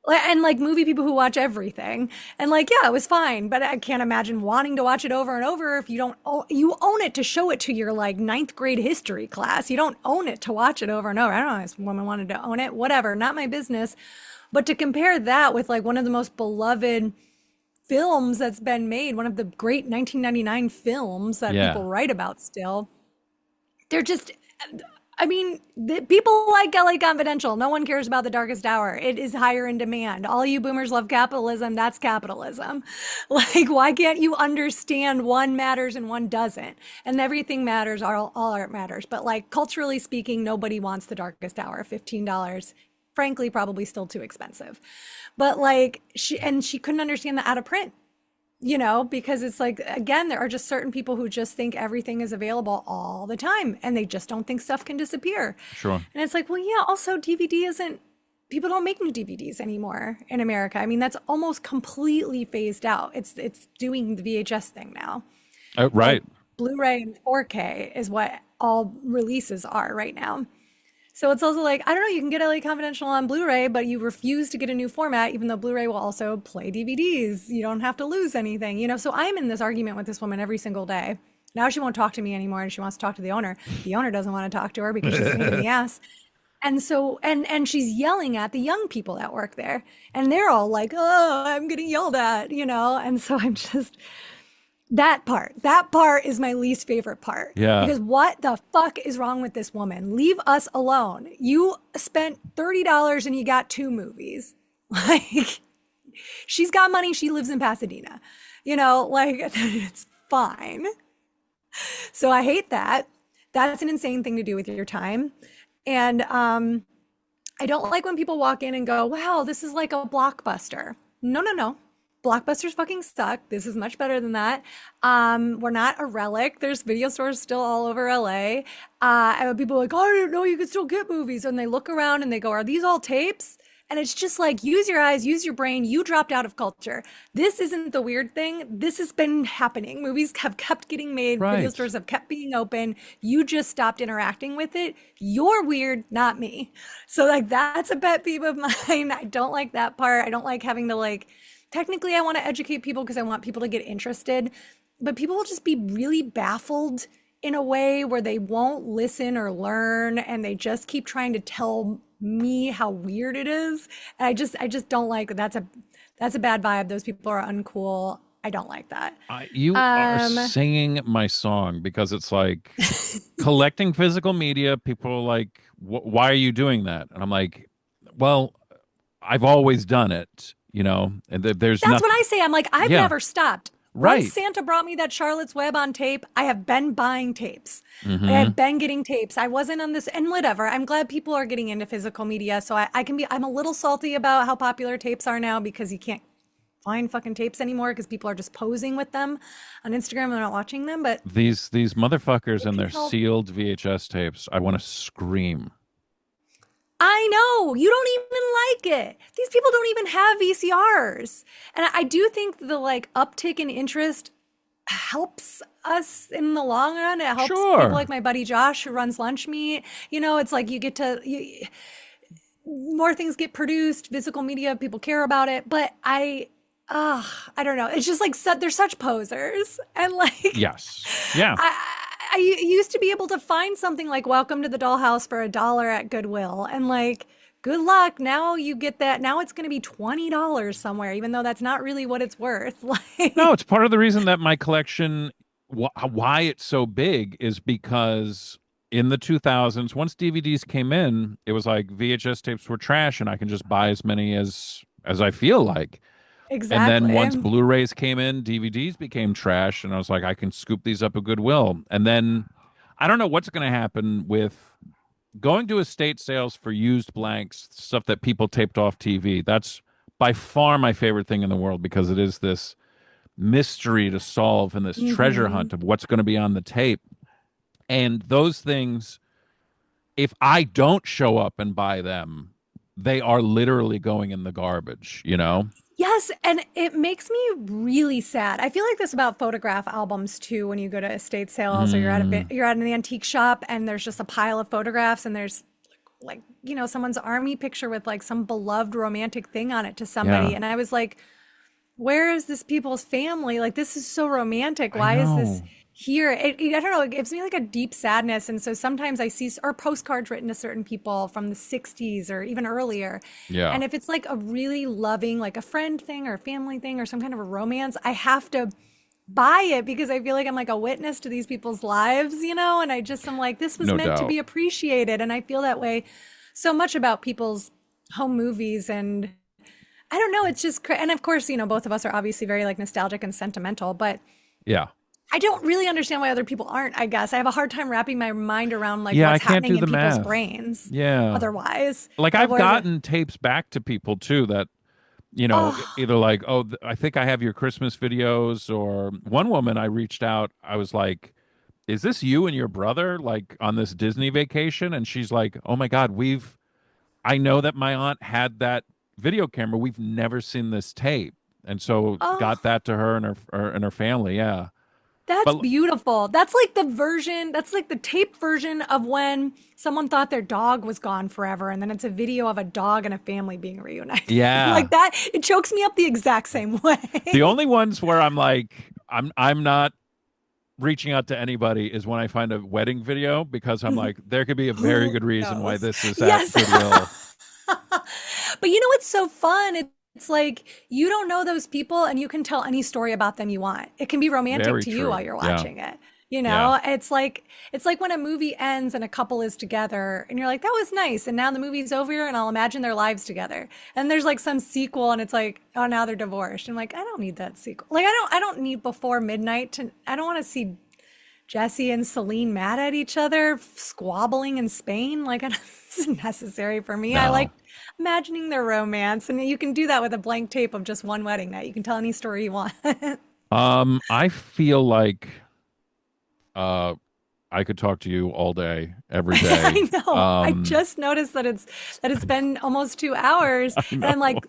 And like movie people who watch everything. And like, yeah, it was fine, but I can't imagine wanting to watch it over and over if you own it to show it to your like 9th grade history class. You don't own it to watch it over and over. I don't know, this woman wanted to own it, whatever, not my business. But to compare that with like one of the most beloved films that's been made, one of the great 1999 films that people write about still, they're just... I mean, people like LA Confidential. No one cares about The Darkest Hour. It is higher in demand. All you boomers love capitalism. That's capitalism. Like, why can't you understand one matters and one doesn't? And everything matters. All art matters. But like, culturally speaking, nobody wants The Darkest Hour. $15. Frankly, probably still too expensive. But like, she couldn't understand the out of print. Because it's like, again, there are just certain people who just think everything is available all the time, and they just don't think stuff can disappear. Sure. And it's like, well, yeah, also people don't make new DVDs anymore in America. I mean, that's almost completely phased out. It's doing the VHS thing now. Right. Like, Blu-ray and 4K is what all releases are right now. So it's also like, I don't know, you can get LA Confidential on Blu-ray, but you refuse to get a new format, even though Blu-ray will also play DVDs. You don't have to lose anything, So I'm in this argument with this woman every single day. Now she won't talk to me anymore, and she wants to talk to the owner. The owner doesn't want to talk to her because she's a pain in the ass. And so, and she's yelling at the young people that work there. And they're all like, oh, I'm getting yelled at, And so I'm just... That part is my least favorite part. Yeah. Because what the fuck is wrong with this woman? Leave us alone. You spent $30 and you got 2 movies. Like, she's got money. She lives in Pasadena. Like, it's fine. So I hate that. That's an insane thing to do with your time. And I don't like when people walk in and go, wow, this is like a Blockbuster. No, no, no. Blockbusters fucking suck. This is much better than that. We're not a relic. There's video stores still all over LA. And people are like, oh, I didn't know you could still get movies. And they look around and they go, are these all tapes? And it's just like, use your eyes, use your brain. You dropped out of culture. This isn't the weird thing. This has been happening. Movies have kept getting made. Right. Video stores have kept being open. You just stopped interacting with it. You're weird, not me. So like, that's a pet peeve of mine. I don't like that part. I don't like having to like, technically I want to educate people because I want people to get interested, but people will just be really baffled in a way where they won't listen or learn. And they just keep trying to tell me how weird it is. And I just don't like that's a bad vibe. Those people are uncool. I don't like that. You are singing my song because it's like collecting physical media. People are like, why are you doing that? And I'm like, well, I've always done it, you know, and there's that's what I say. I'm like, I've never stopped. Right. Once Santa brought me that Charlotte's Web on tape, I have been buying tapes. I have been getting tapes. I wasn't on this, and whatever. I'm glad people are getting into physical media. So I'm a little salty about how popular tapes are now because you can't find fucking tapes anymore because people are just posing with them on Instagram and they're not watching them. But these motherfuckers and their sealed VHS tapes, I want to scream. I know, you don't even like it. These people don't even have VCRs. And I do think the like uptick in interest helps us in the long run. It helps people like my buddy Josh who runs Lunch Meat. You know, it's like you get to, more things get produced, physical media, people care about it. But I don't know. It's just like, they're such posers. And like, yes. Yeah. I used to be able to find something like Welcome to the Dollhouse for $1 at Goodwill. And like, good luck. Now you get that. Now it's going to be $20 somewhere, even though that's not really what it's worth. Like, no, it's part of the reason that my collection, why it's so big is because in the 2000s, once DVDs came in, it was like VHS tapes were trash and I can just buy as many as I feel like. Exactly. And then once Blu-rays came in, DVDs became trash, and I was like, I can scoop these up at Goodwill. And then I don't know what's going to happen with going to estate sales for used blanks, stuff that people taped off TV. That's by far my favorite thing in the world because it is this mystery to solve and this treasure hunt of what's going to be on the tape. And those things, if I don't show up and buy them, they are literally going in the garbage, you know? Yes, and it makes me really sad. I feel like this about photograph albums too. When you go to estate sales or you're at an antique shop and there's just a pile of photographs and there's like someone's army picture with like some beloved romantic thing on it to somebody, and I was like, where is this people's family? Like, this is so romantic. Why is this here? I don't know. It gives me like a deep sadness. And so sometimes I see or postcards written to certain people from the 60s or even earlier. Yeah. And if it's like a really loving, like a friend thing or a family thing or some kind of a romance, I have to buy it because I feel like I'm like a witness to these people's lives, and I'm like, this was meant to be appreciated. And I feel that way so much about people's home movies. And I don't know. It's just, and of course, both of us are obviously very like nostalgic and sentimental, but yeah. I don't really understand why other people aren't, I guess. I have a hard time wrapping my mind around like what's happening in people's brains. Yeah. Otherwise. Like I've gotten tapes back to people too that, either like, oh, I think I have your Christmas videos, or one woman I reached out, I was like, is this you and your brother like on this Disney vacation? And she's like, oh my God, I know that my aunt had that video camera. We've never seen this tape. And so got that to her and her family. Yeah. That's beautiful. That's like the tape version of when someone thought their dog was gone forever, and then it's a video of a dog and a family being reunited. Yeah. Like that, it chokes me up the exact same way. The only ones where I'm like, I'm not reaching out to anybody is when I find a wedding video, because I'm like, there could be a very good reason why this is at Goodwill. But what's so fun? It's like, you don't know those people and you can tell any story about them you want. It can be romantic to you while you're watching it. You Yeah. know, it's like when a movie ends and a couple is together and you're like, that was nice. And now the movie's over and I'll imagine their lives together. And there's like some sequel and it's like, oh, now they're divorced. I'm like, I don't need that sequel. Like I don't need Before Midnight to I don't want to see Jesse and Celine mad at each other, squabbling in Spain. Like it's not necessary for me. I No. like imagining their romance. And you can do that with a blank tape of just one wedding night. You can tell any story you want. I feel like uh I could talk to you all day, every day. I know. I just noticed that it's been almost 2 hours, I and I'm know. like,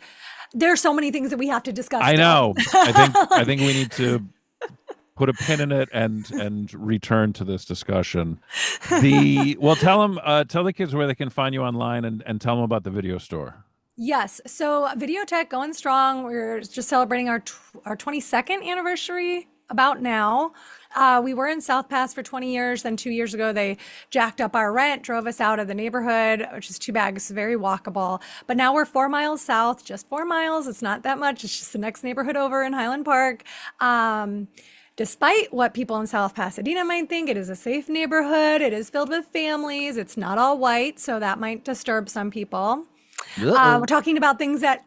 there's so many things that we have to discuss I still. know. I think we need to put a pin in it and return to this discussion. Tell the kids where they can find you online and tell them about the video store. Yes. So Videotheque going strong. We're just celebrating our 22nd anniversary about now. We were in South Pass for 20 years. Then 2 years ago, they jacked up our rent, drove us out of the neighborhood, which is too bad. It's very walkable. But now we're 4 miles south, just 4 miles. It's not that much. It's just the next neighborhood over in Highland Park. Despite what people in South Pasadena might think, it is a safe neighborhood. It is filled with families. It's not all white, so that might disturb some people. We're talking about things that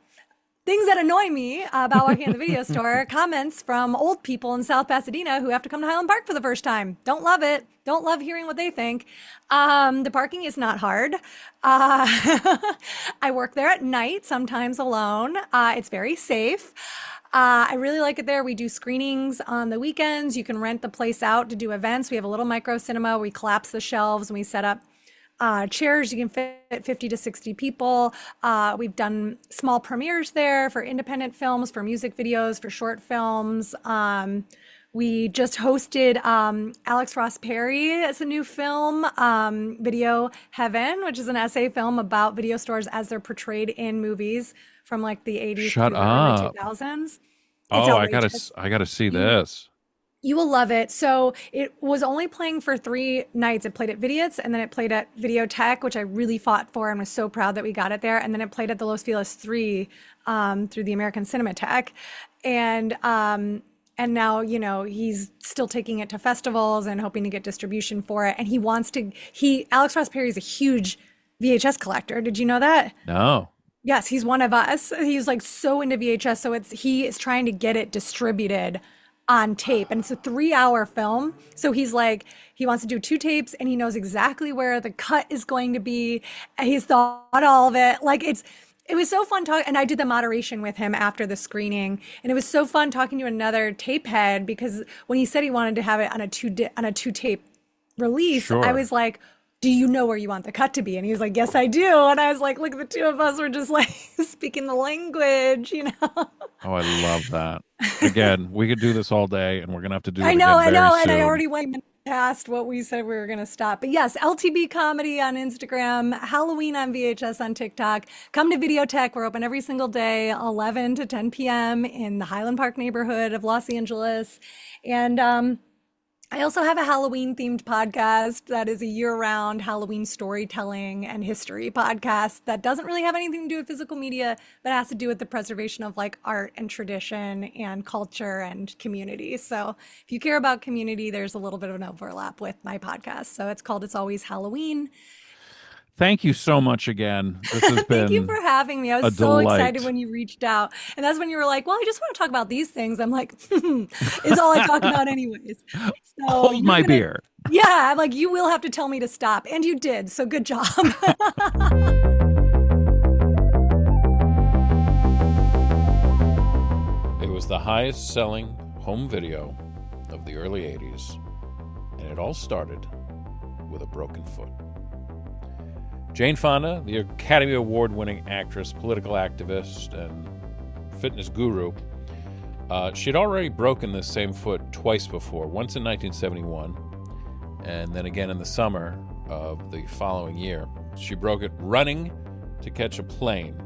annoy me about working at the video store. Comments from old people in South Pasadena who have to come to Highland Park for the first time. Don't love it. Don't love hearing what they think. The parking is not hard. I work there at night, sometimes alone. It's very safe. I really like it there. We do screenings on the weekends. You can rent the place out to do events. We have a little micro cinema. We collapse the shelves and we set up chairs. You can fit 50 to 60 people. We've done small premieres there for independent films, for music videos, for short films. We just hosted Alex Ross Perry as a new film, Video Heaven, which is an essay film about video stores as they're portrayed in movies from like the 80s Shut to the early up. 2000s. It's Oh, outrageous. I gotta see this. You will love it. So it was only playing for 3 nights. It played at Vidiots and then it played at Videotheque, which I really fought for and was so proud that we got it there. And then it played at the Los Feliz 3 through the American Cinematheque. And now, you know, he's still taking it to festivals and hoping to get distribution for it. And Alex Ross Perry is a huge VHS collector. Did you know that? No. Yes, he's one of us. He's like so into VHS. So he is trying to get it distributed on tape. And it's a 3-hour film. So he's like, he wants to do 2 tapes and he knows exactly where the cut is going to be. And he's thought all of it. Like it was so fun talking. And I did the moderation with him after the screening. And it was so fun talking to another tape head because when he said he wanted to have it on a 2-tape release, Sure. I was like, do you know where you want the cut to be? And he was like, yes, I do. And I was like, look, the two of us were just like speaking the language, you know? Oh, I love that. Again, we could do this all day, and we're gonna have to do it I again know, very and I soon. already went past what we said we were going to stop. But yes, LTB Comedy on Instagram, Halloween on VHS on TikTok. Come to Videotheque. We're open every single day, 11 to 10 p.m. in the Highland Park neighborhood of Los Angeles. And I also have a Halloween-themed podcast that is a year-round Halloween storytelling and history podcast that doesn't really have anything to do with physical media, but has to do with the preservation of like art and tradition and culture and community. So if you care about community, there's a little bit of an overlap with my podcast. So it's called It's Always Halloween. Thank you so much again. This has been Thank you for having me. I was a so delight. excited when you reached out. And that's when you were like, well, I just want to talk about these things. I'm like, it's all I talk about anyways. So Hold my beer. Yeah, I'm like, you will have to tell me to stop. And you did. So good job. It was the highest selling home video of the early 80s, and it all started with a broken foot. Jane Fonda, the Academy Award-winning actress, political activist, and fitness guru, she'd already broken this same foot twice before, once in 1971, and then again in the summer of the following year. She broke it running to catch a plane.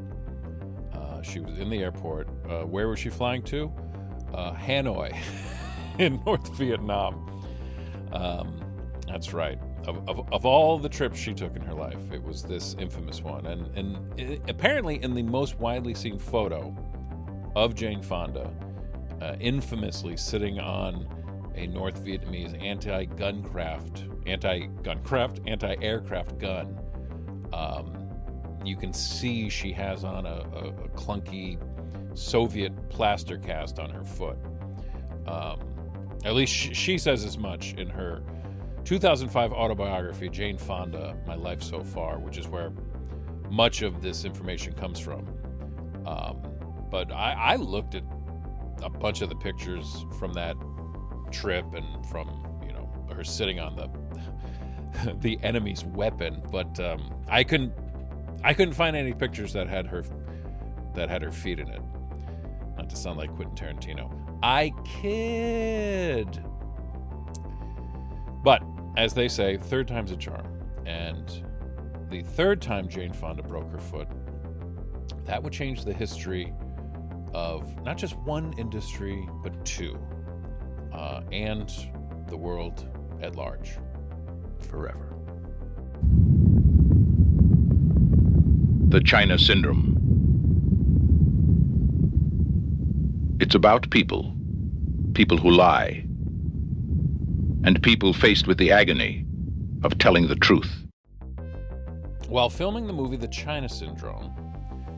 She was in the airport. Where was she flying to? Hanoi in North Vietnam. That's right. Of all the trips she took in her life, it was this infamous one. And apparently in the most widely seen photo of Jane Fonda, infamously sitting on a North Vietnamese anti-aircraft gun. You can see she has on a clunky Soviet plaster cast on her foot. At least she says as much in her 2005 autobiography, Jane Fonda, My Life So Far, which is where much of this information comes from. But I looked at a bunch of the pictures from that trip and from, her sitting on the enemy's weapon, but I couldn't find any pictures that had her feet in it. Not to sound like Quentin Tarantino. I kid. But as they say, third time's a charm. And the third time Jane Fonda broke her foot, that would change the history of not just one industry, but two, and the world at large, forever. The China Syndrome. It's about people who lie, and people faced with the agony of telling the truth. While filming the movie The China Syndrome,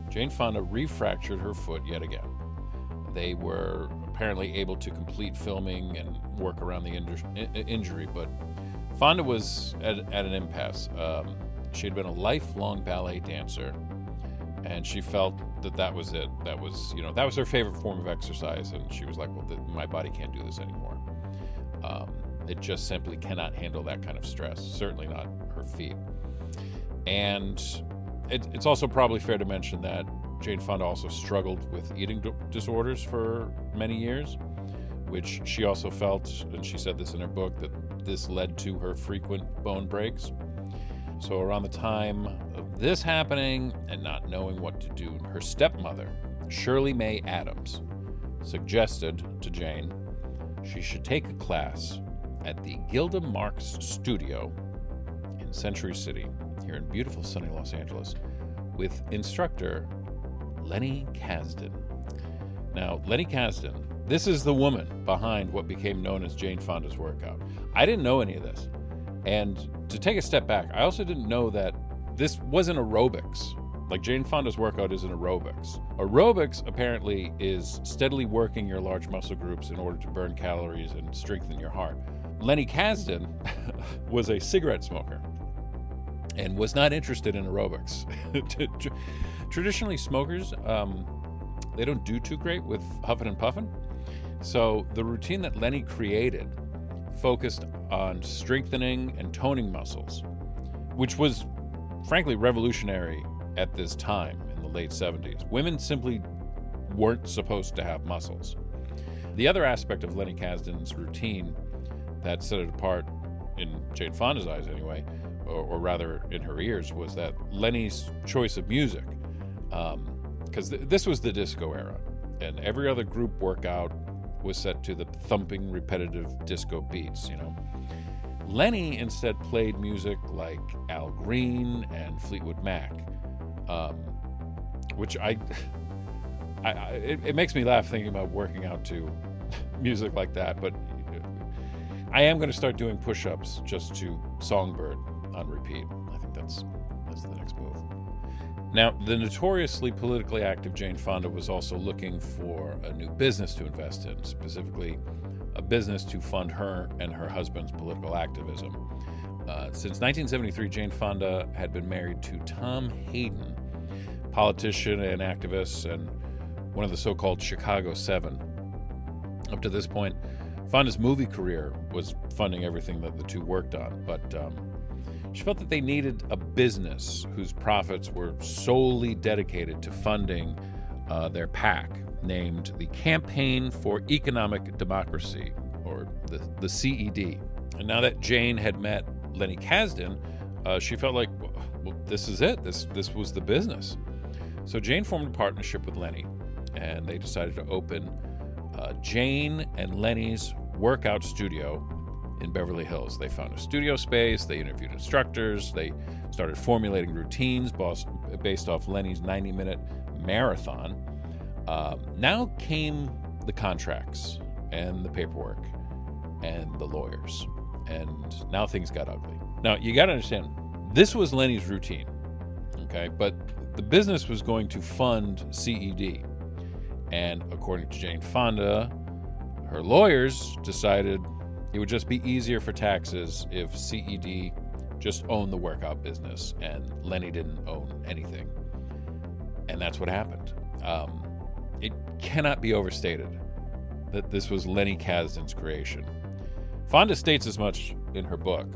Jane Fonda refractured her foot yet again. They were apparently able to complete filming and work around the injury, but Fonda was at an impasse. She had been a lifelong ballet dancer, and she felt that was it. That was her favorite form of exercise, and she was like, well, my body can't do this anymore. It just simply cannot handle that kind of stress, certainly not her feet. And it's also probably fair to mention that Jane Fonda also struggled with eating disorders for many years, which she also felt, and she said this in her book, that this led to her frequent bone breaks. So around the time of this happening and not knowing what to do, her stepmother, Shirley Mae Adams, suggested to Jane she should take a class at the Gilda Marx studio in Century City, here in beautiful sunny Los Angeles, with instructor Lenny Kasdan. Now, Lenny Kasdan, this is the woman behind what became known as Jane Fonda's workout. I didn't know any of this. And to take a step back, I also didn't know that this wasn't aerobics. Like, Jane Fonda's workout isn't aerobics. Aerobics, apparently, is steadily working your large muscle groups in order to burn calories and strengthen your heart. Lenny Kasdan was a cigarette smoker and was not interested in aerobics. Traditionally, smokers, they don't do too great with huffing and puffing. So the routine that Lenny created focused on strengthening and toning muscles, which was frankly revolutionary at this time in the late 70s. Women simply weren't supposed to have muscles. The other aspect of Lenny Kasdan's routine that set it apart, in Jane Fonda's eyes anyway, or rather in her ears, was that Lenny's choice of music, because this was the disco era, and every other group workout was set to the thumping, repetitive disco beats, Lenny instead played music like Al Green and Fleetwood Mac, which it makes me laugh thinking about working out to music like that, but I am going to start doing push-ups just to Songbird on repeat. I think that's the next move. Now, the notoriously politically active Jane Fonda was also looking for a new business to invest in, specifically a business to fund her and her husband's political activism. Since 1973, Jane Fonda had been married to Tom Hayden, politician and activist, and one of the so-called Chicago Seven. Up to this point, Fonda's movie career was funding everything that the two worked on, but she felt that they needed a business whose profits were solely dedicated to funding their PAC, named the Campaign for Economic Democracy, or the CED. And now that Jane had met Lenny Kasdan, she felt like, well, this is it. This was the business. So Jane formed a partnership with Lenny, and they decided to open Jane and Lenny's workout studio in Beverly Hills. They found a studio space, they interviewed instructors, they started formulating routines based off Lenny's 90-minute marathon. Now came the contracts and the paperwork. and the lawyers. And now things got ugly. Now, you got to understand, this was Lenny's routine, okay? But the business was going to fund CED. And according to Jane Fonda, her lawyers decided it would just be easier for taxes if CED just owned the workout business and Lenny didn't own anything. And that's what happened. It cannot be overstated that this was Lenny Kasdan's creation. Fonda states as much in her book,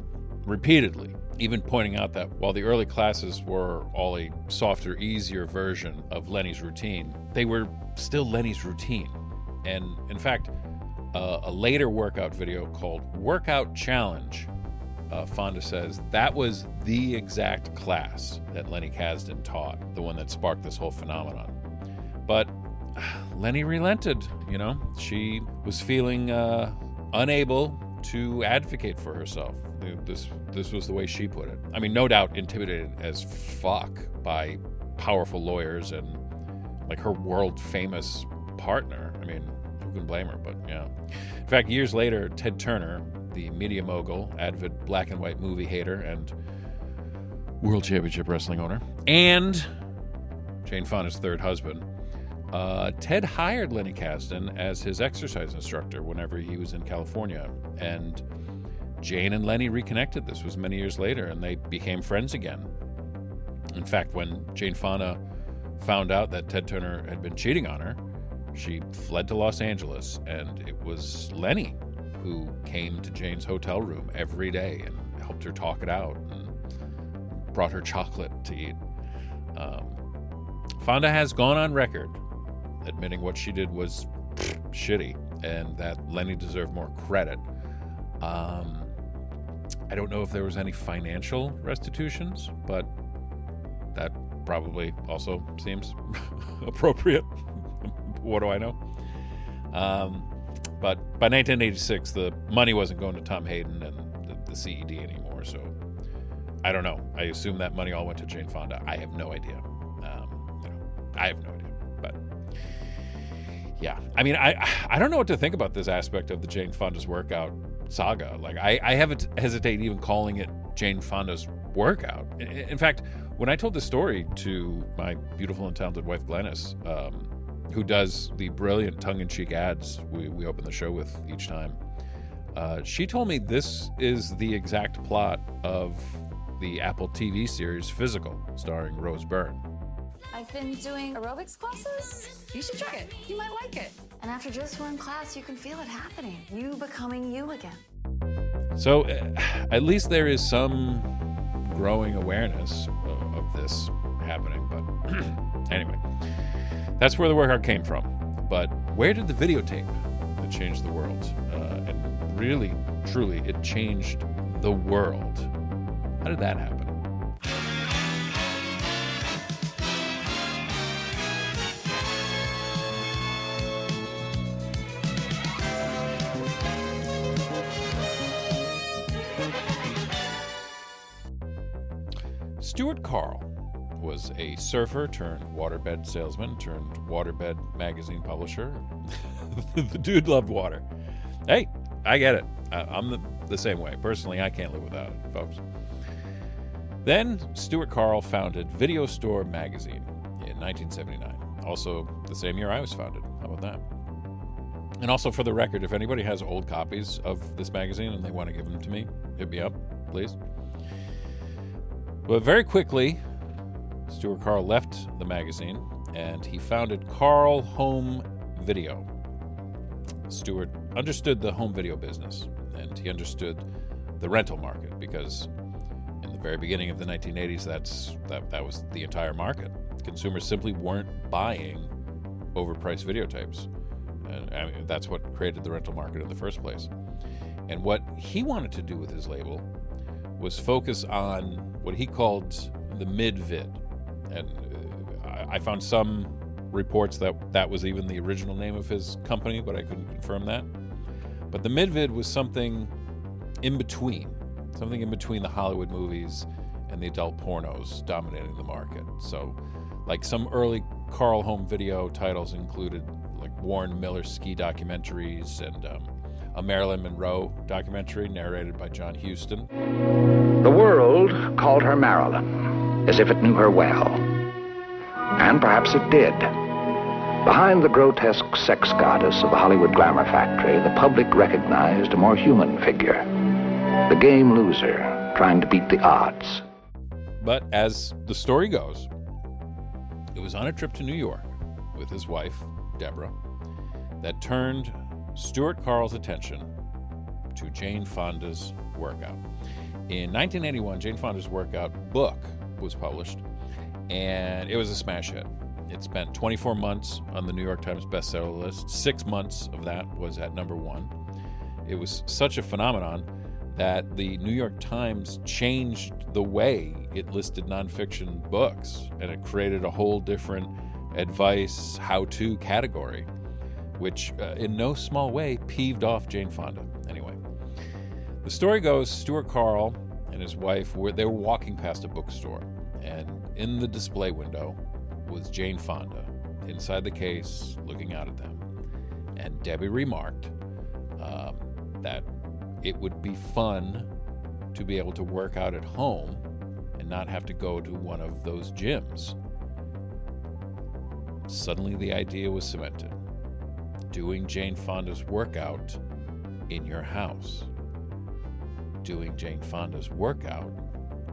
repeatedly, even pointing out that while the early classes were all a softer, easier version of Lenny's routine, they were still Lenny's routine. And in fact, a later workout video called Workout Challenge, Fonda says that was the exact class that Lenny Kasdan taught, the one that sparked this whole phenomenon. But Lenny relented, you know. She was feeling unable to advocate for herself. This was the way she put it. I mean, no doubt intimidated as fuck by powerful lawyers and like her world-famous partner. I mean, who can blame her? But yeah. In fact, years later, Ted Turner, the media mogul, avid black and white movie hater, and World Championship Wrestling owner, and Jane Fonda's third husband, Ted hired Lenny Kasdan as his exercise instructor whenever he was in California. And Jane and Lenny reconnected. This was many years later, and they became friends again. In fact, when Jane Fonda found out that Ted Turner had been cheating on her, she fled to Los Angeles, and it was Lenny who came to Jane's hotel room every day and helped her talk it out and brought her chocolate to eat. Fonda has gone on record admitting what she did was shitty and that Lenny deserved more credit. I don't know if there was any financial restitutions, but that probably also seems appropriate. What do I know? But by 1986, the money wasn't going to Tom Hayden and the CED anymore, so I don't know. I assume that money all went to Jane Fonda. I have no idea. I have no idea. But yeah, I mean, I don't know what to think about this aspect of the Jane Fonda's workout saga. Like, I hesitate even calling it Jane Fonda's workout. In fact, when I told the story to my beautiful and talented wife, Glennis, who does the brilliant tongue-in-cheek ads we open the show with each time, she told me this is the exact plot of the Apple TV series Physical, starring Rose Byrne. I've been doing aerobics classes. You should try it. You might like it. And after just one class, you can feel it happening. You becoming you again. So at least there is some growing awareness of this happening. But anyway, that's where the workout came from. But where did the videotape that changed the world? And really, truly, it changed the world. How did that happen? Stuart Carl was a surfer turned waterbed salesman turned waterbed magazine publisher. The dude loved water. Hey, I get it. I'm the same way. Personally, I can't live without it, folks. Then Stuart Carl founded Video Store magazine in 1979. Also the same year I was founded. How about that? And also, for the record, if anybody has old copies of this magazine and they want to give them to me, hit me up, please. But very quickly, Stuart Carl left the magazine and he founded Carl Home Video. Stuart understood the home video business and he understood the rental market because in the very beginning of the 1980s, that was the entire market. Consumers simply weren't buying overpriced videotapes. And I mean, that's what created the rental market in the first place. And what he wanted to do with his label was focus on what he called the mid-vid. And I found some reports that was even the original name of his company, but I couldn't confirm that. But the mid-vid was something in between the Hollywood movies and the adult pornos dominating the market. So, like, some early Carl Home Video titles included like Warren Miller ski documentaries and a Marilyn Monroe documentary narrated by John Huston. The world called her Marilyn, as if it knew her well. And perhaps it did. Behind the grotesque sex goddess of the Hollywood glamour factory, the public recognized a more human figure. The game loser, trying to beat the odds. But as the story goes, it was on a trip to New York with his wife, Deborah, that turned Stuart Carl's attention to Jane Fonda's workout. In 1981, Jane Fonda's workout book was published, and it was a smash hit. It spent 24 months on the New York Times bestseller list. 6 months of that was at number 1. It was such a phenomenon that the New York Times changed the way it listed nonfiction books, and it created a whole different advice, how-to category, which in no small way peeved off Jane Fonda. Anyway, the story goes, Stuart Carl and his wife were walking past a bookstore, and in the display window was Jane Fonda inside the case looking out at them. And Debbie remarked that it would be fun to be able to work out at home and not have to go to one of those gyms. Suddenly the idea was cemented. Doing Jane Fonda's workout in your house. Doing Jane Fonda's workout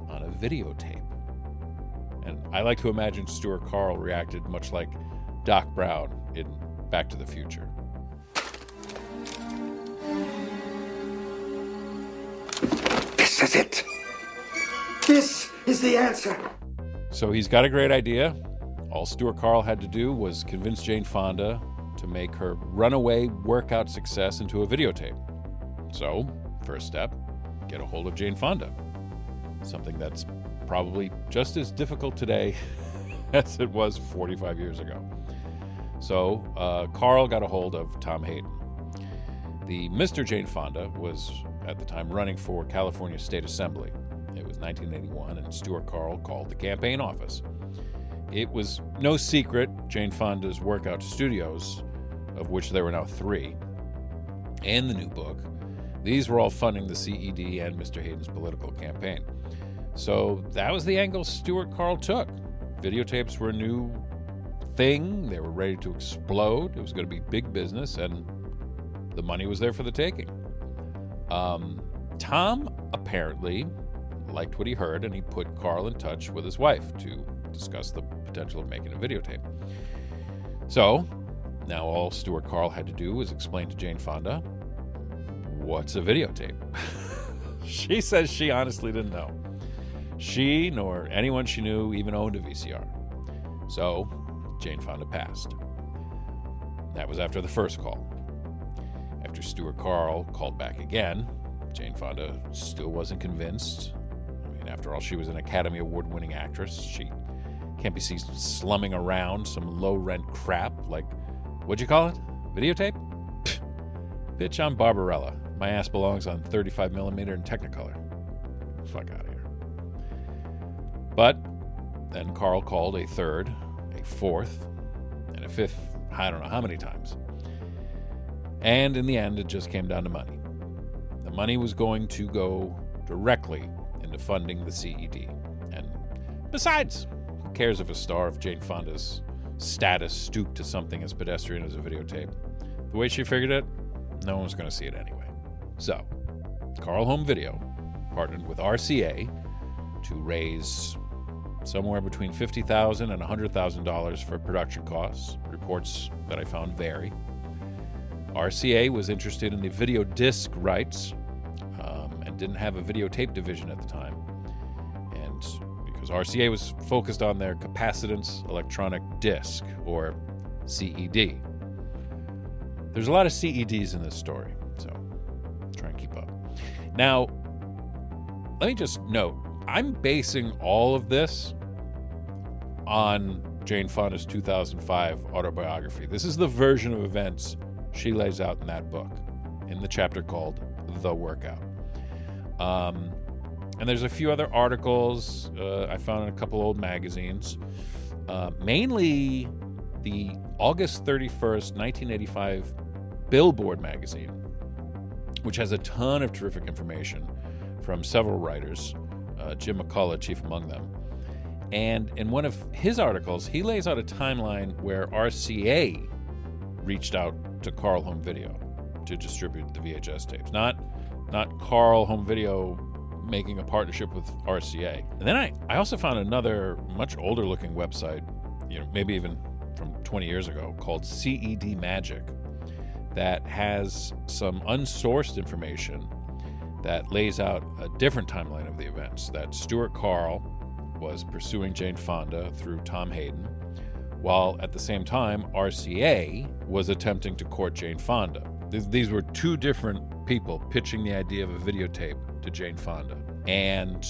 on a videotape. And I like to imagine Stuart Carl reacted much like Doc Brown in Back to the Future. This is it. This is the answer. So he's got a great idea. All Stuart Carl had to do was convince Jane Fonda to make her runaway workout success into a videotape. So, first step, get a hold of Jane Fonda. Something that's probably just as difficult today as it was 45 years ago. So, Carl got a hold of Tom Hayden. The Mr. Jane Fonda was, at the time, running for California State Assembly. It was 1981, and Stuart Carl called the campaign office. It was no secret Jane Fonda's workout studios, of which there were now 3, and the new book, these were all funding the CED and Mr. Hayden's political campaign. So that was the angle Stuart Carl took. Videotapes were a new thing. They were ready to explode. It was going to be big business, and the money was there for the taking. Tom apparently liked what he heard, and he put Carl in touch with his wife to discuss the potential of making a videotape. So, now all Stuart Carl had to do was explain to Jane Fonda, what's a videotape? She says she honestly didn't know. She, nor anyone she knew, even owned a VCR. So, Jane Fonda passed. That was after the first call. After Stuart Carl called back again, Jane Fonda still wasn't convinced. I mean, after all, she was an Academy Award-winning actress. She can't be seen slumming around some low-rent crap like, what'd you call it? Videotape? Pfft. Bitch, I'm Barbarella. My ass belongs on 35mm and Technicolor. Fuck out of here. But then Carl called a third, a fourth, and a fifth, I don't know how many times. And in the end, it just came down to money. The money was going to go directly into funding the CED. And besides, who cares if a star of Jane Fonda's status stooped to something as pedestrian as a videotape? The way she figured it, no one was going to see it anyway. So, Carl Home Video partnered with RCA to raise somewhere between $50,000 and $100,000 for production costs. Reports that I found vary. RCA was interested in the video disc rights and didn't have a videotape division at the time. And because RCA was focused on their capacitance electronic disc, or CED. There's a lot of CEDs in this story, so try and keep up. Now, let me just note, I'm basing all of this on Jane Fonda's 2005 autobiography. This is the version of events she lays out in that book, in the chapter called The Workout. And there's a few other articles I found in a couple old magazines, mainly the August 31st, 1985 Billboard magazine which has a ton of terrific information from several writers, Jim McCullough chief among them. And in one of his articles, he lays out a timeline where RCA reached out to Carl Home Video to distribute the VHS tapes. Not Carl Home Video making a partnership with RCA. And then I also found another much older looking website, maybe even from 20 years ago, called CED Magic, that has some unsourced information that lays out a different timeline of the events, that Stuart Carl was pursuing Jane Fonda through Tom Hayden, while at the same time RCA was attempting to court Jane Fonda. These were two different people pitching the idea of a videotape to Jane Fonda. And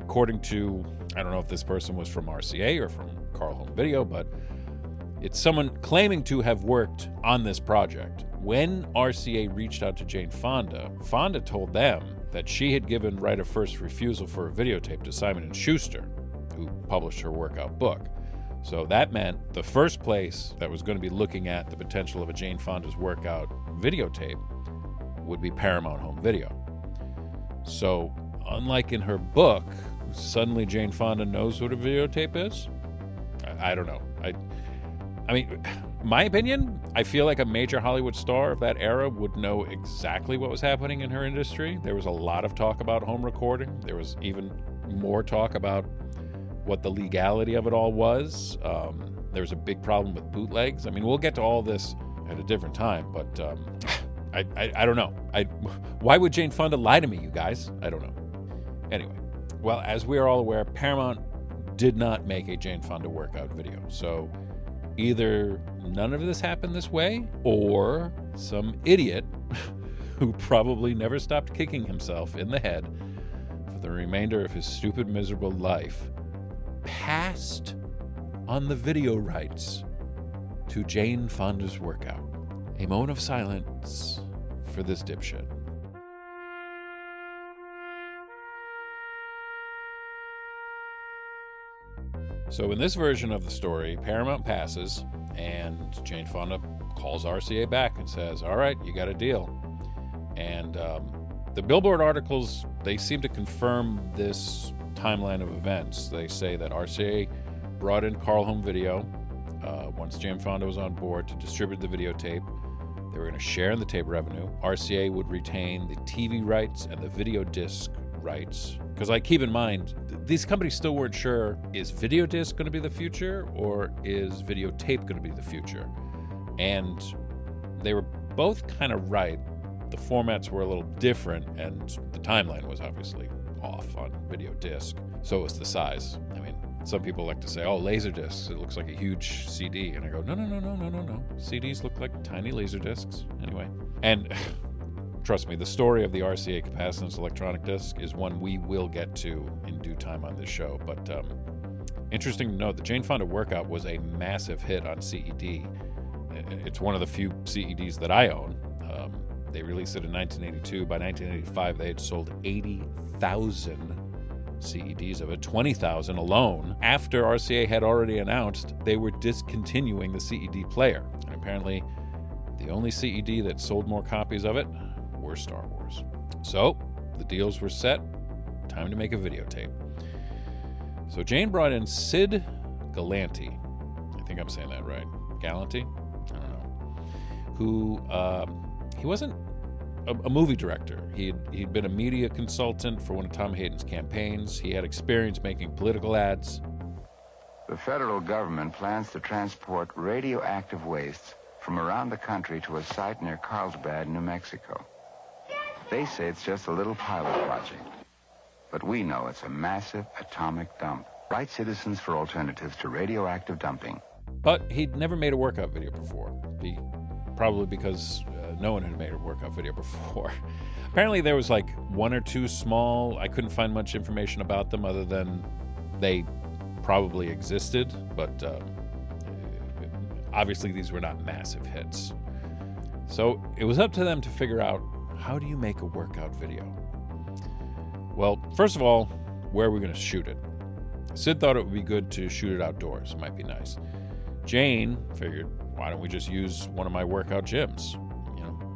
according to, I don't know if this person was from RCA or from Carl Home Video, but it's someone claiming to have worked on this project. When RCA reached out to Jane Fonda, Fonda told them that she had given right of first refusal for a videotape to Simon & Schuster, who published her workout book. So that meant the first place that was going to be looking at the potential of a Jane Fonda's workout videotape would be Paramount Home Video. So unlike in her book, suddenly Jane Fonda knows what a videotape is? I don't know. I mean, my opinion, I feel like a major Hollywood star of that era would know exactly what was happening in her industry. There was a lot of talk about home recording. There was even more talk about what the legality of it all was. There was a big problem with bootlegs. I mean, we'll get to all this at a different time, but I don't know. Why would Jane Fonda lie to me, you guys? I don't know. Anyway, well, as we are all aware, Paramount did not make a Jane Fonda workout video. So either none of this happened this way, or some idiot who probably never stopped kicking himself in the head for the remainder of his stupid, miserable life passed on the video rights to Jane Fonda's workout. A moment of silence for this dipshit. So in this version of the story, Paramount passes, and Jane Fonda calls RCA back and says, all right, you got a deal. And the Billboard articles, they seem to confirm this timeline of events. They say that RCA brought in Carl Home Video once Jane Fonda was on board to distribute the videotape. They were going to share in the tape revenue. RCA would retain the TV rights and the video disc rights. Because keep in mind, these companies still weren't sure, is video disc going to be the future or is videotape going to be the future? And they were both kind of right. The formats were a little different, and the timeline was obviously off on video disc. So was the size. I mean, some people like to say, oh, laser discs, it looks like a huge CD. And I go, no. CDs look like tiny laser discs. Anyway. And trust me, the story of the RCA capacitance electronic disc is one we will get to in due time on this show. But interesting to note, the Jane Fonda workout was a massive hit on CED. It's one of the few CEDs that I own. They released it in 1982. By 1985, they had sold 80,000 CEDs of it, 20,000 alone, after RCA had already announced they were discontinuing the CED player. And apparently, the only CED that sold more copies of it were Star Wars. So, the deals were set. Time to make a videotape. So Jane brought in Sid Galanti. I think I'm saying that right. Galanti? I don't know. Who, he wasn't a movie director. He'd been a media consultant for one of Tom Hayden's campaigns. He had experience making political ads. The federal government plans to transport radioactive wastes from around the country to a site near Carlsbad, New Mexico. They say it's just a little pilot project, but we know it's a massive atomic dump. Right Citizens for Alternatives to Radioactive Dumping. But he'd never made a workout video before, probably because no one had made a workout video before. Apparently there was like one or two small, I couldn't find much information about them other than they probably existed, but obviously these were not massive hits. So it was up to them to figure out, how do you make a workout video? Well, first of all, where are we going to shoot it? Sid thought it would be good to shoot it outdoors. It might be nice. Jane figured, why don't we just use one of my workout gyms?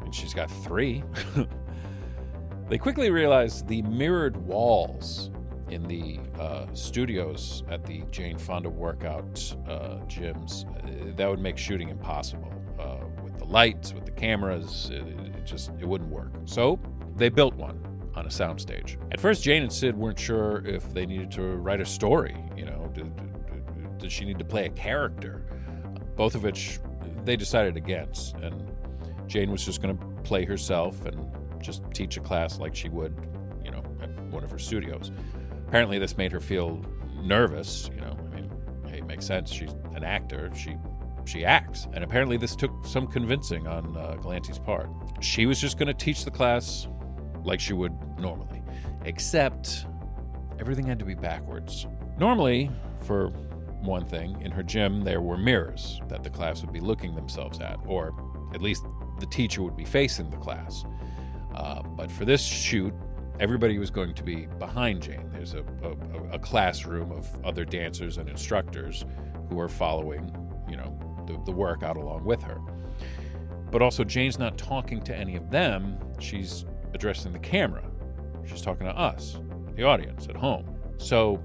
And she's got 3. They quickly realized the mirrored walls in the studios at the Jane Fonda workout gyms, that would make shooting impossible. With the lights, with the cameras, it wouldn't work. So they built one on a soundstage. At first, Jane and Sid weren't sure if they needed to write a story. Did she need to play a character? Both of which they decided against. And Jane was just going to play herself and just teach a class like she would, at one of her studios. Apparently, this made her feel nervous. Hey, it makes sense. She's an actor. She acts. And apparently, this took some convincing on Galante's part. She was just going to teach the class like she would normally, except everything had to be backwards. Normally, for one thing, in her gym, there were mirrors that the class would be looking themselves at, or at least the teacher would be facing the class. But for this shoot, everybody was going to be behind Jane. There's a classroom of other dancers and instructors who are following, the workout along with her. But also, Jane's not talking to any of them. She's addressing the camera. She's talking to us, the audience at home. So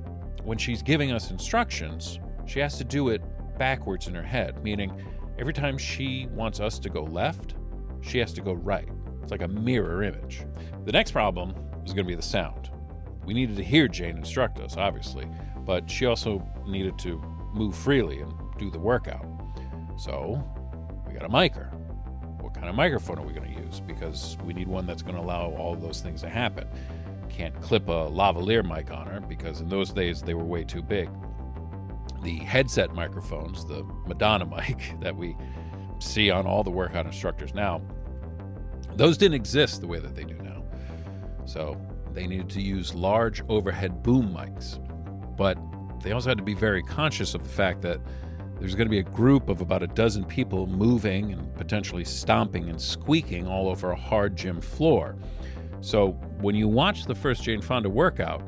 when she's giving us instructions, she has to do it backwards in her head, meaning every time she wants us to go left, she has to go right. It's like a mirror image. The next problem was going to be the sound. We needed to hear Jane instruct us, obviously, but she also needed to move freely and do the workout. So we got a micer. What kind of microphone are we going to use? Because we need one that's going to allow all of those things to happen. Can't clip a lavalier mic on her because in those days they were way too big. The headset microphones, the Madonna mic that we see on all the workout instructors now, those didn't exist the way that they do now. So they needed to use large overhead boom mics. But they also had to be very conscious of the fact that there's going to be a group of about a dozen people moving and potentially stomping and squeaking all over a hard gym floor. So when you watch the first Jane Fonda workout,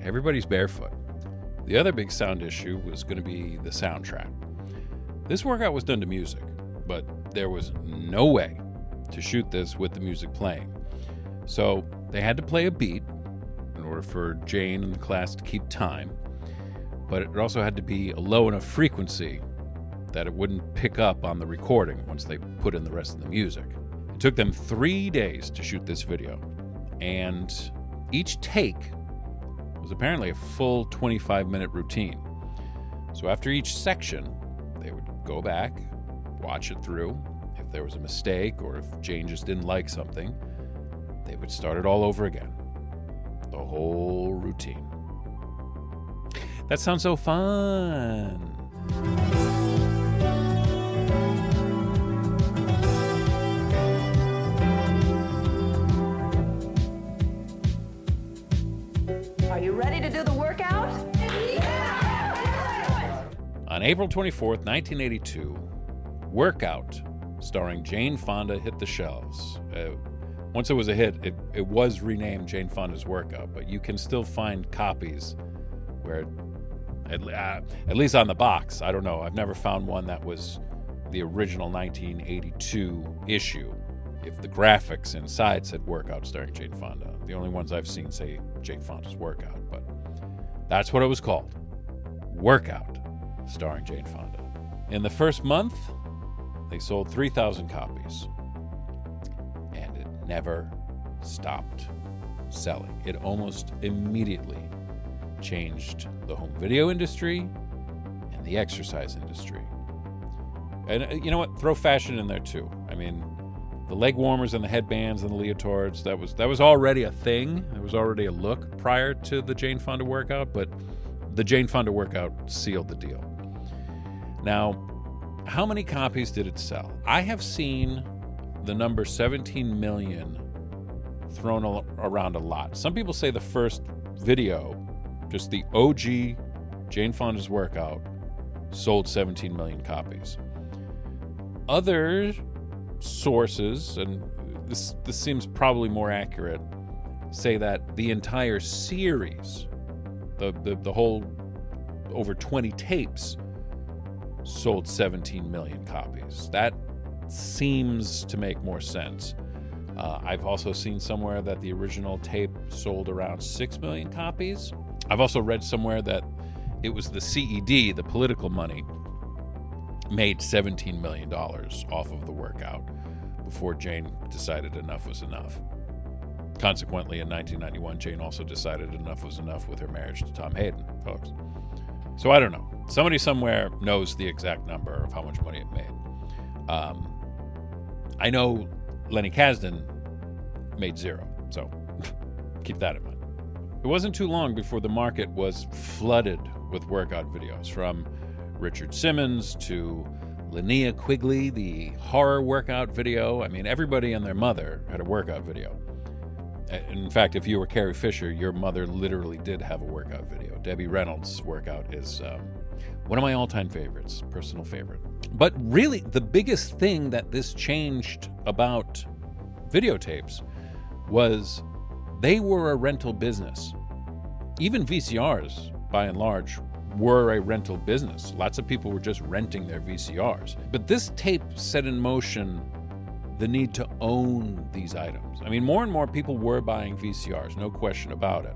everybody's barefoot. The other big sound issue was going to be the soundtrack. This workout was done to music, but there was no way to shoot this with the music playing. So they had to play a beat in order for Jane and the class to keep time, but it also had to be a low enough frequency that it wouldn't pick up on the recording once they put in the rest of the music. It took them 3 days to shoot this video, and each take was apparently a full 25-minute routine. So after each section, they would go back, watch it through. If there was a mistake or if Jane just didn't like something, they would start it all over again. The whole routine. That sounds so fun. Are you ready to do the workout? Yeah! On April 24th, 1982, Workout, starring Jane Fonda, hit the shelves. Once it was a hit, it was renamed Jane Fonda's Workout, but you can still find copies where, at least on the box, I don't know, I've never found one that was the original 1982 issue, if the graphics inside said Workout starring Jane Fonda. The only ones I've seen say Jane Fonda's Workout, but that's what it was called. Workout, starring Jane Fonda. In the first month, they sold 3,000 copies, and it never stopped selling. It almost immediately changed the home video industry and the exercise industry. And you know what? Throw fashion in there too. I mean, the leg warmers and the headbands and the leotards, that was already a thing. There was already a look prior to the Jane Fonda Workout, but the Jane Fonda Workout sealed the deal. Now, how many copies did it sell? I have seen the number 17 million thrown around a lot. Some people say the first video, just the OG Jane Fonda's Workout, sold 17 million copies. Other sources, and this seems probably more accurate, say that the entire series, the whole over 20 tapes, sold 17 million copies. That seems to make more sense. I've also seen somewhere that the original tape sold around 6 million copies. I've also read somewhere that it was the CED, the political money, made $17 million off of the workout before Jane decided enough was enough. Consequently, in 1991, Jane also decided enough was enough with her marriage to Tom Hayden, folks. So I don't know. Somebody somewhere knows the exact number of how much money it made. I know Lenny Kasdan made zero, so keep that in mind. It wasn't too long before the market was flooded with workout videos, from Richard Simmons to Linnea Quigley, the horror workout video. I mean, everybody and their mother had a workout video. In fact, if you were Carrie Fisher, your mother literally did have a workout video. Debbie Reynolds' workout is one of my all-time favorites, personal favorite. But really, the biggest thing that this changed about videotapes was they were a rental business. Even VCRs, by and large, were a rental business. Lots of people were just renting their VCRs. But this tape set in motion the need to own these items. I mean, more and more people were buying VCRs, no question about it.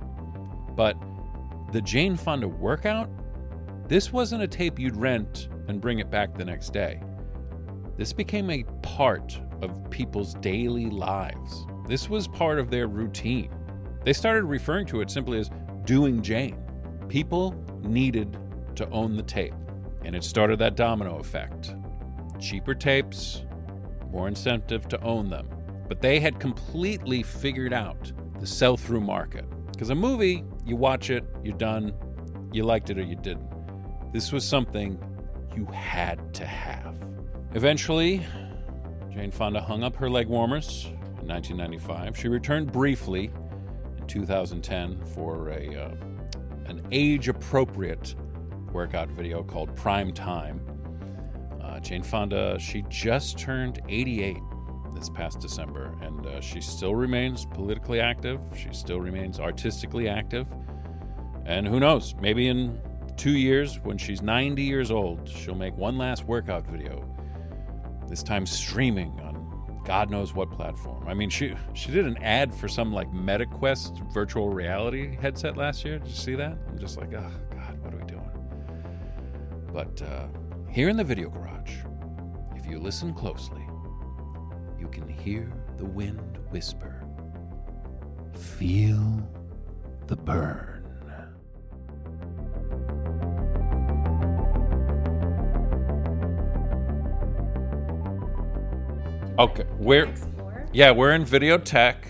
But the Jane Fonda workout, this wasn't a tape you'd rent and bring it back the next day. This became a part of people's daily lives. This was part of their routine. They started referring to it simply as doing Jane. People needed to own the tape, and it started that domino effect. Cheaper tapes, more incentive to own them. But they had completely figured out the sell-through market. Because a movie, you watch it, you're done, you liked it or you didn't. This was something you had to have. Eventually, Jane Fonda hung up her leg warmers in 1995. She returned briefly in 2010 for an age-appropriate workout video called Prime Time. Jane Fonda, she just turned 88 this past December, and she still remains politically active. She still remains artistically active. And who knows, maybe in 2 years, when she's 90 years old, she'll make one last workout video, this time streaming on God knows what platform. I mean, she did an ad for some like MetaQuest virtual reality headset last year. Did you see that? I'm just like, oh God, what are we doing? But here in the video garage, if you listen closely, you can hear the wind whisper, "Feel the burn." Okay, we're in Videotheque.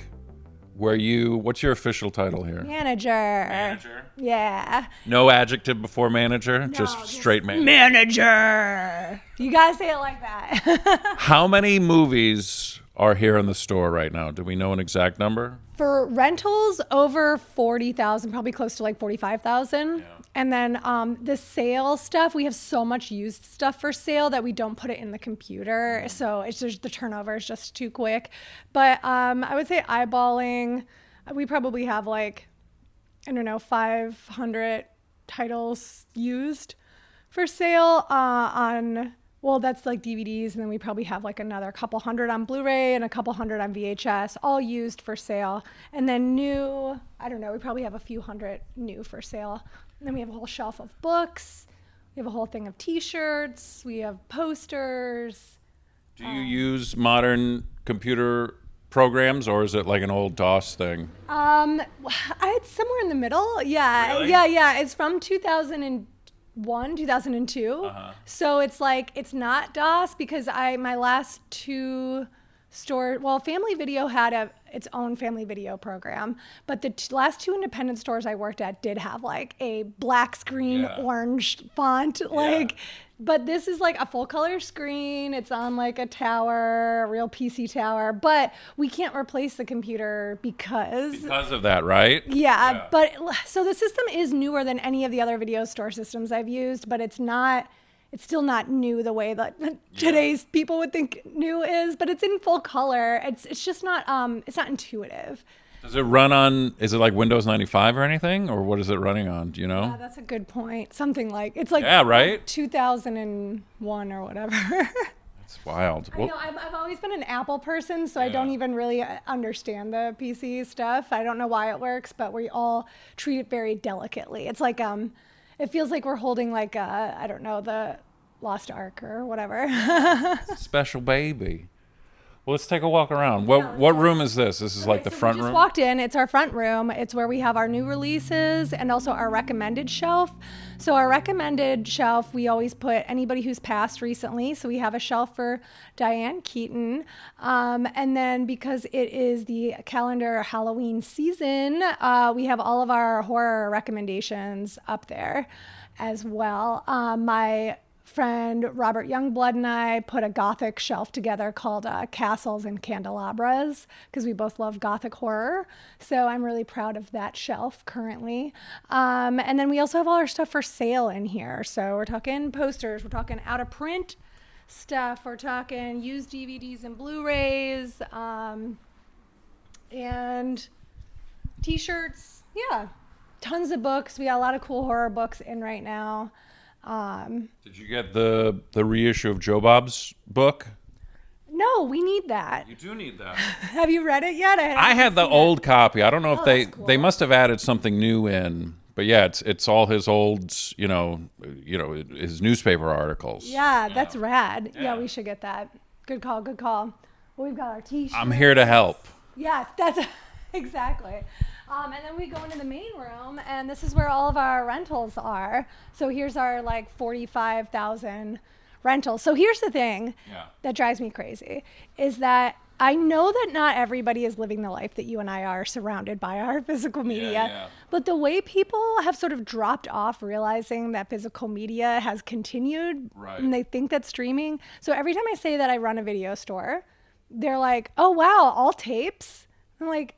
What's your official title here? Manager. Yeah. No adjective before manager, just straight manager. Manager. You gotta say it like that. How many movies are here in the store right now? Do we know an exact number? For rentals, over 40,000, probably close to like 45,000. Yeah. And then the sale stuff, we have so much used stuff for sale that we don't put it in the computer. So it's just, the turnover is just too quick. But I would say eyeballing, we probably have like, 500 titles used for sale that's like DVDs. And then we probably have like another couple hundred on Blu-ray and a couple hundred on VHS, all used for sale. And then new, we probably have a few hundred new for sale. And then we have a whole shelf of books. We have a whole thing of T-shirts. We have posters. Do you use modern computer programs, or is it like an old DOS thing? It's somewhere in the middle. Yeah, really? Yeah. It's from 2001, 2002. Uh-huh. So it's like, it's not DOS because my last two Family Video had its own family video program, but the last two independent stores I worked at did have like a black screen, orange font, but this is like a full color screen. It's on like a tower, a real PC tower, but we can't replace the computer because of that, right? Yeah. But so the system is newer than any of the other video store systems I've used, but it's still not new the way that today's people would think new is, but it's in full color. It's just not it's not intuitive. Does it run on, is it like Windows 95 or anything, or what is it running on? Do you know? Yeah, that's a good point. Something like, it's like right? 2001 or whatever. It's wild. I know, I've always been an Apple person, so I don't even really understand the PC stuff. I don't know why it works, but we all treat it very delicately. It's like, it feels like we're holding like, I don't know, the Lost Ark or whatever. Special baby. Well, let's take a walk around. What room is this? This is like the front We just room? walked in. It's our front room. It's where we have our new releases and also our recommended shelf. So our recommended shelf, we always put anybody who's passed recently. So we have a shelf for Diane Keaton. And then because it is the calendar Halloween season, we have all of our horror recommendations up there as well. My friend Robert Youngblood and I put a Gothic shelf together called Castles and Candelabras because we both love Gothic horror. So I'm really proud of that shelf currently. And then we also have all our stuff for sale in here. So we're talking posters, we're talking out of print stuff, we're talking used DVDs and Blu-rays, and t-shirts. Yeah, tons of books. We got a lot of cool horror books in right now. Did you get the reissue of Joe Bob's book? No, we need that. You do need that. Have you read it yet? I had the old copy. I don't know if that's cool. they must have added something new in, but yeah, it's all his old, his newspaper articles. Yeah, that's rad. Yeah, we should get that. Good call, good call. Well, we've got our t-shirts. I'm here to help. Yeah, that's exactly. And then we go into the main room, and this is where all of our rentals are. So here's our like 45,000 rentals. So here's the thing that drives me crazy is that I know that not everybody is living the life that you and I are surrounded by our physical media. But the way people have sort of dropped off realizing that physical media has continued and they think that streaming. So every time I say that I run a video store, they're like, oh, wow, all tapes? I'm like,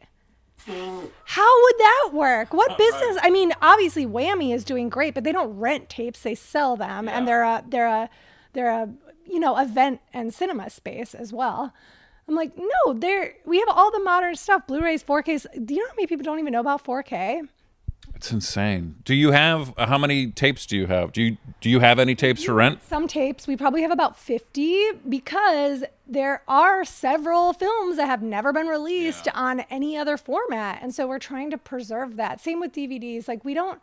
how would that work? What business? I mean, obviously Whammy is doing great, but they don't rent tapes; they sell them, and they're a event and cinema space as well. I'm like, no, we have all the modern stuff, Blu-rays, 4Ks. Do you know how many people don't even know about 4K? It's insane. Do you have how many tapes do you have? Do you have any tapes for rent? Some tapes. We probably have about 50 because there are several films that have never been released on any other format, and so we're trying to preserve that. Same with DVDs. Like we don't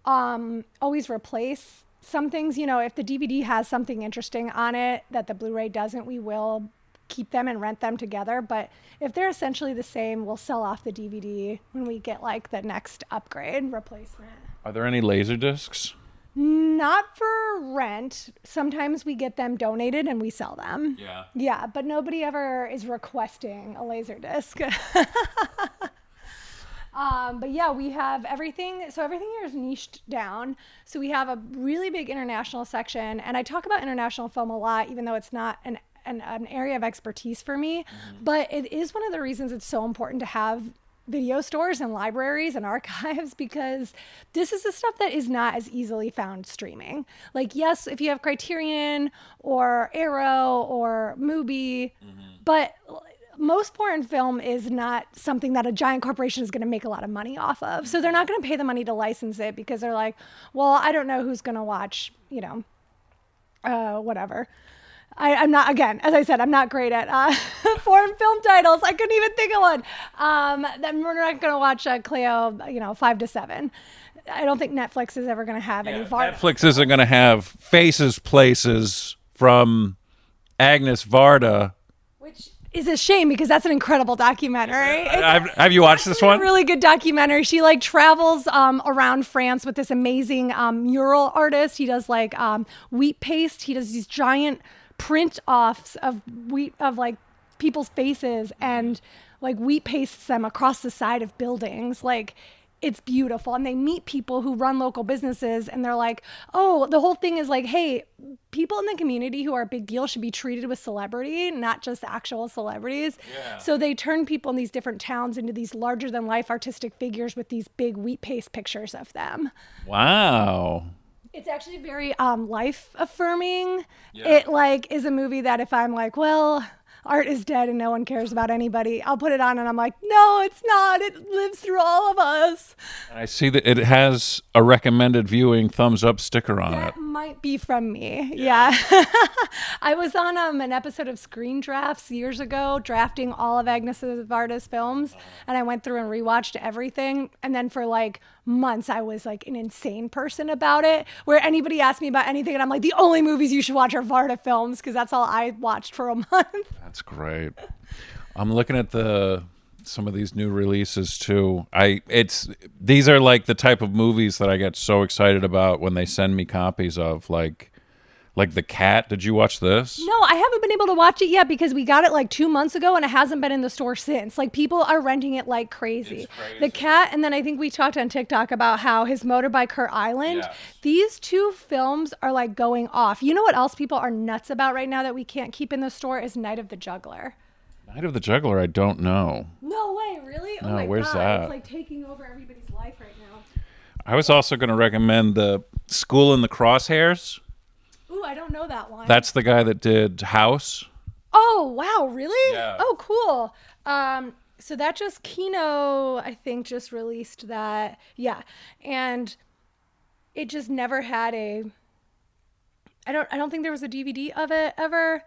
always replace some things. You know, if the DVD has something interesting on it that the Blu-ray doesn't, we will keep them and rent them together. But if they're essentially the same, we'll sell off the DVD when we get like the next upgrade replacement. Are there any laser discs? Not for rent. Sometimes we get them donated and we sell them. Yeah, but nobody ever is requesting a laser disc. But yeah, we have everything. So everything here is niched down. So we have a really big international section, and I talk about international film a lot, even though it's not an area of expertise for me. But it is one of the reasons it's so important to have video stores and libraries and archives, because this is the stuff that is not as easily found streaming. Like, yes, if you have Criterion or Arrow or Mubi, but most foreign film is not something that a giant corporation is going to make a lot of money off of. So they're not going to pay the money to license it because they're like, well, I don't know who's going to watch, whatever. I'm not, again, as I said, I'm not great at foreign film titles. I couldn't even think of one. Then we're not going to watch Cleo, 5 to 7. I don't think Netflix is ever going to have any Varda. Netflix isn't going to have Faces Places from Agnes Varda. Which is a shame because that's an incredible documentary. Have you watched this one? A really good documentary. She travels around France with this amazing mural artist. He does wheat paste. He does these giant print offs of people's faces and wheat pastes them across the side of buildings. It's beautiful. And they meet people who run local businesses, and they're like, oh, the whole thing is hey, people in the community who are a big deal should be treated with celebrity, not just actual celebrities. So they turn people in these different towns into these larger than life artistic figures with these big wheat paste pictures of them. Wow. It's actually very life affirming. It is a movie that if I'm well, art is dead and no one cares about anybody, I'll put it on and I'm like, no, it's not. It lives through all of us. I see that it has a recommended viewing thumbs up sticker on it. That might be from me. Yeah. I was on an episode of Screen Drafts years ago, drafting all of Agnes Varda's films, and I went through and rewatched everything. And then for like months, I was like an insane person about it, where anybody asked me about anything, and I'm like, the only movies you should watch are Varda films, because that's all I watched for a month. That's great. I'm looking at some of these new releases too. These are like the type of movies that I get so excited about when they send me copies of, like The Cat. Did you watch this? No, I haven't been able to watch it yet because we got it like 2 months ago and it hasn't been in the store since. Like, people are renting it like crazy. It's crazy. The Cat, and then I think we talked on TikTok about how his Motorbike Her Island. Yes. These two films are like going off. You know what else people are nuts about right now that we can't keep in the store is Night of the Juggler. Night of the Juggler, I don't know. No way, really? No, oh my where's God. that? It's like taking over everybody's life right now. I was also going to recommend the School in the Crosshairs. Ooh, I don't know that one. That's the guy that did House. Oh, wow, really? Yeah. Oh, cool. So that just Kino, I think, just released that. Yeah. And it just never had I don't think there was a DVD of it ever.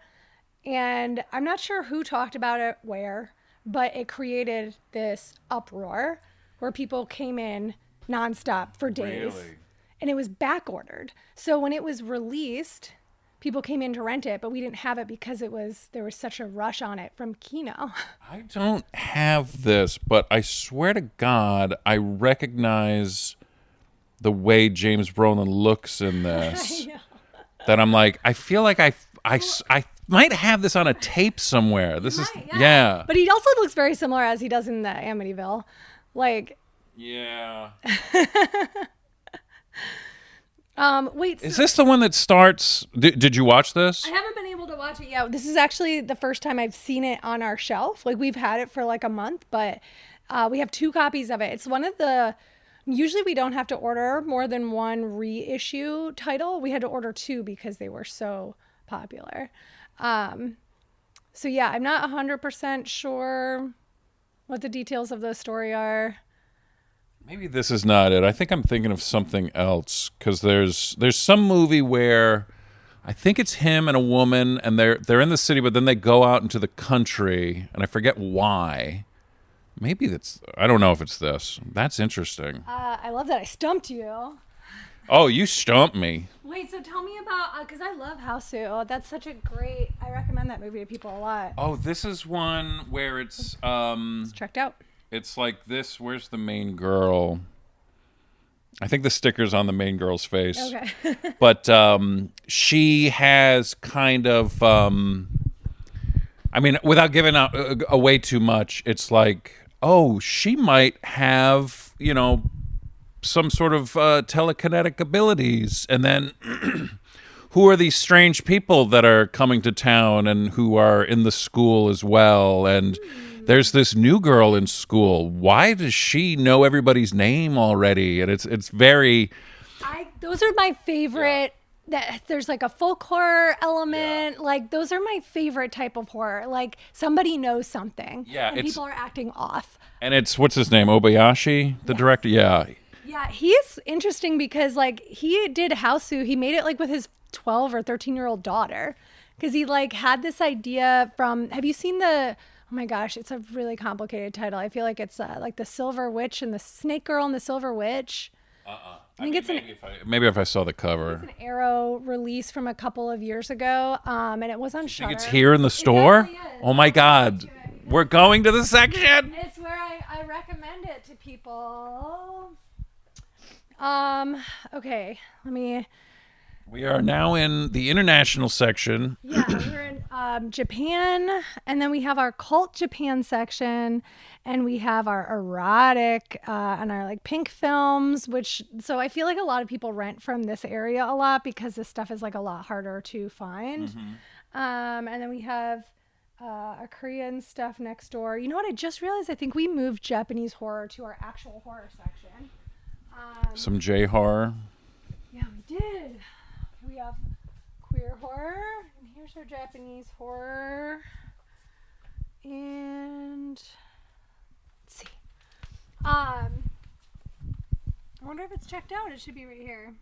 And I'm not sure who talked about it where, but it created this uproar where people came in nonstop for days. Really? And it was back ordered. So when it was released, people came in to rent it, but we didn't have it because there was such a rush on it from Kino. I don't have this, but I swear to God, I recognize the way James Brolin looks in this. I know. That I'm like, I feel like I might have this on a tape somewhere. Yeah. But he also looks very similar as he does in the Amityville. Like, yeah. wait. Is this the one that starts? Did you watch this? I haven't been able to watch it yet. This is actually the first time I've seen it on our shelf. Like, we've had it for like a month, but we have 2 copies of it. It's one of the. Usually we don't have to order more than one reissue title. We had to order 2 because they were so popular. So yeah, I'm not 100% sure what the details of the story are. Maybe this is not it. I think I'm thinking of something else, because there's some movie where I think it's him and a woman, and they're in the city, but then they go out into the country, and I forget why. Maybe I don't know if it's this. That's interesting. I love that I stumped you. Oh, you stumped me. Wait, so tell me about, because I love Houseu. That's such a great, I recommend that movie to people a lot. Oh, this is one where it's It's checked out. It's like this. Where's the main girl? I think the sticker's on the main girl's face. Okay. But she has kind of, I mean, without giving away too much, it's like, oh, she might have, some sort of telekinetic abilities. And then who are these strange people that are coming to town and who are in the school as well? And there's this new girl in school. Why does she know everybody's name already? And it's very... Those are my favorite. That there's like a folk horror element. Yeah. Like, those are my favorite type of horror. Like, somebody knows something. Yeah, and people are acting off. And it's, what's his name? Obayashi, the director? Yeah. Yeah, he's interesting because, like, he did Houseu. He made it, like, with his 12 or 13-year-old daughter. Because he, like, had this idea from... Have you seen the... Oh, my gosh, it's a really complicated title. I feel like it's, like, The Silver Witch and the Snake Girl and the Silver Witch. I think maybe if I saw the cover. It's an Arrow release from a couple of years ago, and it was on Shudder. Think it's here in the store? Oh, my God. We're going to the section. It's where I recommend it to people. Okay, let me... We are now in the international section. Yeah, we're in Japan, and then we have our cult Japan section, and we have our erotic and our like pink films, so I feel like a lot of people rent from this area a lot because this stuff is like a lot harder to find. Mm-hmm. And then we have our Korean stuff next door. You know what? I just realized I think we moved Japanese horror to our actual horror section. Some J-horror. Yeah, we did. We have queer horror, and here's our Japanese horror. And let's see. I wonder if it's checked out. It should be right here.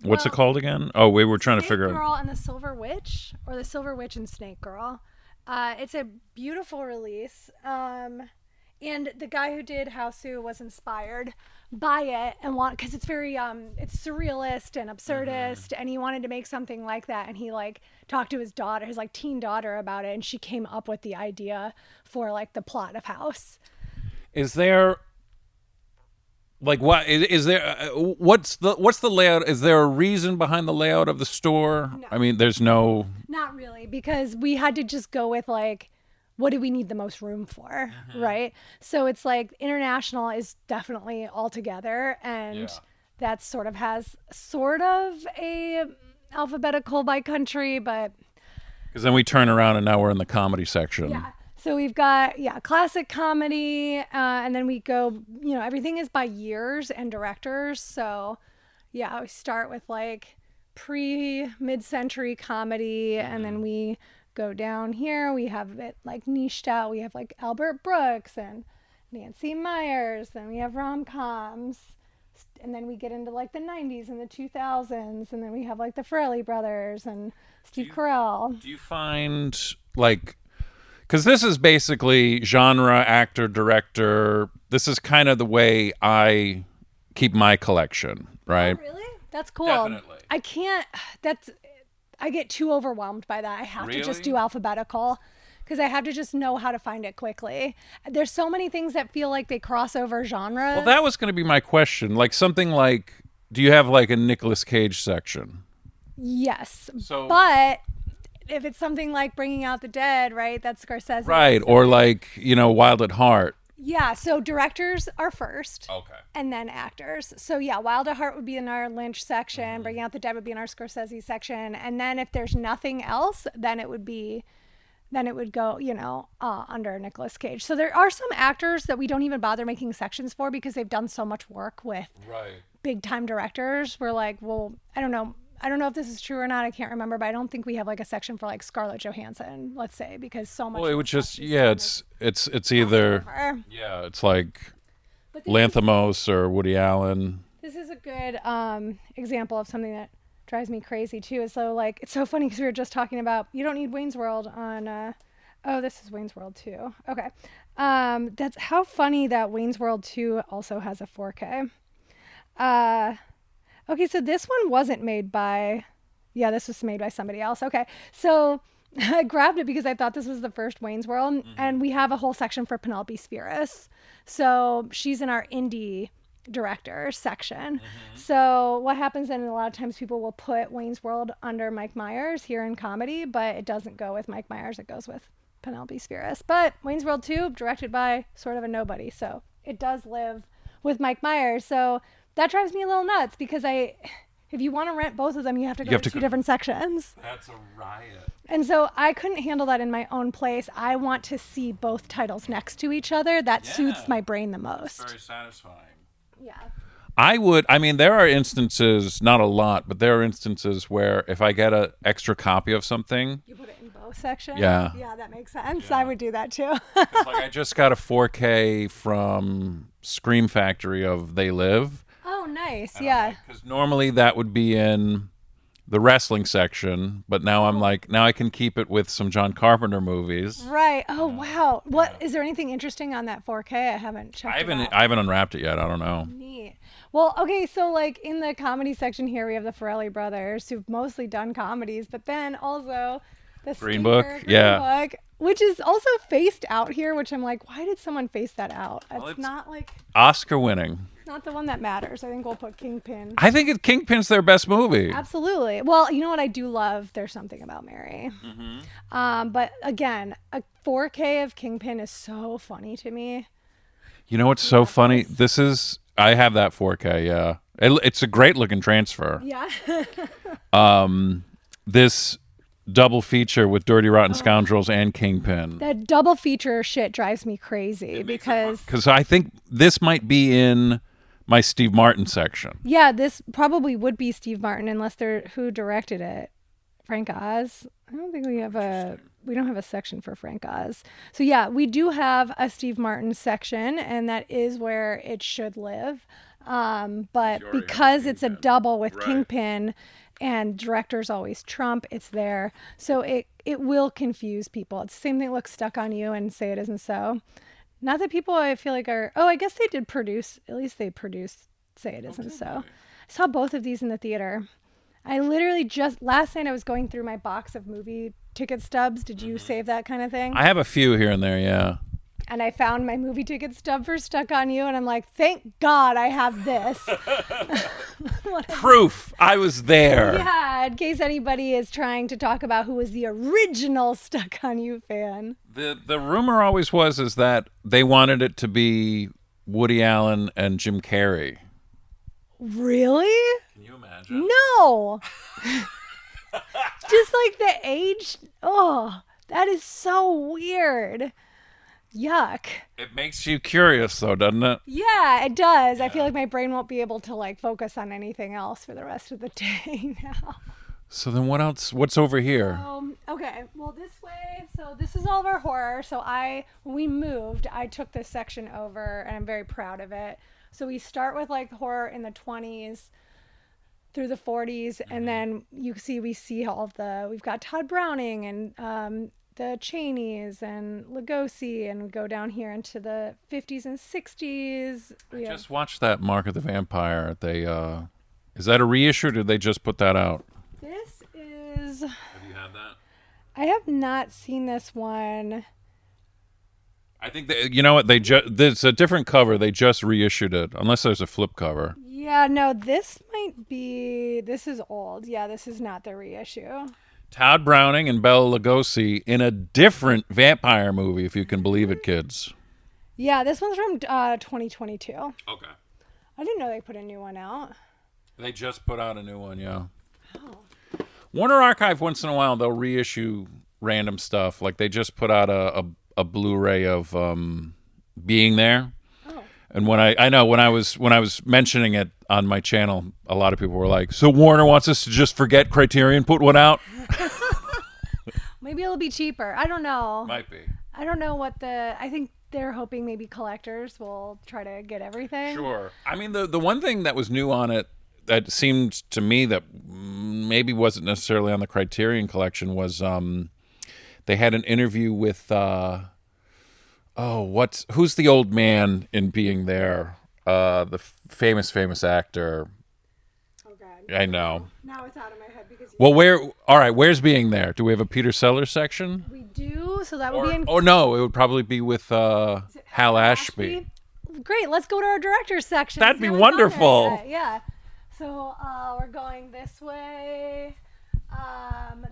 What's it called again? Oh, we were trying to figure Snake Girl out. and the Silver Witch, or the Silver Witch and Snake Girl. It's a beautiful release. And the guy who did Hausu was inspired by it and because it's very it's surrealist and absurdist, and he wanted to make something like that, and he like talked to his daughter, his like teen daughter, about it, and she came up with the idea for like the plot of House. Is there like what is there? What's the layout? Is there a reason behind the layout of the store? No. I mean, there's no. Not really, because we had to just go with like, what do we need the most room for, right? So it's like international is definitely all together, and that sort of has sort of a alphabetical by country, but Because then we turn around and now we're in the comedy section. yeah. So we've got classic comedy, and then we go, everything is by years and directors. So we start with like mid-century comedy, and then we go down here. We have it like niched out. We have like Albert Brooks and Nancy Meyers. Then we have rom-coms, and then we get into like the 90s and the 2000s, and then we have like the Farrelly brothers and Steve Carell. Do you find like, because this is basically genre, actor, director. This is kind of the way I keep my collection, right? Oh, really? That's cool. Definitely. I can't. I get too overwhelmed by that. I have to just Really? do alphabetical, because I have to just know how to find it quickly. There's so many things that feel like they cross over genres. Well, that was going to be my question. Like something like, do you have like a Nicolas Cage section? Yes. So- But if it's something like Bringing Out the Dead, right? That's Scorsese. Right. Or like, Wild at Heart. Yeah. So directors are first. Okay. And then actors. So Wild at Heart would be in our Lynch section. Bringing Out the Dead would be in our Scorsese section. And then if there's nothing else, then it would go, under Nicolas Cage. So there are some actors that we don't even bother making sections for because they've done so much work with big time directors. We're like, well, I don't know if this is true or not. I can't remember, but I don't think we have like a section for like Scarlett Johansson, let's say, because so much. Well, it would just, it's either, it's like Lanthimos or Woody Allen. This is a good example of something that drives me crazy too. Is so like, it's so funny because we were just talking about, you don't need Wayne's World on, this is Wayne's World 2. Okay. That's how funny that Wayne's World 2 also has a 4K. Okay, so this one wasn't made by, this was made by somebody else. Okay, so I grabbed it because I thought this was the first Wayne's World, and we have a whole section for Penelope Spheris. So she's in our indie director section. So what happens then, a lot of times people will put Wayne's World under Mike Myers here in comedy, but it doesn't go with Mike Myers, it goes with Penelope Spheris. But Wayne's World 2, directed by sort of a nobody, so it does live with Mike Myers. So that drives me a little nuts because if you want to rent both of them, you have to go to two different sections. That's a riot. And so I couldn't handle that in my own place. I want to see both titles next to each other. That soothes my brain the most. Very satisfying. Yeah. There are instances, not a lot, but there are instances where if I get an extra copy of something. You put it in both sections? Yeah. Yeah, that makes sense. I would do that too. It's like I just got a 4K from Scream Factory of They Live. Oh, nice. Yeah. Because normally that would be in the wrestling section, but now I'm like, now I can keep it with some John Carpenter movies. Right. Oh, wow. Is there anything interesting on that 4K? I haven't checked it out. I haven't unwrapped it yet. I don't know. Neat. Well, okay, so like in the comedy section here, we have the Farrelly brothers who've mostly done comedies, but then also the Green Stinker, Book, Green Book, which is also faced out here, which I'm like, why did someone face that out? It's not like Oscar winning. not the one that matters. I think we'll put Kingpin. I think Kingpin's their best movie. Absolutely. Well, you know what I do love? There's Something About Mary. But again, a 4K of Kingpin is so funny to me. You know what's so funny? I have that 4K, yeah. It's a great looking transfer. Yeah. This double feature with Dirty Rotten Scoundrels and Kingpin. That double feature shit drives me crazy because I think this might be in my Steve Martin section. yeah, this probably would be Steve Martin unless who directed it. Frank Oz. I don't think we have a section for Frank Oz. So yeah, we do have a Steve Martin section, and that is where it should live. But because it's a double with Kingpin and directors always trump, it's there. So it will confuse people. It's the same thing. Look, Stuck on You and Say It Isn't So. Not that people I feel like are, I guess they did produce, at least they produced Say It Isn't So. I saw both of these in the theater. I literally just, last night I was going through my box of movie ticket stubs. Did you save that kind of thing? I have a few here and there, yeah. And I found my movie ticket stub for Stuck on You, and I'm like, thank God I have this. Proof. I was there. Yeah, in case anybody is trying to talk about who was the original Stuck on You fan. The rumor always was is that they wanted it to be Woody Allen and Jim Carrey. Really? Can you imagine? No. Just like the age. Oh, that is so weird. Yuck. It makes you curious, though, doesn't it? Yeah, it does. Yeah. I feel like my brain won't be able to like focus on anything else for the rest of the day now. So then what else? What's over here? Okay, well, this way. So this is all of our horror. So when we moved, I took this section over, and I'm very proud of it. So we start with like horror in the 20s through the 40s, and then we see all of we've got Todd Browning and the Cheneys and Lugosi, and go down here into the 50s and 60s. I just watched that Mark of the Vampire. They is that a reissue, or did they just put that out? This is. Have you had that? I have not seen this one. I think you know what, there's a different cover. They just reissued it, unless there's a flip cover. Yeah, no, this is old. Yeah, this is not the reissue. Todd Browning and Bela Lugosi in a different vampire movie, if you can believe it, kids. Yeah, this one's from 2022. Okay. I didn't know they put a new one out. They just put out a new one, yeah. Oh. Warner Archive, once in a while, they'll reissue random stuff. Like they just put out a Blu-ray of Being There. Oh. And when I was mentioning it on my channel, a lot of people were like, "So Warner wants us to just forget Criterion, put one out?" Maybe it'll be cheaper. I don't know. Might be. I don't know I think they're hoping maybe collectors will try to get everything. Sure. I mean, the one thing that was new on it that seemed to me that maybe wasn't necessarily on the Criterion collection was they had an interview with who's the old man in Being There? The famous actor. Oh God. I know. Now it's out of my head because. Well, where's Being There? Do we have a Peter Sellers section? We do, so that would be in. Oh no, it would probably be with Hal Ashby. Great, let's go to our director's section. That'd be wonderful. Yeah. So we're going this way.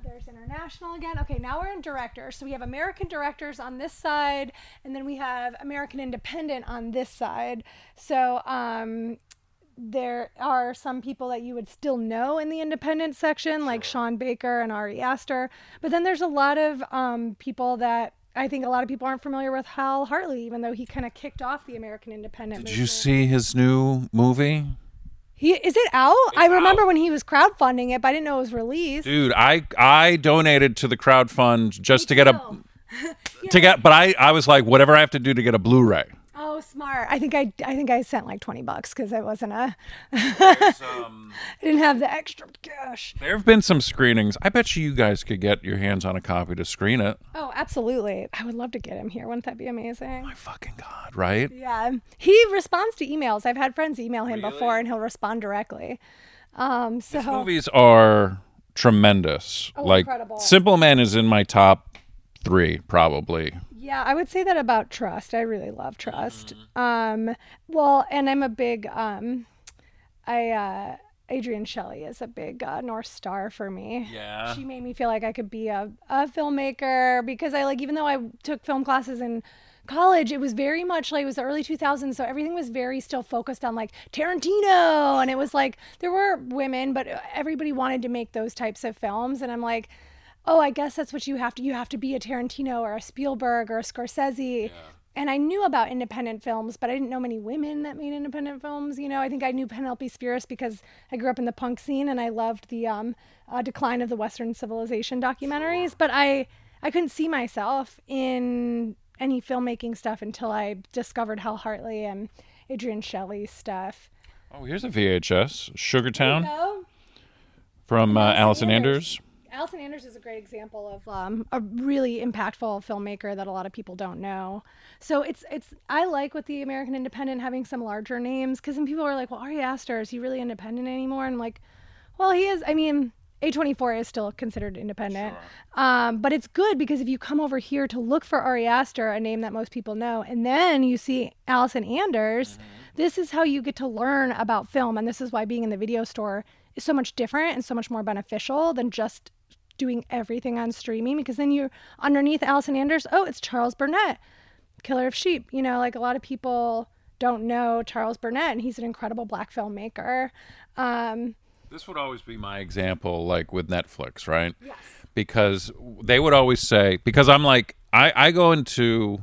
There's international again. Okay, now we're in directors. So we have American directors on this side, and then we have American independent on this side. So there are some people that you would still know in the independent section, like Sean Baker and Ari Aster. But then there's a lot of people that I think a lot of people aren't familiar with. Hal Hartley, even though he kind of kicked off the American independent movement. Did you see his new movie? Is it out? I remember when he was crowdfunding it, but I didn't know it was released. Dude, I donated to the crowdfund just to get but I was like, whatever I have to do to get a Blu-ray. Oh, smart. I think I sent like $20 because I wasn't I didn't have the extra cash. There have been some screenings. I bet you guys could get your hands on a copy to screen it. Oh, absolutely. I would love to get him here. Wouldn't that be amazing? Oh my fucking God, right? Yeah. He responds to emails. I've had friends email him before and he'll respond directly. His movies are tremendous. Oh, like incredible. Simple Man is in my top 3 probably. Yeah, I would say that about Trust. I really love Trust. Well, and I'm a big Adrienne Shelley is a big North Star for me. Yeah. She made me feel like I could be a filmmaker because even though I took film classes in college, it was very much like it was the early 2000s, so everything was very still focused on like Tarantino, and it was like there were women, but everybody wanted to make those types of films, and I'm like, oh, I guess that's what you have to be a Tarantino or a Spielberg or a Scorsese. Yeah. And I knew about independent films, but I didn't know many women that made independent films. You know, I think I knew Penelope Spheris because I grew up in the punk scene and I loved the decline of the Western civilization documentaries. But I I couldn't see myself in any filmmaking stuff until I discovered Hal Hartley and Adrian Shelley's stuff. Oh, here's a VHS. Sugartown Go. from Allison Anders. Allison Anders is a great example of a really impactful filmmaker that a lot of people don't know. So I like with the American Independent having some larger names, because then people are like, well, Ari Aster, is he really independent anymore? And I'm like, well, he is. I mean, A24 is still considered independent. Sure. But it's good because if you come over here to look for Ari Aster, a name that most people know, and then you see Allison Anders, this is how you get to learn about film. And this is why being in the video store is so much different and so much more beneficial than just doing everything on streaming, because then you're underneath Allison Anders. Oh, it's Charles Burnett, Killer of Sheep. You know, like a lot of people don't know Charles Burnett, and he's an incredible Black filmmaker. This would always be my example, like with Netflix, right? Yes. Because they would always say, because I'm like, I go into,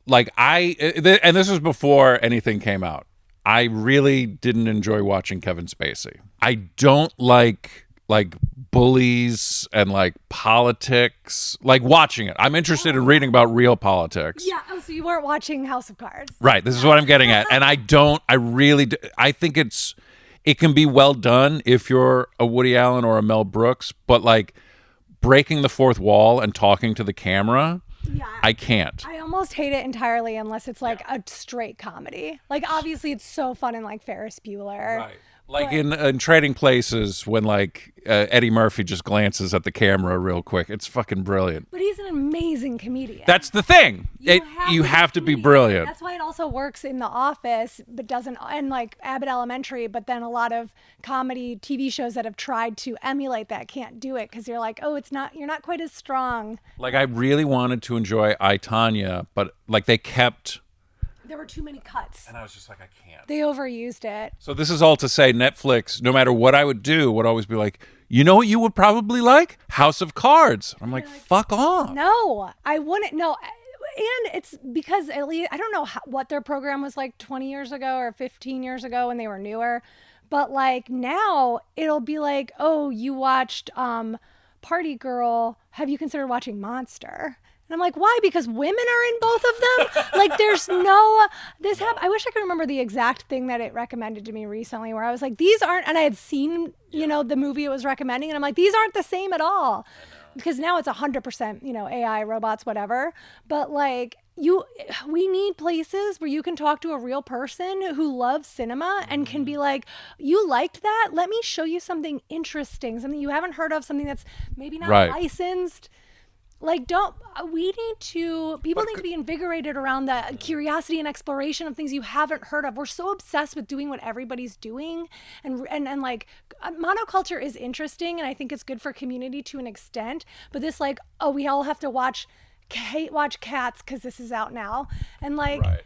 like, and this was before anything came out. I really didn't enjoy watching Kevin Spacey. I don't like bullies and like politics, like watching it. I'm interested in reading about real politics. Yeah. Oh, so you weren't watching House of Cards. Right. This is what I'm getting at. And I think it can be well done if you're a Woody Allen or a Mel Brooks, but like breaking the fourth wall and talking to the camera, yeah, I can't. I almost hate it entirely unless it's like a straight comedy. Like obviously it's so fun in like Ferris Bueller. Right. Like in Trading Places when like Eddie Murphy just glances at the camera real quick. It's fucking brilliant. But he's an amazing comedian. That's the thing. You have to be brilliant. That's why it also works in The Office, but doesn't, and like Abbott Elementary, but then a lot of comedy TV shows that have tried to emulate that can't do it because you're like, oh, you're not quite as strong. Like I really wanted to enjoy I, Tonya, but like there were too many cuts. And I was just like, I can't. They overused it. So this is all to say Netflix, no matter what I would do, would always be like, you know what you would probably like? House of Cards. I'm like, fuck off. No, I wouldn't. No. And it's because at least, I don't know what their program was like 20 years ago or 15 years ago when they were newer. But like now it'll be like, oh, you watched Party Girl. Have you considered watching Monster? And I'm like, why? Because women are in both of them? Like, there's no, I wish I could remember the exact thing that it recommended to me recently where I was like, these aren't, and I had seen, the movie it was recommending, and I'm like, these aren't the same at all. Because now it's 100%, AI, robots, whatever. But like, we need places where you can talk to a real person who loves cinema and can be like, you liked that? Let me show you something interesting, something you haven't heard of, something that's maybe not licensed. Like, people need to be invigorated around the curiosity and exploration of things you haven't heard of. We're so obsessed with doing what everybody's doing. And like, monoculture is interesting, and I think it's good for community to an extent. But this, like, oh, we all have to watch Cats because this is out now. And like, right.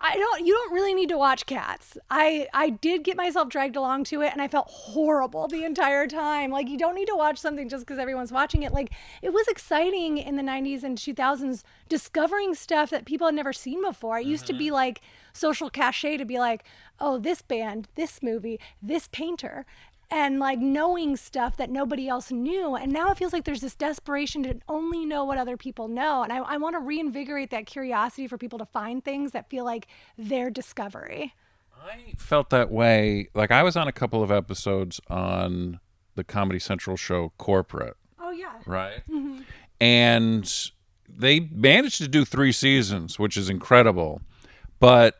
You don't really need to watch Cats. I did get myself dragged along to it, and I felt horrible the entire time. Like, you don't need to watch something just because everyone's watching it. Like, it was exciting in the 90s and 2000s discovering stuff that people had never seen before. It used to be like social cachet to be like, oh, this band, this movie, this painter. And like knowing stuff that nobody else knew. And now it feels like there's this desperation to only know what other people know. And I want to reinvigorate that curiosity for people to find things that feel like their discovery. I felt that way. Like I was on a couple of episodes on the Comedy Central show Corporate. Oh, yeah. Right? Mm-hmm. And they managed to do 3 seasons, which is incredible. But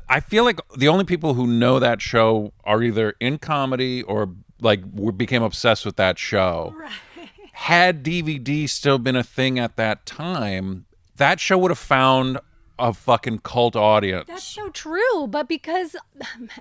I feel like the only people who know that show are either in comedy or like became obsessed with that show. Right. Had DVD still been a thing at that time, that show would have found a fucking cult audience. That's so true, but because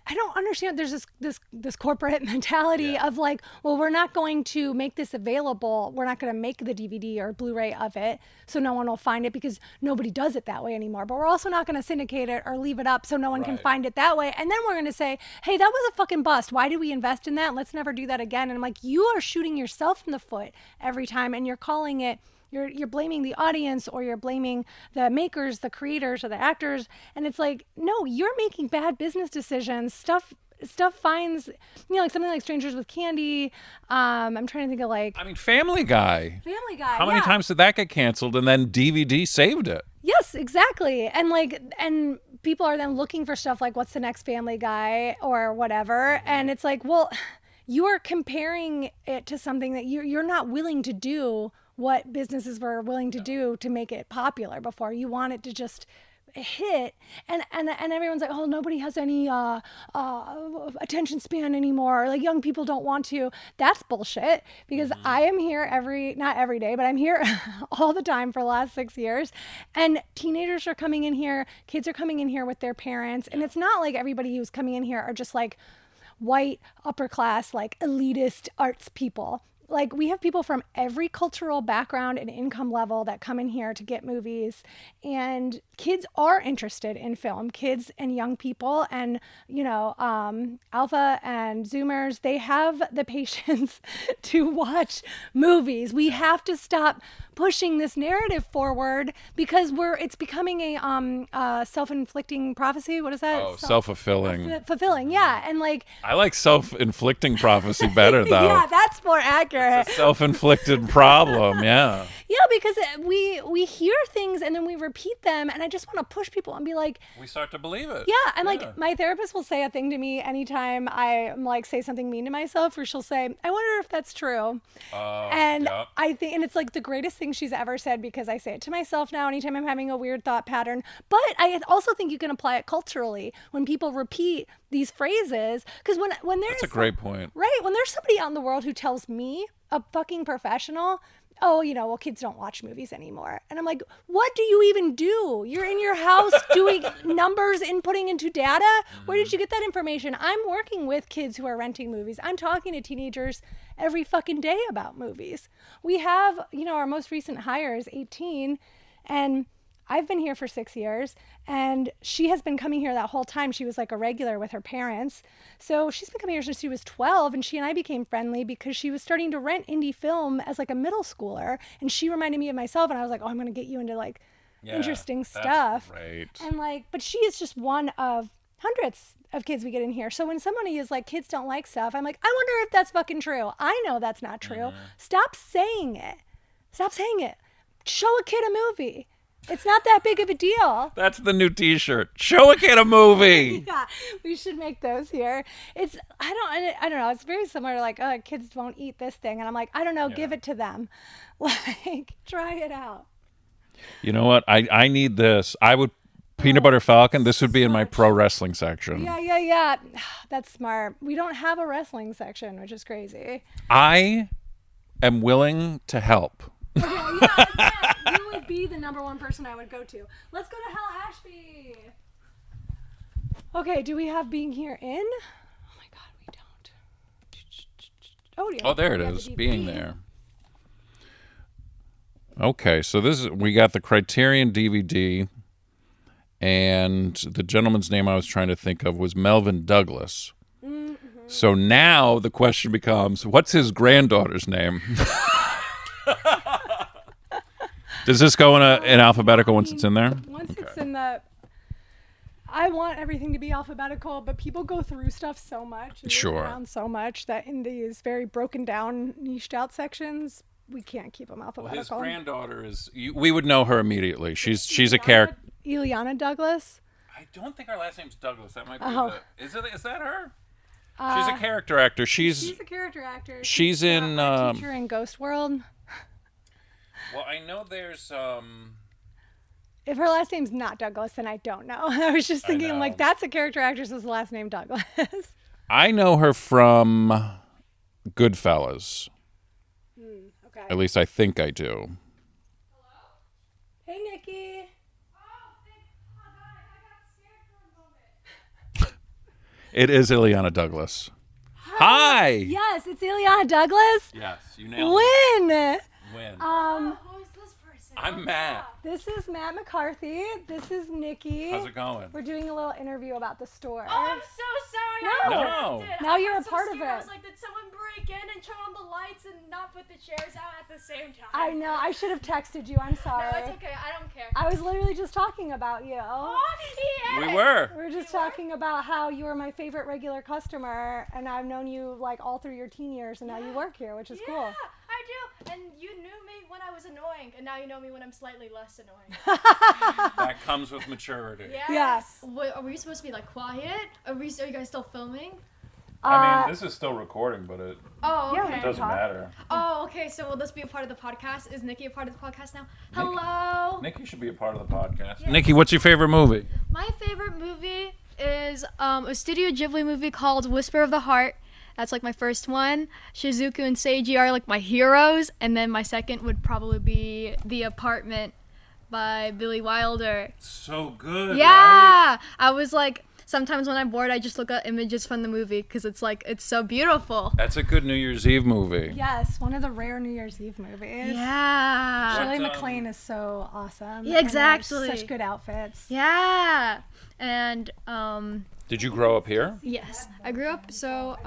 I don't understand, there's this corporate mentality of like, well, we're not going to make this available. We're not going to make the DVD or Blu-ray of it, so no one will find it because nobody does it that way anymore. But we're also not going to syndicate it or leave it up so no one can find it that way. And then we're going to say, hey, that was a fucking bust. Why did we invest in that? Let's never do that again. And I'm like, you are shooting yourself in the foot every time, and you're calling it. You're blaming the audience, or you're blaming the makers, the creators, or the actors. And it's like, no, you're making bad business decisions. Stuff stuff finds, like something like Strangers with Candy. I'm trying to think of like. I mean, Family Guy. Family Guy. How many times did that get canceled and then DVD saved it? Yes, exactly. And people are then looking for stuff like what's the next Family Guy or whatever. And it's like, well, you are comparing it to something that you're not willing to do what businesses were willing to do to make it popular before. You want it to just hit, and everyone's like, oh, nobody has any attention span anymore, like young people don't want to. That's bullshit, because I am here not every day, but I'm here all the time for the last 6 years, and teenagers are coming in here, kids are coming in here with their parents, and it's not like everybody who's coming in here are just like white upper class, like elitist arts people. Like, we have people from every cultural background and income level that come in here to get movies, and kids are interested in film. Kids and young people and, Alpha and Zoomers, they have the patience to watch movies. We have to stop pushing this narrative forward because it's becoming a self-inflicting prophecy. What is that? Oh, self-fulfilling. Fulfilling, yeah. And like, I like self-inflicting prophecy better, though. Yeah, that's more accurate. It's a self-inflicted problem, yeah. Yeah, because we hear things and then we repeat them, and I just want to push people and be like, we start to believe it. Yeah, and like my therapist will say a thing to me anytime I like say something mean to myself, or she'll say, "I wonder if that's true." And yep. I think, and it's like the greatest thing she's ever said, because I say it to myself now anytime I'm having a weird thought pattern. But I also think you can apply it culturally when people repeat these phrases, because when there's that's a great point, right? When there's somebody out in the world who tells me, a fucking professional, oh, well, kids don't watch movies anymore. And I'm like, what do you even do? You're in your house doing numbers, inputting into data. Where did you get that information? I'm working with kids who are renting movies. I'm talking to teenagers every fucking day about movies. We have, our most recent hire is 18, and I've been here for 6 years, and she has been coming here that whole time. She was like a regular with her parents. So she's been coming here since she was 12, and she and I became friendly because she was starting to rent indie film as like a middle schooler, and she reminded me of myself, and I was like, oh, I'm going to get you into like interesting stuff. Right. And like, but she is just one of hundreds of kids we get in here. So when somebody is like, kids don't like stuff, I'm like, I wonder if that's fucking true. I know that's not true. Stop saying it. Stop saying it. Show a kid a movie. It's not that big of a deal. That's the new T-shirt. Show a kid a movie. Yeah, we should make those here. I don't know. It's very similar to like, oh, kids won't eat this thing, and I'm like, I don't know. Give it to them. Like, try it out. You know what? I need this. I would Peanut Butter Falcon. This would be in my pro wrestling section. Yeah. That's smart. We don't have a wrestling section, which is crazy. I am willing to help. Okay, yeah, you would be the number one person I would go to. Let's go to Hal Ashby. Okay, do we have being here in? Oh my God, we don't. Oh, yeah. Oh, there it is. Being there. Okay, so we got the Criterion DVD, and the gentleman's name I was trying to think of was Melvin Douglas. Mm-hmm. So now the question becomes, what's his granddaughter's name? Does this go in alphabetical once it's in there? Once it's in the... I want everything to be alphabetical, but people go through stuff so much. And sure. Around so much that in these very broken down, niched out sections, we can't keep them alphabetical. Well, his granddaughter is... we would know her immediately. She's a character... Ileana Douglas? I don't think her last name's Douglas. That might be Is that her? She's a character actor. She's a character actor. She's in... teacher in Ghost World. Well, I know there's... If her last name's not Douglas, then I don't know. I was just thinking, like, that's a character actress's last name, Douglas. I know her from Goodfellas. Okay. At least I think I do. Hello? Hey, Nikki. It is Ileana Douglas. Hi. Yes, it's Ileana Douglas. Yes, you nailed it. When? When? Who is this person? I'm Matt. This is Matt McCarthy. This is Nikki. How's it going? We're doing a little interview about the store. Oh, I'm so sorry. No. Now you're a so part scared. of it. I was like, did someone break in and turn on the lights and not put the chairs out at the same time? I know. I should have texted you. I'm sorry. No, it's okay. I don't care. I was literally just talking about you. Oh, yeah. We were. We were just talking about how you were my favorite regular customer, and I've known you like all through your teen years, and now you work here, which is cool. Yeah, I do. And you knew me when I was annoying, and now you know me when I'm slightly less annoying. That comes with maturity. Yes. What, are we supposed to be like quiet? Are you guys still filming? I mean, this is still recording, but it Oh, okay. Yeah, doesn't matter. Oh, okay. So will this be a part of the podcast? Is Nikki a part of the podcast now? Hello. Nikki should be a part of the podcast. Nikki, what's your favorite movie? My favorite movie is a Studio Ghibli movie called Whisper of the Heart. That's like my first one. Shizuku and Seiji are like my heroes, and then my second would probably be The Apartment by Billy Wilder. So good. Yeah, Right? I was like, sometimes when I'm bored, I just look at images from the movie because it's like it's so beautiful. That's a good New Year's Eve movie. Yes, one of the rare New Year's Eve movies. Yeah. Shirley What, MacLaine is so awesome. Yeah, and exactly. such good outfits. Yeah, and Did you grow up here? yes, I grew up. So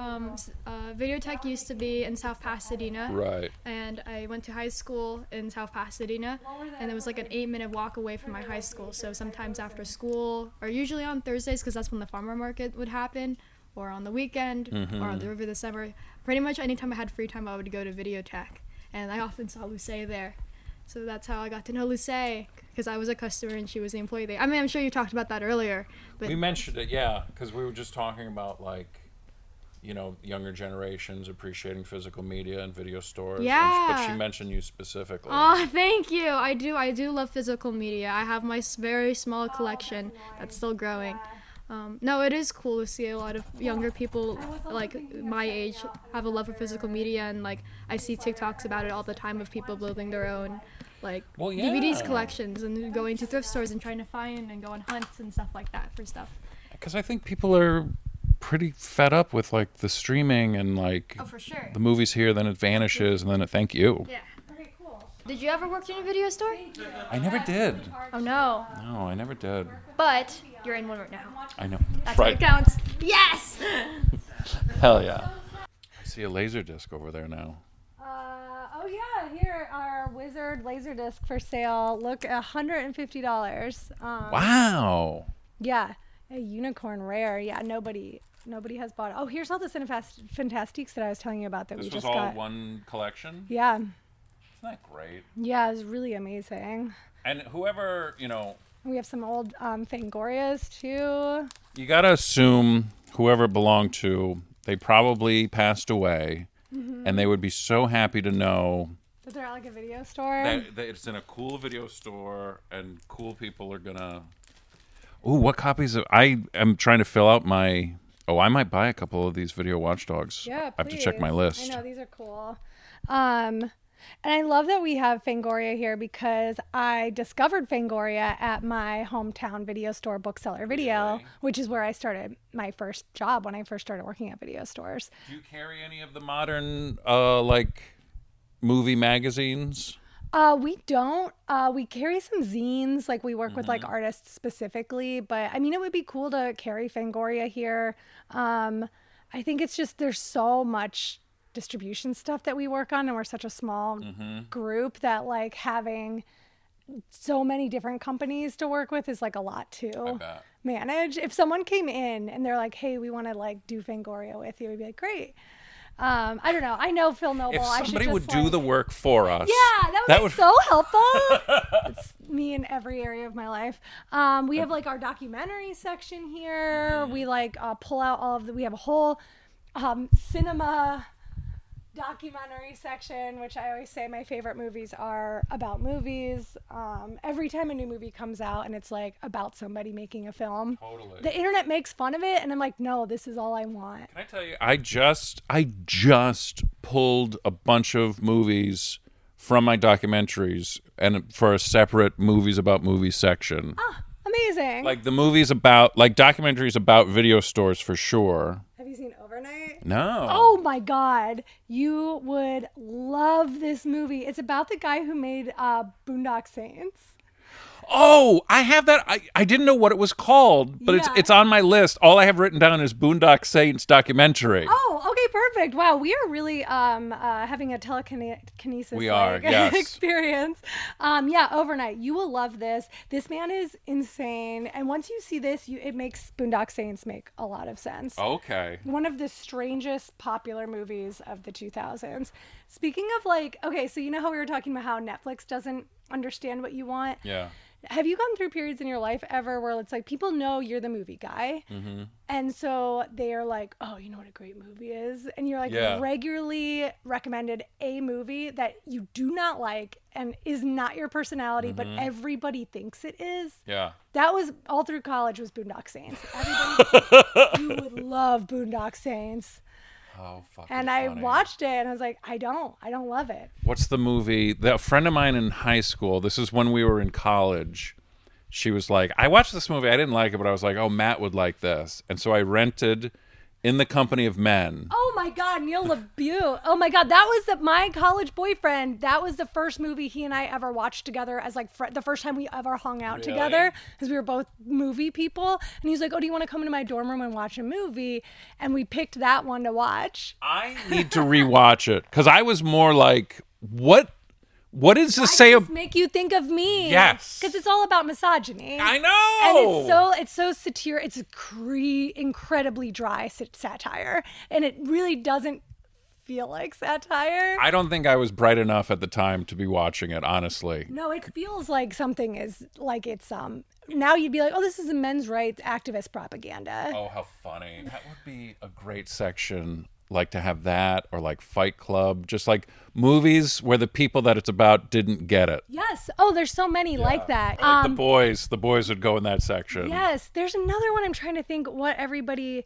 Videotheque used to be in South Pasadena. Right. And I went to high school in South Pasadena, and it was like an 8-minute walk away from my high school. So sometimes after school, or usually on Thursdays, because that's when the farmer market would happen, or on the weekend, or on the river this summer. Pretty much anytime I had free time, I would go to Videotheque, and I often saw Luce there. So that's how I got to know Luce, because I was a customer and she was the employee there. I mean, I'm sure you talked about that earlier, but We mentioned it, yeah, because we were just talking about, like, you know, younger generations appreciating physical media and video stores. Yeah. But she mentioned you specifically. oh, thank you. I do love physical media. I have my very small collection that's still growing. No, it is cool to see a lot of younger people like my age have a love for physical media, and like I see TikToks about it all the time of people building their own like Well, yeah. DVDs collections and going to thrift stores and trying to find and go on hunts and stuff like that for stuff. Because I think people are pretty fed up with, like, the streaming and, like, Oh, for sure. the movie's here, then it vanishes, and then it thank you. Yeah. Did you ever work in a video store? I never did. Oh no. No, I never did. But you're in one right now. I know. That's right. what counts. Yes. Hell yeah. I see a laser disc over there now. Oh yeah, here our Wizard Laserdisc for sale. Look, $150. Wow. Yeah, a unicorn rare. Yeah, nobody has bought it. Oh, here's all the Fantastiques that I was telling you about that This we was just all got. one collection? Yeah, Isn't that great? yeah, it's really amazing. And whoever, you know, We have some old Fangorias too. you got to assume whoever it belonged to, they probably passed away, and they would be so happy to know But they're at like a video store. that it's in a cool video store and cool people are going to... Ooh, what copies of... I am trying to fill out my... Oh, I might buy a couple of these Video Watchdogs. Yeah, I have to check my list. I know, these are cool. And I love that we have Fangoria here because I discovered Fangoria at my hometown video store, Bookseller Video, Really? which is where I started my first job when I first started working at video stores. Do you carry any of the modern, like, movie magazines? We don't. We carry some zines. Like we work with like artists specifically, but I mean, it would be cool to carry Fangoria here. I think it's just there's so much distribution stuff that we work on, and we're such a small group that like having so many different companies to work with is like a lot to manage. If someone came in and they're like, "Hey, we want to like do Fangoria with you," we'd be like, "Great." I don't know. I know Phil Noble. If somebody would do the work for us. Yeah, that would be so helpful. It's me in every area of my life. We have like our documentary section here. We like pull out all of we have a whole cinema documentary section, which I always say my favorite movies are about movies. Every time a new movie comes out and it's like about somebody making a film, the internet makes fun of it, and I'm like, no, this is all I want. Can I tell you, I just pulled a bunch of movies from my documentaries and for a separate movies about movies section. Amazing. Like the movies about, like documentaries about video stores for sure. Have you seen Overnight? No. Oh my God. You would love this movie. It's about the guy who made Boondock Saints. Oh, I have that. I didn't know what it was called, but it's on my list. All I have written down is Boondock Saints documentary. Oh, okay, perfect. Wow, we are really having a telekinesis yes. experience. Yeah, overnight. You will love this. This man is insane. And once you see this, it makes Boondock Saints make a lot of sense. Okay. One of the strangest popular movies of the 2000s. Speaking of like, okay, so you know how we were talking about how Netflix doesn't understand what you want? Yeah. Have you gone through periods in your life ever where it's like people know you're the movie guy, and so they are like, oh, you know what a great movie is? And you're like regularly recommended a movie that you do not like and is not your personality, but everybody thinks it is. Yeah. That was all through college was Boondock Saints. Everybody was like, you would love Boondock Saints. Oh, fucking And I funny. watched it and I was like, I don't love it. What's the movie? A friend of mine in high school, this is when we were in college, she was like, I watched this movie, I didn't like it, but I was like, oh, Matt would like this. And so I rented In the Company of Men. Oh my God, Neil LaBute. Oh my God, that was my college boyfriend. That was the first movie he and I ever watched together as like the first time we ever hung out together, because we were both movie people. And he was like, oh, do you want to come into my dorm room and watch a movie? And we picked that one to watch. I need to rewatch it because I was more like, what does this say? Make you think of me. Yes. Because it's all about misogyny. I know. And it's so satiric. It's incredibly dry satire. And it really doesn't feel like satire. I don't think I was bright enough at the time to be watching it, honestly. No, it feels like something is like it's now you'd be like, oh, this is a men's rights activist propaganda. Oh, how funny. That would be a great section, like to have that, or like Fight Club, just like movies where the people that it's about didn't get it. Yes. Oh, there's so many like that. Like the boys would go in that section. Yes. There's another one I'm trying to think what a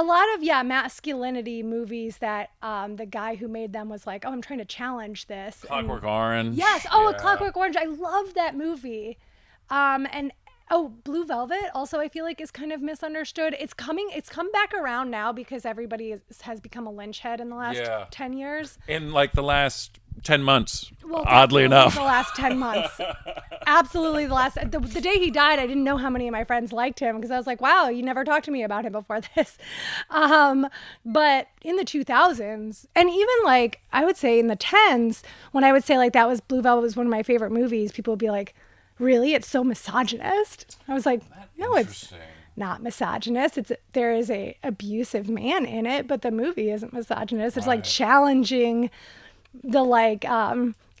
lot of masculinity movies that the guy who made them was like, oh, I'm trying to challenge this. Clockwork Orange. Yes. Oh, Clockwork Orange. I love that movie. And Blue Velvet also I feel like is kind of misunderstood. It's come back around now because everybody has become a Lynch head in the last 10 years. In like the last 10 months, well, oddly enough. The last 10 months. Absolutely the day he died, I didn't know how many of my friends liked him because I was like, wow, you never talked to me about him before this. But in the 2000s, and even like I would say in the 10s, when I would say like that was Blue Velvet was one of my favorite movies, people would be like, really? It's so misogynist? I was like, no, it's not misogynist. There is a abusive man in it, but the movie isn't misogynist. It's like challenging the like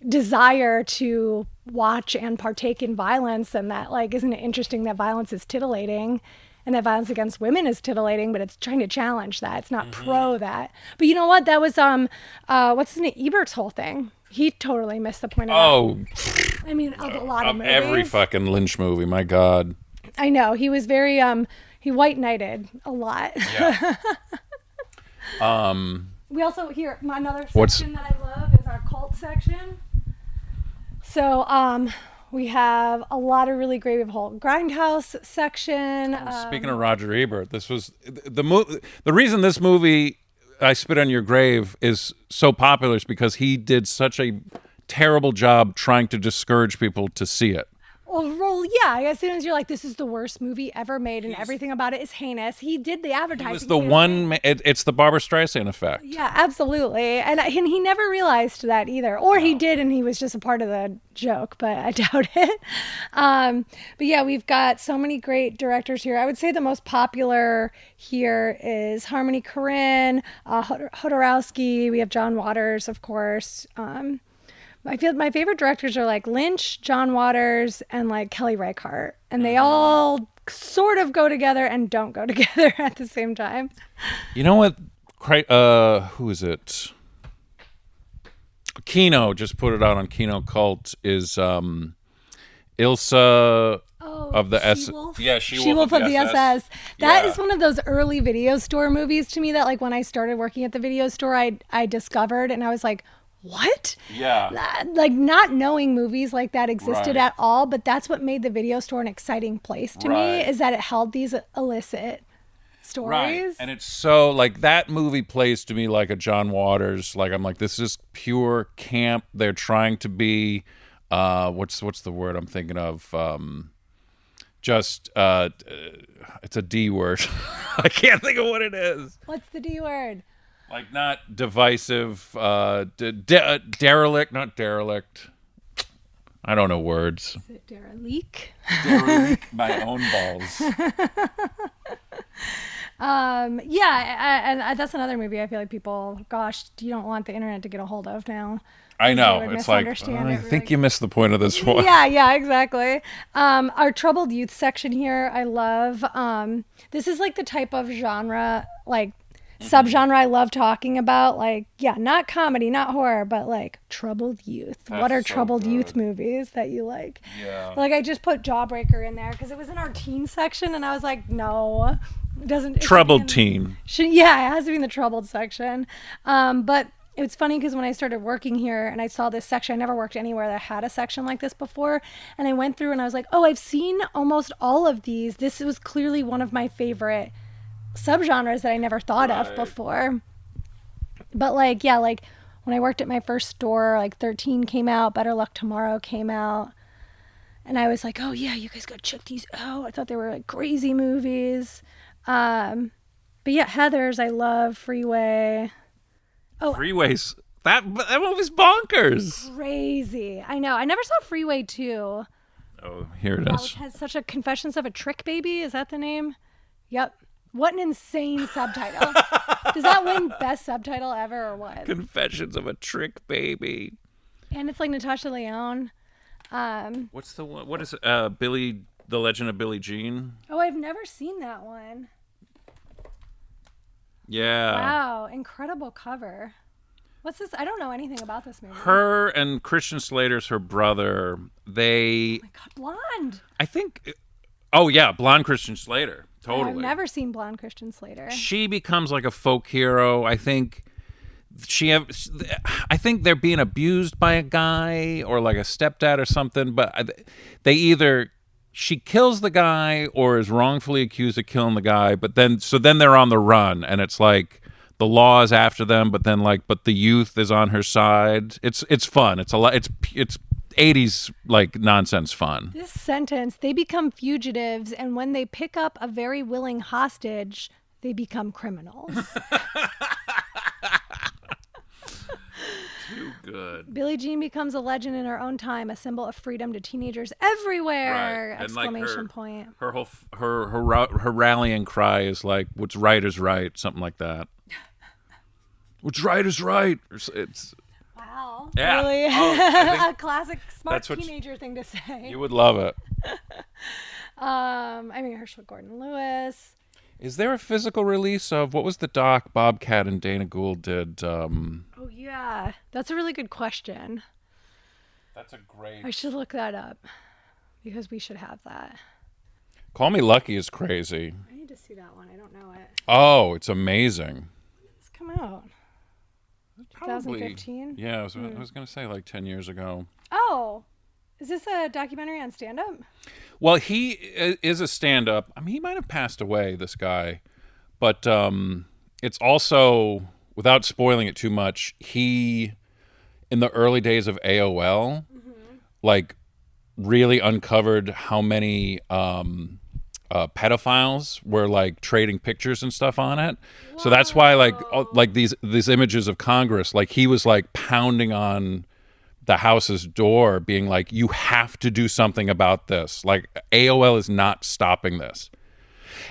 desire to watch and partake in violence, and that like, isn't it interesting that violence is titillating and that violence against women is titillating, but it's trying to challenge that. It's not pro that. But you know what? That was what's his name? Ebert's whole thing. He totally missed the point of that. I mean, of a lot of movies. Every fucking Lynch movie, my God. I know. He was very, he white knighted a lot. Yeah. We also, another section that I love is our cult section. So, we have a lot of really great, we have a whole Grindhouse section. Speaking of Roger Ebert, this was the reason this movie, I Spit on Your Grave, is so popular is because he did such a terrible job trying to discourage people to see it. Well, yeah, as soon as you're like, this is the worst movie ever made and everything about it is heinous, he did the advertising. It was the one, it's the Barbra Streisand effect. Yeah, absolutely. And he never realized that either. Or he did and he was just a part of the joke, but I doubt it. But yeah, we've got so many great directors here. I would say the most popular here is Harmony Korine, Jodorowsky. We have John Waters, of course. I feel my favorite directors are like Lynch, John Waters, and like Kelly Reichardt. And they all sort of go together and don't go together at the same time. You know what? Who is it? Kino just put it out on Kino Cult is Ilsa of the She-Wolf? She-Wolf of the SS. That is one of those early video store movies to me that like when I started working at the video store, I discovered and I was like, what? Yeah. Like not knowing movies like that existed at all, but that's what made the video store an exciting place to me is that it held these illicit stories. Right. And it's so, like, that movie plays to me like a John Waters. Like, I'm like, this is pure camp. They're trying to be, what's the word I'm thinking of? It's a D word. I can't think of what it is. What's the D word? Like, not divisive, derelict, not derelict. I don't know words. Is it derelict? Derelict my own balls. Yeah, and that's another movie I feel like people, gosh, you don't want the internet to get a hold of now. I know. They would It's like, misunderstand I it think really. you missed the point of this one. Yeah, exactly. Our troubled youth section here, I love. This is like the type of genre, like subgenre I love talking about. Like, yeah, not comedy, not horror, but like troubled youth. What are so troubled good. youth movies that you like? Yeah. Like, I just put Jawbreaker in there because it was in our teen section, and I was like, no, it doesn't. Troubled teen. Yeah, it has to be in the troubled section. But it's funny because when I started working here and I saw this section, I never worked anywhere that had a section like this before. And I went through and I was like, oh, I've seen almost all of these. This was clearly one of my favorite subgenres that I never thought of before. But like, yeah, like when I worked at my first store, like 13 came out, Better Luck Tomorrow came out. And I was like, oh yeah, you guys gotta check these out. I thought they were like crazy movies. But yeah, Heathers, I love. Freeway. Oh, Freeways. That movie's bonkers. Crazy. I know. I never saw Freeway 2. Oh, here it That is. has such a Confessions of a Trick Baby. Is that the name? Yep. What an insane subtitle. Does that win best subtitle ever or what? Confessions of a Trick Baby. And it's like Natasha Lyonne. What's the one? What is it? Billy, The Legend of Billie Jean? Oh, I've never seen that one. Yeah. Wow. Incredible cover. What's this? I don't know anything about this movie. Her and Christian Slater's her brother. They. Oh my God, blonde. I think. Oh yeah, blonde Christian Slater. Totally. I've never seen blonde Christian Slater. She becomes like a folk hero. I think I think they're being abused by a guy or like a stepdad or something. But they either she kills the guy or is wrongfully accused of killing the guy. But then they're on the run, and it's like the law is after them. But then but the youth is on her side. It's fun. It's a lot. It's 80s like nonsense fun. This sentence, they become fugitives, and when they pick up a very willing hostage, they become criminals. Too good. Billie Jean becomes a legend in her own time, a symbol of freedom to teenagers everywhere! Right. And Exclamation point. Her whole her rallying cry is like, "What's right is right," something like that. What's right is right. It's Wow. Yeah. Really? Oh, a classic smart that's what teenager thing to say. you would love it. I mean, Herschel Gordon Lewis. Is there a physical release of what was the doc Bobcat and Dana Gould did? Oh yeah, that's a really good question. That's a great. I should look that up because we should have that. Call Me Lucky is crazy. I need to see that one. I don't know it. Oh, it's amazing. It's come out. 2015? Yeah, I was going to say like 10 years ago. Oh, is this a documentary on stand-up? Well, he is a stand-up. I mean, he might have passed away, this guy. But it's also, without spoiling it too much, he, in the early days of AOL, like really uncovered how many pedophiles were like trading pictures and stuff on it. Whoa. So that's why like these images of Congress, like he was like pounding on the House's door being like, you have to do something about this. Like AOL is not stopping this.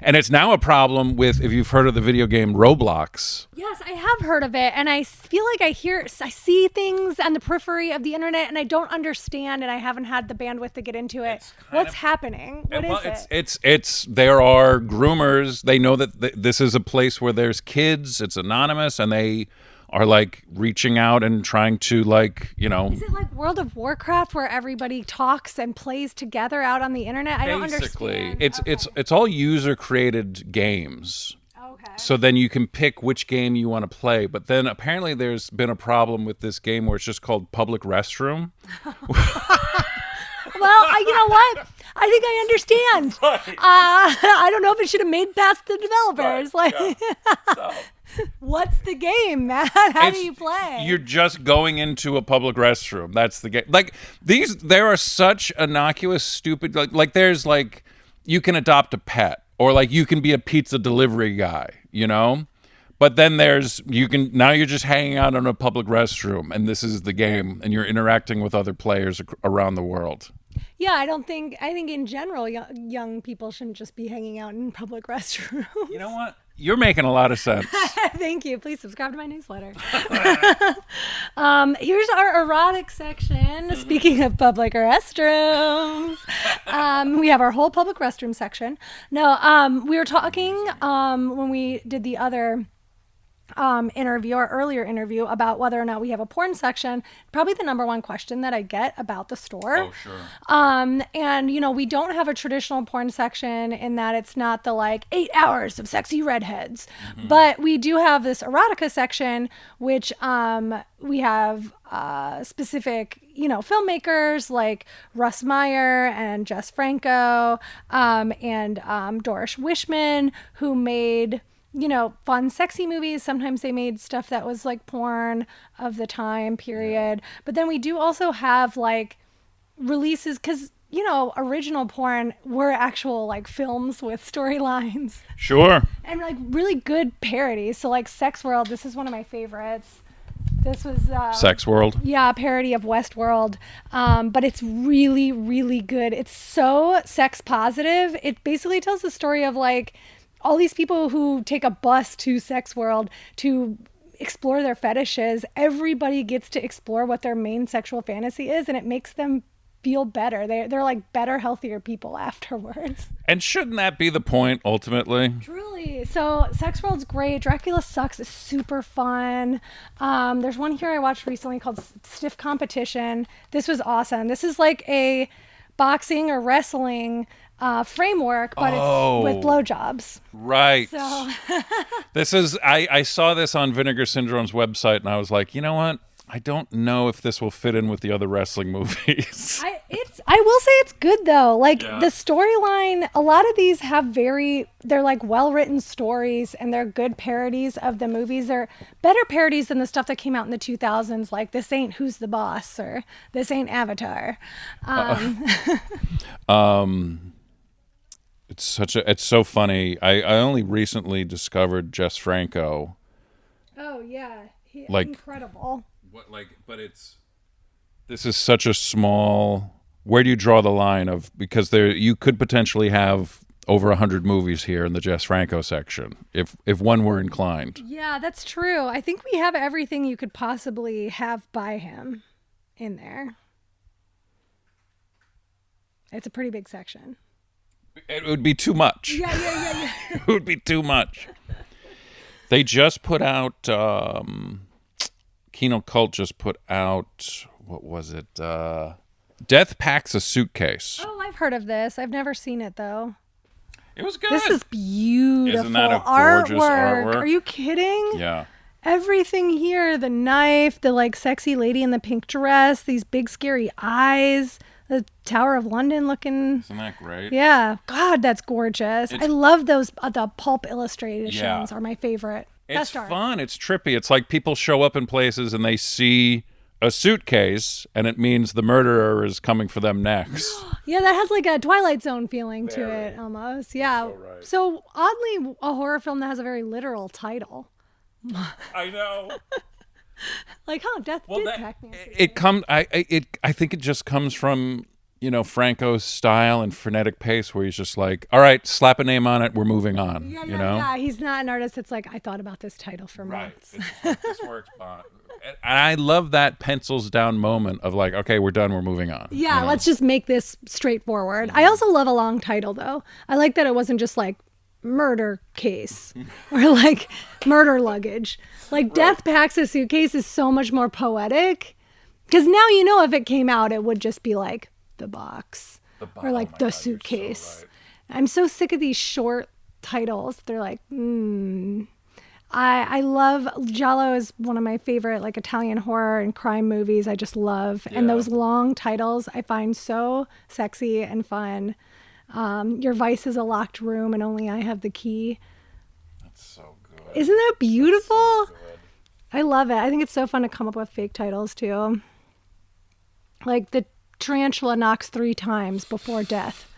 And it's now a problem with, if you've heard of the video game Roblox. Yes, I have heard of it. And I feel like I see things on the periphery of the internet and I don't understand and I haven't had the bandwidth to get into it. What's happening? What is it? It's there are groomers. They know that this is a place where there's kids. It's anonymous and they are like reaching out and trying to like, you know. Is it like World of Warcraft where everybody talks and plays together out on the internet? I don't understand. It's all user created games. Okay. So then you can pick which game you want to play. But then apparently there's been a problem with this game where it's just called Public Restroom. You know what? I think I understand. Right. I don't know if it should have made past the developers. Right, Like, yeah. So, what's the game, man? How do it's- you play? You're just going into a public restroom. That's the game. Like there are such innocuous, stupid. Like there's like you can adopt a pet, or like you can be a pizza delivery guy. You know. But then now you're just hanging out in a public restroom, and this is the game, and you're interacting with other players around the world. Yeah, I think in general, young people shouldn't just be hanging out in public restrooms. You know what? You're making a lot of sense. Thank you. Please subscribe to my newsletter. Here's our erotic section. Speaking of public restrooms, we have our whole public restroom section. No, we were talking when we did the other earlier interview about whether or not we have a porn section. Probably the number one question that I get about the store. Oh, sure. And we don't have a traditional porn section in that it's not the like 8 hours of sexy redheads, but we do have this erotica section, which we have specific filmmakers like Russ Meyer and Jess Franco and Doris Wishman, who made fun, sexy movies. Sometimes they made stuff that was like porn of the time period. But then we do also have like releases because, original porn were actual like films with storylines. Sure. And like really good parodies. So like Sex World, this is one of my favorites. This was Sex World. Yeah, a parody of Westworld. But it's really, really good. It's so sex positive. It basically tells the story of like all these people who take a bus to Sex World to explore their fetishes. Everybody gets to explore what their main sexual fantasy is, and it makes them feel better. They're like better, healthier people afterwards. And shouldn't that be the point ultimately? Truly. So Sex World's great. Dracula Sucks is super fun. There's one here I watched recently called Stiff Competition. This was awesome. This is like a boxing or wrestling framework, but it's with blowjobs. Right. So This is I saw this on Vinegar Syndrome's website, and I was like, you know what? I don't know if this will fit in with the other wrestling movies. I will say it's good though. Like the storyline, a lot of these have they're like well-written stories, and they're good parodies of the movies. They're better parodies than the stuff that came out in the 2000s, like This Ain't Who's the Boss or This Ain't Avatar. It's so funny. I only recently discovered Jess Franco. Oh yeah. Like incredible. This is such a small. Where do you draw the line of, because you could potentially have over 100 movies here in the Jess Franco section if one were inclined. Yeah, that's true. I think we have everything you could possibly have by him in there. It's a pretty big section. It would be too much. Yeah. It would be too much. They just put out Kino Cult just put out, what was it? Death Packs a Suitcase. Oh, I've heard of this. I've never seen it though. It was good. This is beautiful. Isn't that a gorgeous artwork? Are you kidding? Yeah. Everything here, the knife, the like sexy lady in the pink dress, these big scary eyes, the Tower of London looking. Isn't that great? Yeah. God, that's gorgeous. I love those. The pulp illustrations are my favorite. It's fun. It's trippy. It's like people show up in places and they see a suitcase, and it means the murderer is coming for them next. Yeah, that has like a Twilight Zone feeling to it almost. Yeah. So oddly, a horror film that has a very literal title. I know. Like, death did pack me. I think it just comes from, Franco's style and frenetic pace, where he's just like, all right, slap a name on it, we're moving on. Yeah, he's not an artist that's like, I thought about this title for months. Right. This works. And I love that pencils down moment of like, okay, we're done, we're moving on. Yeah, let's just make this straightforward. I also love a long title though. I like that it wasn't just like murder case or like murder luggage. Like Death Packs a Suitcase is so much more poetic, because now if it came out, it would just be like the box or like the suitcase. So right. I'm so sick of these short titles. They're like, I love Giallo is one of my favorite like Italian horror and crime movies. I just love, and those long titles I find so sexy and fun. Your vice is a locked room, and only I have the key. That's so good. Isn't that beautiful? So good. I love it. I think it's so fun to come up with fake titles too. Like the tarantula knocks 3 times before death.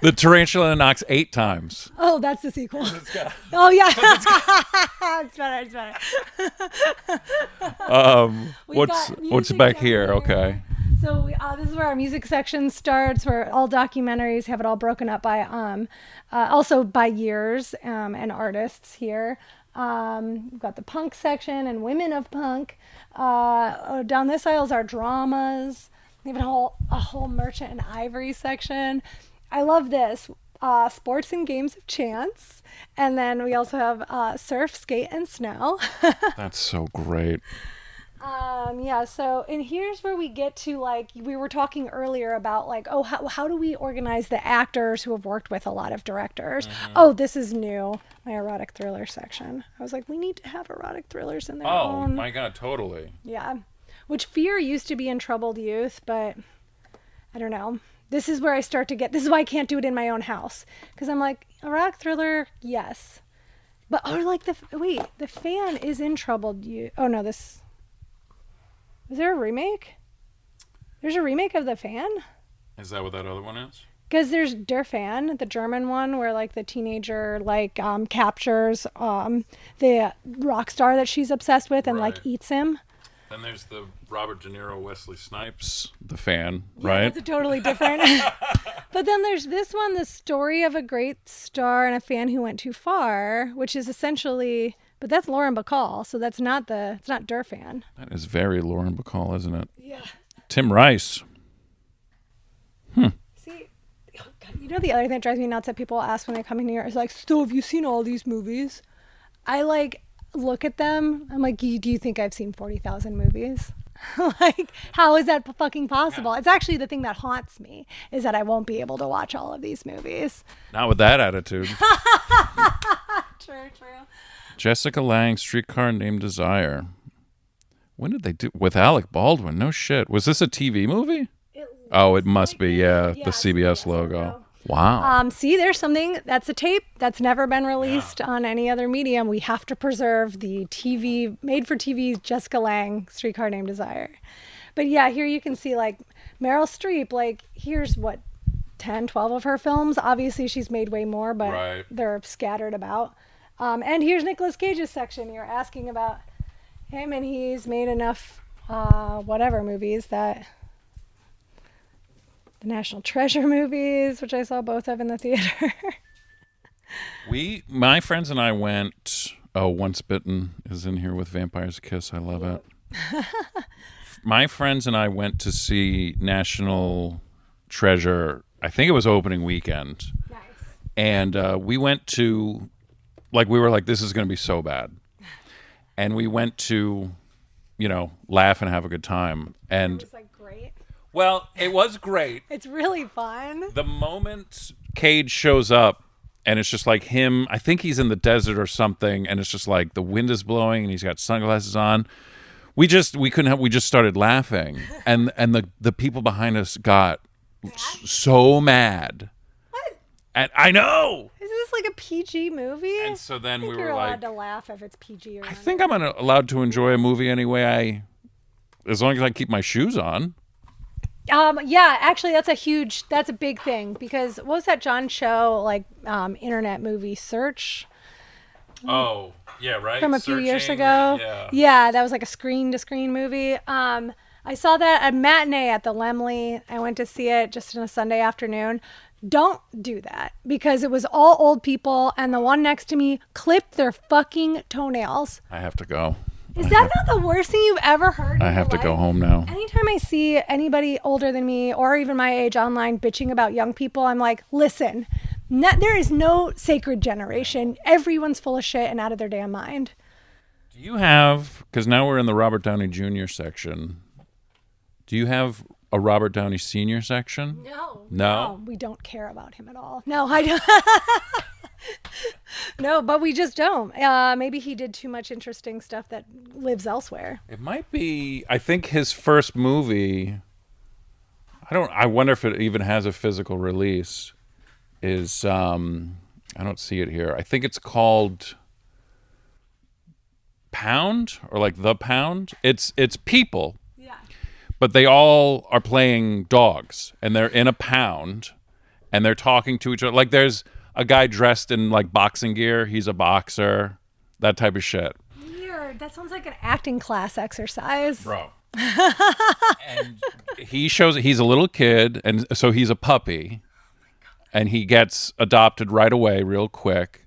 The tarantula knocks 8 times. Oh, that's the sequel. Oh yeah, it's better. What's back here? Okay. So this is where our music section starts. Where all documentaries have it all broken up by also by years and artists here. We've got the punk section and women of punk. Down this aisle is our dramas. We have a whole merchant and ivory section. I love this. Sports and games of chance. And then we also have surf, skate, and snow. That's so great. So, and here's where we get to, like, we were talking earlier about, like, how do we organize the actors who have worked with a lot of directors? Mm-hmm. Oh, this is new. My erotic thriller section. I was like, we need to have erotic thrillers in their own. Oh, my God, totally. Yeah. Which Fear used to be in Troubled Youth, but I don't know. This is where I start to get, this is why I can't do it in my own house. Because I'm like, erotic thriller, yes. But, or like, the Fan is in Troubled Youth. Oh, no, is there a remake? There's a remake of The Fan? Is that what that other one is? Because there's Der Fan, the German one, where like the teenager like captures the rock star that she's obsessed with and like eats him. Then there's the Robert De Niro, Wesley Snipes, The Fan, right? That's a totally different. But then there's this one, The Story of a Great Star and a Fan Who Went Too Far, which is essentially, but that's Lauren Bacall, so it's not Der Fan. That is very Lauren Bacall, isn't it? Yeah. Tim Rice. See, you know the other thing that drives me nuts that people ask when they come in here is like, so have you seen all these movies? I like look at them. I'm like, do you think I've seen 40,000 movies? Like, how is that fucking possible? It's actually the thing that haunts me is that I won't be able to watch all of these movies. Not with that attitude. True. Jessica Lange, Streetcar Named Desire. When did they do with Alec Baldwin? No shit. Was this a TV movie? It must be. Yeah, the CBS logo. Wow. See, there's something that's a tape that's never been released on any other medium. We have to preserve the TV, made for TV Jessica Lange, Streetcar Named Desire. But yeah, here you can see like Meryl Streep, like here's what, 10, 12 of her films. Obviously she's made way more, but they're scattered about. And here's Nicolas Cage's section. You're asking about him, and he's made enough whatever movies that... The National Treasure movies, which I saw both of in the theater. My friends and I went, Once Bitten is in here with Vampire's Kiss. I love it. My friends and I went to see National Treasure, I think it was opening weekend. Nice. And we went to, we were like, this is going to be so bad. And we went to, laugh and have a good time. And it was great. Well, it was great. It's really fun. The moment Cage shows up, and it's just like him, I think he's in the desert or something, and it's just like the wind is blowing, and he's got sunglasses on. We just started laughing, and the people behind us got so mad. What? And I know. Is this like a PG movie? And so then we were you're like, allowed to laugh if it's PG or not. I think I'm allowed to enjoy a movie anyway. As long as I keep my shoes on. Yeah, actually that's a big thing, because what was that John Cho internet movie Search? Oh, yeah, right. From a few years ago. Yeah, that was like a screen to screen movie. I saw that at matinee at the Laemmle. I went to see it just on a Sunday afternoon. Don't do that, because it was all old people, and the one next to me clipped their fucking toenails. I have to go. Is that not the worst thing you've ever heard? I have to go home now. Anytime I see anybody older than me or even my age online bitching about young people, I'm like, listen, there is no sacred generation. Everyone's full of shit and out of their damn mind. Do you have, because now we're in the Robert Downey Jr. section, do you have a Robert Downey Sr. section? No. No? We don't care about him at all. No, I don't. No, but we just don't. Maybe he did too much interesting stuff that lives elsewhere. It might be. I think his first movie. I wonder if it even has a physical release. Is I don't see it here. I think it's called Pound or like The Pound. It's people. Yeah. But they all are playing dogs and they're in a pound and they're talking to each other. Like there's a guy dressed in like boxing gear. He's a boxer. That type of shit. Weird. That sounds like an acting class exercise. Bro. And he's a little kid, and so he's a puppy, and he gets adopted right away, real quick.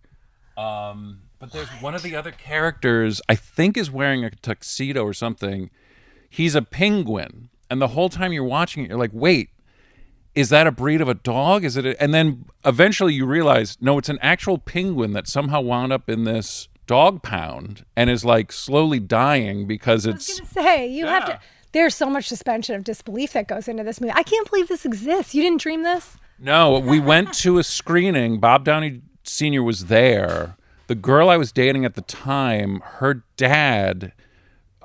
But there's one of the other characters, I think, is wearing a tuxedo or something. He's a penguin, and the whole time you're watching it, you're like, wait, is that a breed of a dog? Is it? And then eventually you realize, no, it's an actual penguin that somehow wound up in this dog pound and is like slowly dying because it's. I was gonna say you have to. There's so much suspension of disbelief that goes into this movie. I can't believe this exists. You didn't dream this? No, we went to a screening. Bob Downey Sr. was there. The girl I was dating at the time, her dad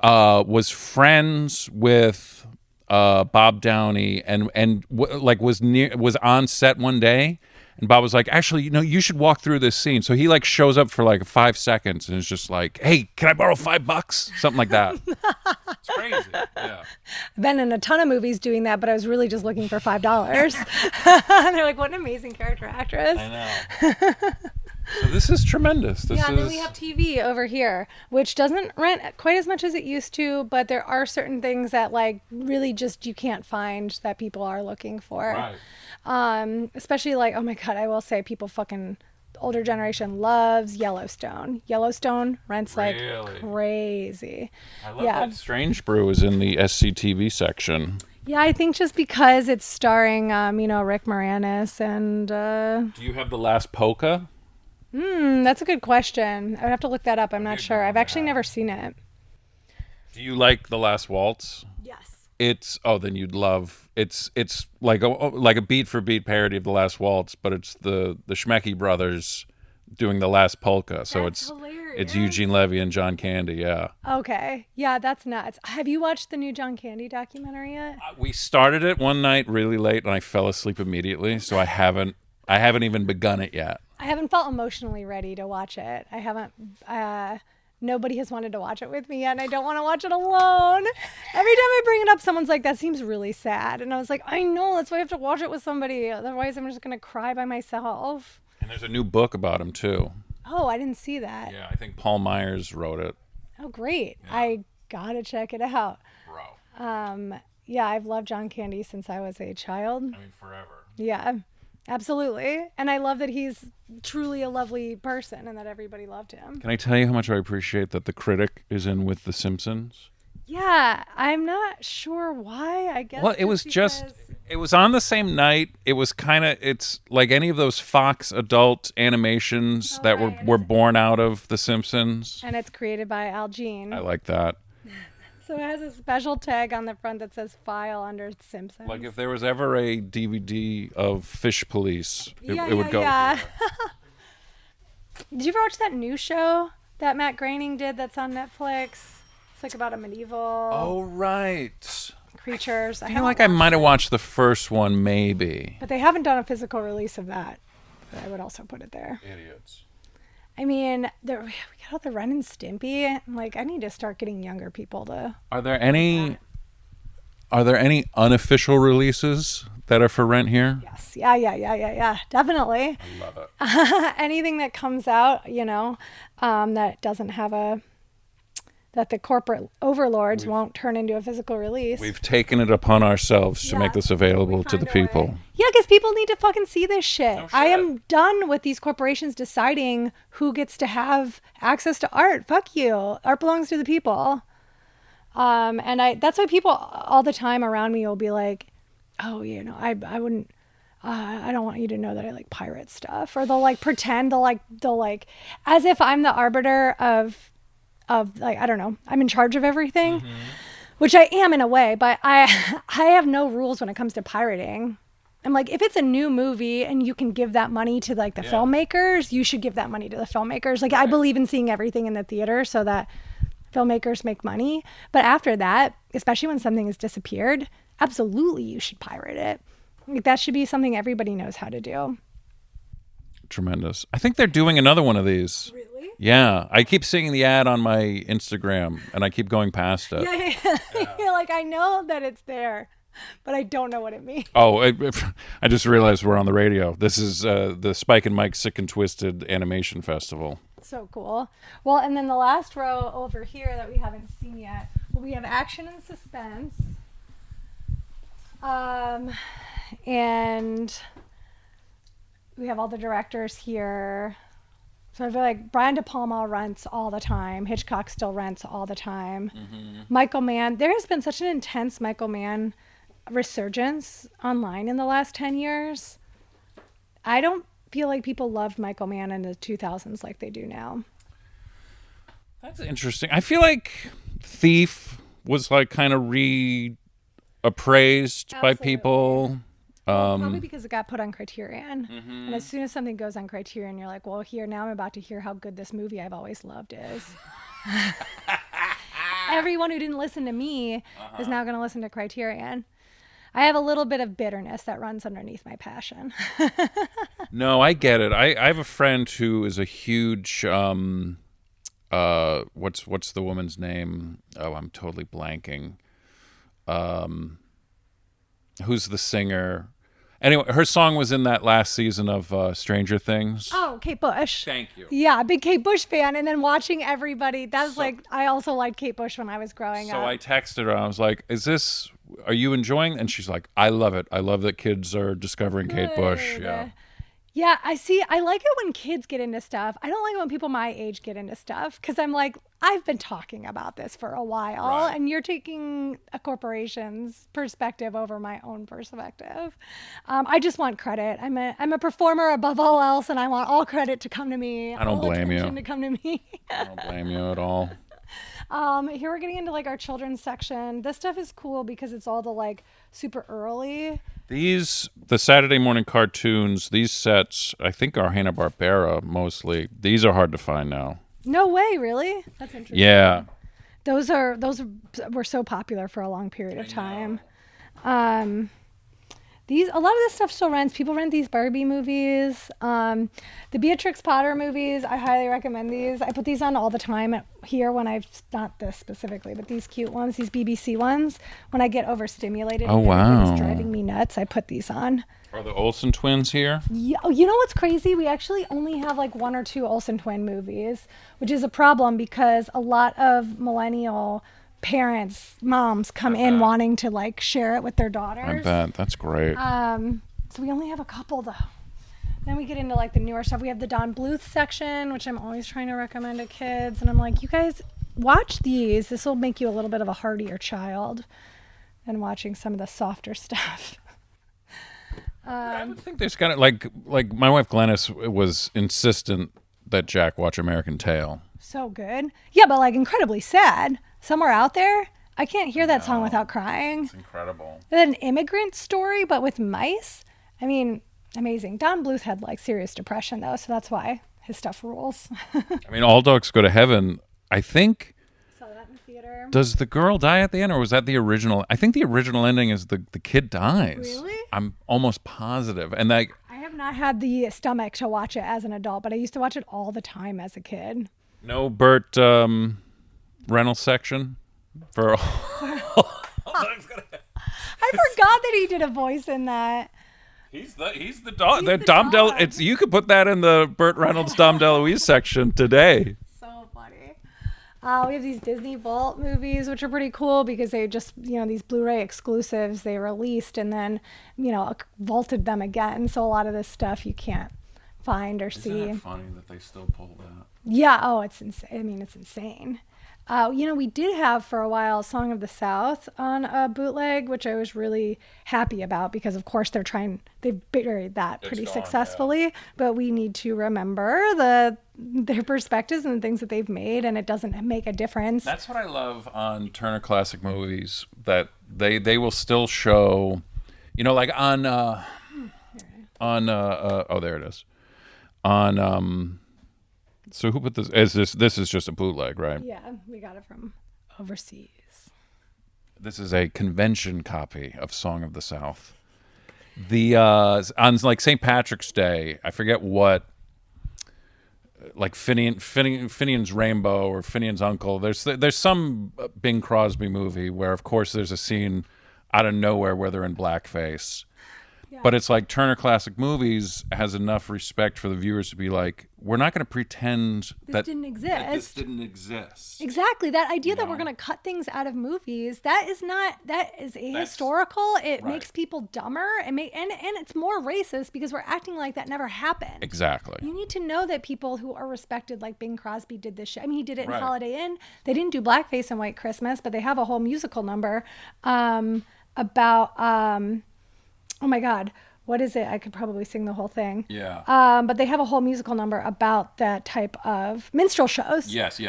was friends with Bob Downey and was on set one day. And Bob was like, actually, you should walk through this scene. So he like shows up for like 5 seconds and is just like, hey, can I borrow $5? Something like that. It's crazy. Yeah. I've been in a ton of movies doing that, but I was really just looking for $5. And they're like, what an amazing character actress. I know. So this is tremendous. And then we have TV over here, which doesn't rent quite as much as it used to, but there are certain things that like really just you can't find that people are looking for. Right. Especially like, oh my God, I will say people fucking older generation loves Yellowstone. Yellowstone rents like crazy. I love that Strange Brew is in the SCTV section. Yeah, I think just because it's starring, Rick Moranis and. Do you have The Last Polka? That's a good question. I would have to look that up. I'm not sure. I've actually never seen it. Do you like The Last Waltz? Yes. Then you'd love. It's like a beat for beat parody of The Last Waltz, but it's the Schmecky brothers doing The Last Polka. So it's Eugene Levy and John Candy. Yeah. Okay. Yeah, that's nuts. Have you watched the new John Candy documentary yet? We started it one night really late, and I fell asleep immediately. So I haven't even begun it yet. I haven't felt emotionally ready to watch it. I haven't. Nobody has wanted to watch it with me yet, and I don't want to watch it alone. Every time I bring it up, someone's like, that seems really sad. And I was like, I know, that's why I have to watch it with somebody. Otherwise, I'm just going to cry by myself. And there's a new book about him, too. Oh, I didn't see that. Yeah, I think Paul Myers wrote it. Oh, great. Yeah. I got to check it out. Bro. Yeah, I've loved John Candy since I was a child. I mean, forever. Yeah. Absolutely. And I love that he's truly a lovely person and that everybody loved him. Can I tell you how much I appreciate that The Critic is in with The Simpsons? Yeah, I'm not sure why. I guess. Well, it was on the same night. It was it's like any of those Fox adult animations that were born out of The Simpsons. And it's created by Al Jean. I like that. So it has a special tag on the front that says file under Simpsons. Like if there was ever a DVD of Fish Police, it would go. Yeah. Did you ever watch that new show that Matt Groening did that's on Netflix? It's like about a medieval. Oh, right. Creatures. I feel like I might have watched the first one, maybe. But they haven't done a physical release of that. But I would also put it there. Idiots. I mean, we got all the Ren and Stimpy. Like, I need to start getting younger people to. Are there any unofficial releases that are for rent here? Yes. Yeah. Definitely. I love it. Anything that comes out, that doesn't have that the corporate overlords won't turn into a physical release. We've taken it upon ourselves to make this available to the people. Yeah, because people need to fucking see this shit. No shit. I am done with these corporations deciding who gets to have access to art. Fuck you. Art belongs to the people. And that's why people all the time around me will be like, oh, I wouldn't. I don't want you to know that I like pirate stuff. Or they'll like pretend they'll like as if I'm the arbiter of like, I don't know, I'm in charge of everything, which I am in a way, but I have no rules when it comes to pirating. I'm like, if it's a new movie and you can give that money to like the filmmakers, you should give that money to the filmmakers. Like I believe in seeing everything in the theater so that filmmakers make money. But after that, especially when something has disappeared, absolutely you should pirate it. Like that should be something everybody knows how to do. Tremendous. I think they're doing another one of these. Really? Yeah. I keep seeing the ad on my Instagram and I keep going past it. Yeah. You're like, I know that it's there, but I don't know what it means. Oh, I just realized we're on the radio. This is the Spike and Mike Sick and Twisted Animation Festival. So cool. Well, and then the last row over here that we haven't seen yet, we have action and suspense. And we have all the directors here. So I feel like Brian De Palma rents all the time. Hitchcock still rents all the time. Mm-hmm. Michael Mann. There has been such an intense Michael Mann resurgence online in the last 10 years. I don't feel like people loved Michael Mann in the 2000s like they do now. That's interesting. I feel like Thief was like kind of reappraised by people. Probably because it got put on Criterion. Mm-hmm. And as soon as something goes on Criterion, you're like, well, now I'm about to hear how good this movie I've always loved is. Everyone who didn't listen to me is now going to listen to Criterion. I have a little bit of bitterness that runs underneath my passion. No, I get it. I have a friend who is a huge, what's the woman's name? Oh, I'm totally blanking. Who's the singer? Anyway, her song was in that last season of Stranger Things. Oh, Kate Bush. Thank you. Yeah, big Kate Bush fan. And then watching everybody, I also liked Kate Bush when I was growing up. So I texted her. I was like, are you enjoying? And she's like, I love it. I love that kids are discovering Kate Bush. Yeah. Yeah, I like it when kids get into stuff. I don't like it when people my age get into stuff because I'm like, I've been talking about this for a while and you're taking a corporation's perspective over my own perspective. I just want credit. I'm a performer above all else and I want all credit to come to me. I don't blame you. To come to me. I don't blame you at all. Here we're getting into like our children's section. This stuff is cool because it's all the like super early. The Saturday morning cartoons, these sets, I think are Hanna-Barbera mostly. These are hard to find now. No way, really? That's interesting. Yeah. Those were so popular for a long period of time. A lot of this stuff still rents. People rent these Barbie movies. The Beatrix Potter movies, I highly recommend these. I put these on all the time here when not this specifically, but these cute ones, these BBC ones. When I get overstimulated and it's driving me nuts, I put these on. Are the Olsen twins here? Yeah, you know what's crazy? We actually only have like 1 or 2 Olsen twin movies, which is a problem because a lot of millennial moms come in wanting to like share it with their daughters. I bet. That's great. So we only have a couple though. Then we get into like the newer stuff. We have the Don Bluth section, which I'm always trying to recommend to kids. And I'm like, you guys watch these. This will make you a little bit of a hardier child than watching some of the softer stuff. I would think there's kind of like my wife Glennis was insistent that Jack watch American Tail. So good. Yeah, but like incredibly sad. Somewhere out there, I can't hear that song without crying. It's incredible. An immigrant story, but with mice. I mean, amazing. Don Bluth had like serious depression though, so that's why his stuff rules. I mean, All Dogs Go to Heaven. I think. Saw that in the theater. Does the girl die at the end, or was that the original? I think the original ending is the kid dies. Really? I'm almost positive, and like. I have not had the stomach to watch it as an adult, but I used to watch it all the time as a kid. No Burt Reynolds section for. I forgot that he did a voice in that. He's the dog. The Dom DeLuise. You could put that in the Burt Reynolds Dom DeLuise section today. So funny. We have these Disney Vault movies, which are pretty cool because they just, these Blu-ray exclusives they released and then, vaulted them again. So a lot of this stuff you can't find or see. Isn't it funny that they still pull that? Yeah. Oh, it's insane. I mean, it's insane. We did have for a while Song of the South on a bootleg, which I was really happy about because, of course, they've buried that pretty successfully. Yeah. But we need to remember their perspectives and the things that they've made, and it doesn't make a difference. That's what I love on Turner Classic Movies, that they will still show, like on On oh, there it is. On so who put this? This is just a bootleg, right? Yeah, we got it from overseas. This is a convention copy of Song of the South. The on like St. Patrick's Day, I forget what, like Finian's Rainbow or Finian's Uncle. There's some Bing Crosby movie where, of course, there's a scene out of nowhere where they're in blackface. Yeah. But it's like Turner Classic Movies has enough respect for the viewers to be like, we're not going to pretend that didn't exist. That this didn't exist. Exactly. That idea that we're going to cut things out of movies, that is ahistorical. It makes people dumber. And it's more racist because we're acting like that never happened. Exactly. You need to know that people who are respected, like Bing Crosby did this shit. I mean, he did it in Holiday Inn. They didn't do blackface in White Christmas, but they have a whole musical number about... oh my God, what is it? I could probably sing the whole thing. Yeah. But they have a whole musical number about that type of minstrel shows. Yes.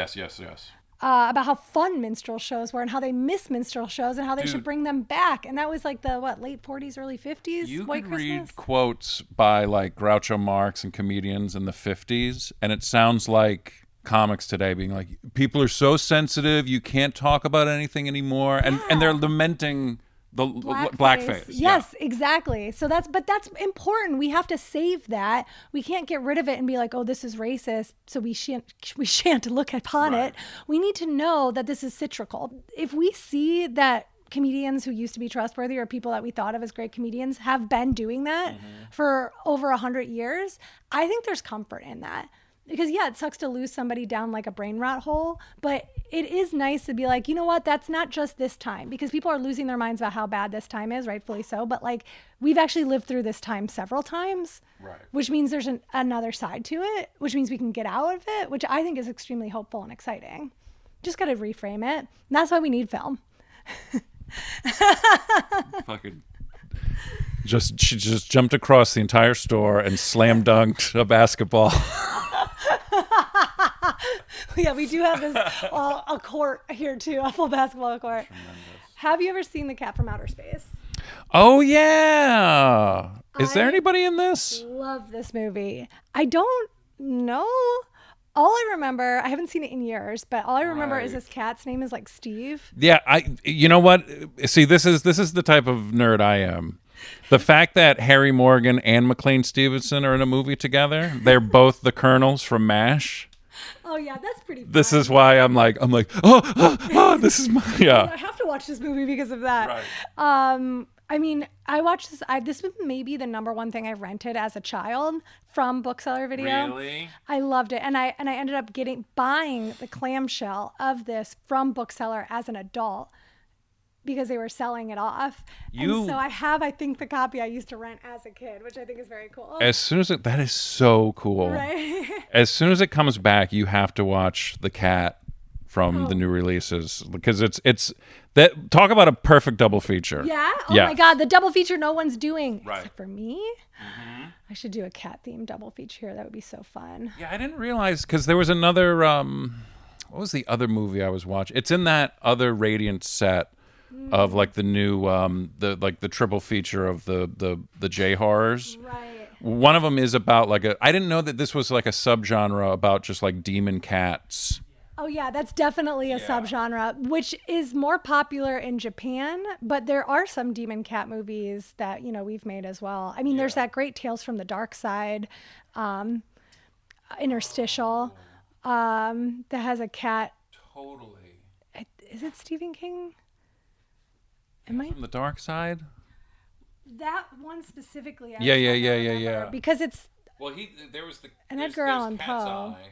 About how fun minstrel shows were and how they miss minstrel shows and how they should bring them back. And that was like the, late 40s, early 50s? You White could Christmas? read quotes by like Groucho Marx and comedians in the 50s, and it sounds like comics today being like, people are so sensitive, you can't talk about anything anymore. And they're lamenting... the blackface. Yes, exactly. So that's important. We have to save that. We can't get rid of it and be like, oh, this is racist, so we shan't look upon it. We need to know that this is cyclical. If we see that comedians who used to be trustworthy or people that we thought of as great comedians have been doing that for over 100 years, I think there's comfort in that. Because, it sucks to lose somebody down like a brain rot hole, but it is nice to be like, you know what, that's not just this time. Because people are losing their minds about how bad this time is, rightfully so. But, like, we've actually lived through this time several times, which means there's another side to it, which means we can get out of it, which I think is extremely hopeful and exciting. Just got to reframe it. And that's why we need film. Fucking... She just jumped across the entire store and slam dunked a basketball. Yeah, we do have this a court here too, a full basketball court. Tremendous. Have you ever seen The Cat from Outer Space? Oh yeah. Is there anybody in this? Love this movie. I don't know. All I remember, I haven't seen it in years, but all I remember is this cat's name is like Steve. Yeah, you know what? See, this is the type of nerd I am. The fact that Harry Morgan and McLean Stevenson are in a movie together, they're both the Colonels from MASH. Oh yeah, that's pretty fun. This is why I'm like, this is my, I have to watch this movie because of that. Right. I mean, I watched this. This was maybe the number one thing I rented as a child from Bookseller Video. Really? I loved it, and I ended up buying the clamshell of this from Bookseller as an adult because they were selling it off. And so I think the copy I used to rent as a kid, which I think is very cool. As soon as that is so cool. Right? As soon as it comes back, you have to watch The Cat from the new releases because it's that, talk about a perfect double feature. Yeah? Oh my God, the double feature no one's doing except for me. I should do a cat themed double feature here. That would be so fun. Yeah, I didn't realize because there was another what was the other movie I was watching? It's in that other Radiant set of like the new the triple feature of the J horrors. Right. One of them is about like I didn't know that this was like a subgenre about just like demon cats. Oh yeah, that's definitely a subgenre, which is more popular in Japan, but there are some demon cat movies that, we've made as well. I mean, there's that great Tales from the Dark Side, interstitial, that has a cat. Totally. Is it Stephen King? From the Dark Side? That one specifically. Yeah. Because it's. Well, there was an Edgar Allan Cat's Poe. Eye.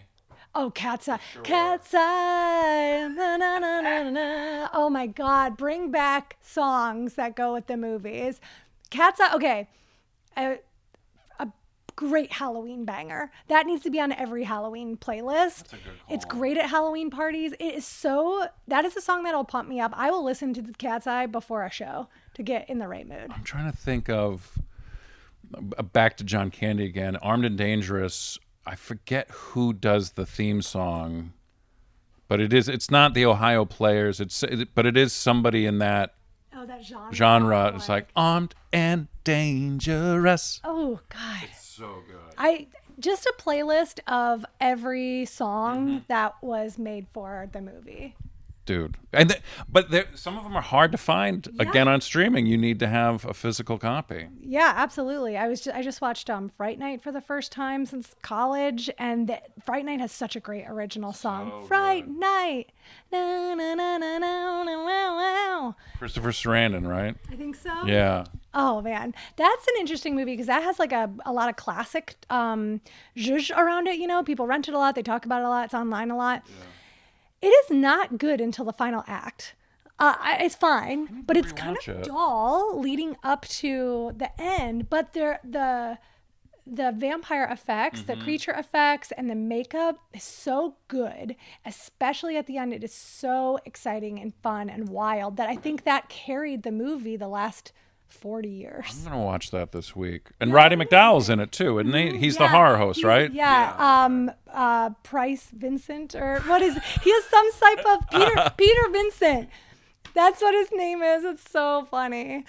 Oh, Cat's Eye. Sure. Cat's Eye. Na, na, na, na, na. Oh my God. Bring back songs that go with the movies. Cat's Eye. Okay. A great Halloween banger. That needs to be on every Halloween playlist. That's a good call. It's great at Halloween parties. That is a song that'll pump me up. I will listen to the Cat's Eye before a show to get in the right mood. I'm trying to think of, back to John Candy again, Armed and Dangerous. I forget who does the theme song, but it's not the Ohio Players. But it is somebody in that Oh, that genre. It's like armed and dangerous. Oh God. So good. Just a playlist of every song that was made for the movie. Dude, but some of them are hard to find again on streaming. You need to have a physical copy. Yeah, absolutely. I just watched Fright Night for the first time since college, and Fright Night has such a great original song. So Fright Night, na na na na na na wow. Christopher Sarandon, right? I think so. Yeah. Oh man, that's an interesting movie because that has like a lot of classic zhuzh around it. You know, people rent it a lot. They talk about it a lot. It's online a lot. Yeah. It is not good until the final act. It's fine, but it's kind of dull leading up to the end. But the vampire effects, the creature effects, and the makeup is so good, especially at the end. It is so exciting and fun and wild that I think that carried the movie the last 40 years. I'm going to watch that this week. And Roddy McDowall's in it too, isn't he? He's the horror host, right? Yeah. Price Vincent, or what is he has some type of Peter Vincent. That's what his name is. It's so funny.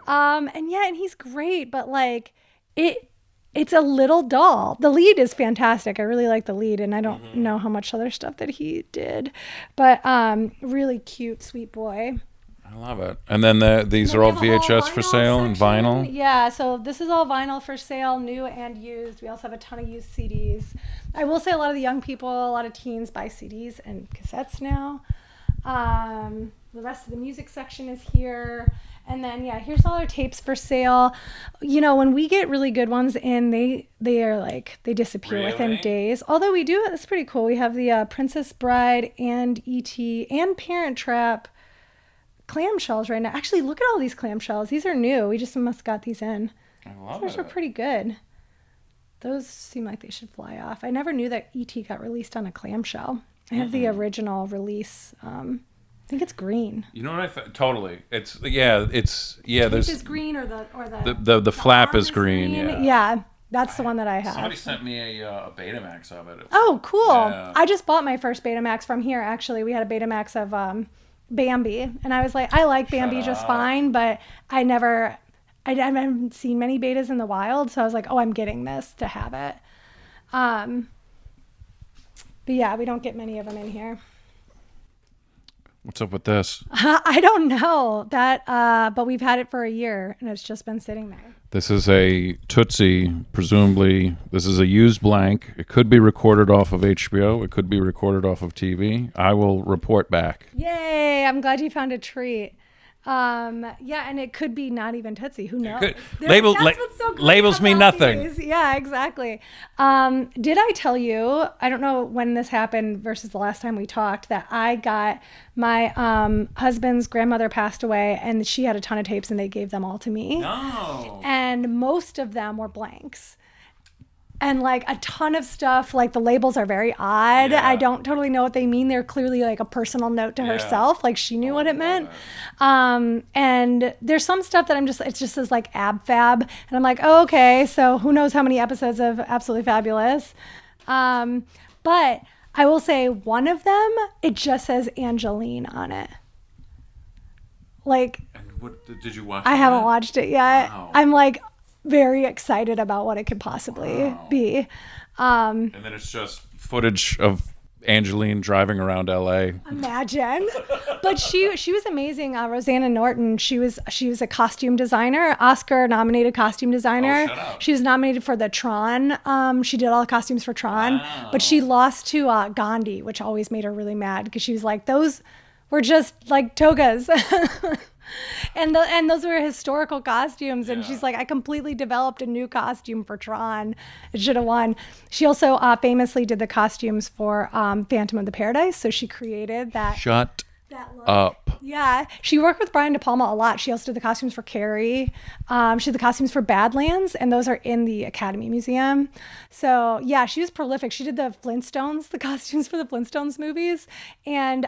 And he's great, but like it's a little dull. The lead is fantastic. I really like the lead, and I don't know how much other stuff that he did, but really cute, sweet boy. I love it. And then these are all VHS for sale and vinyl? Yeah, so this is all vinyl for sale, new and used. We also have a ton of used CDs. I will say a lot of the young people, a lot of teens buy CDs and cassettes now. The rest of the music section is here. And then, here's all our tapes for sale. You know, when we get really good ones in, they are like, they disappear within days. Although we do, it's pretty cool. We have the Princess Bride and E.T. and Parent Trap clamshells right now. Actually, look at all these clamshells. These are new. We just must got these in. I love Those are pretty good. Those seem like they should fly off. I never knew that E.T. got released on a clamshell. I have the original release. I think it's green. You know what totally. It's there's is green or the flap is green. Yeah. That's the one that I have. Somebody sent me a Betamax of it. Oh, cool. Yeah. I just bought my first Betamax from here, actually. We had a Betamax of Bambi, and I was like, I like Bambi just fine, but I haven't seen many betas in the wild, so I was like, oh, I'm getting this to have it. But yeah, we don't get many of them in here. What's up with this? I don't know that, but we've had it for a year, and it's just been sitting there. This is a Tootsie, presumably. This is a used blank. It could be recorded off of HBO. It could be recorded off of TV. I will report back. Yay! I'm glad you found a treat. And it could be not even Tootsie. Who knows? What's so labels mean nothing. These. Yeah, exactly. Did I tell you, I don't know when this happened versus the last time we talked, that I got my husband's grandmother passed away, and she had a ton of tapes, and they gave them all to me. No. And most of them were blanks. And like a ton of stuff, like the labels are very odd. Yeah. I don't totally know what they mean. They're clearly like a personal note to herself. Like she knew what it meant. And there's some stuff that it just says like ab fab. And I'm like, oh, okay. So who knows how many episodes of Absolutely Fabulous. But I will say one of them, it just says Angeline on it. Like, and what, did you watch I haven't watched it yet. Wow. I'm like, very excited about what it could possibly be. And then it's just footage of Angeline driving around LA. Imagine. But she was amazing. Rosanna Norton, she was a costume designer, Oscar nominated costume designer. Oh, shut up. She was nominated for the Tron. She did all the costumes for Tron. Wow. But she lost to Gandhi, which always made her really mad because she was like, those were just like togas. And those were historical costumes, and she's like, I completely developed a new costume for Tron. It should have won. She also famously did the costumes for Phantom of the Paradise, so she created that. Shut up. Yeah, she worked with Brian De Palma a lot. She also did the costumes for Carrie. She did the costumes for Badlands, and those are in the Academy Museum. So yeah, she was prolific. She did the Flintstones, the costumes for the Flintstones movies, and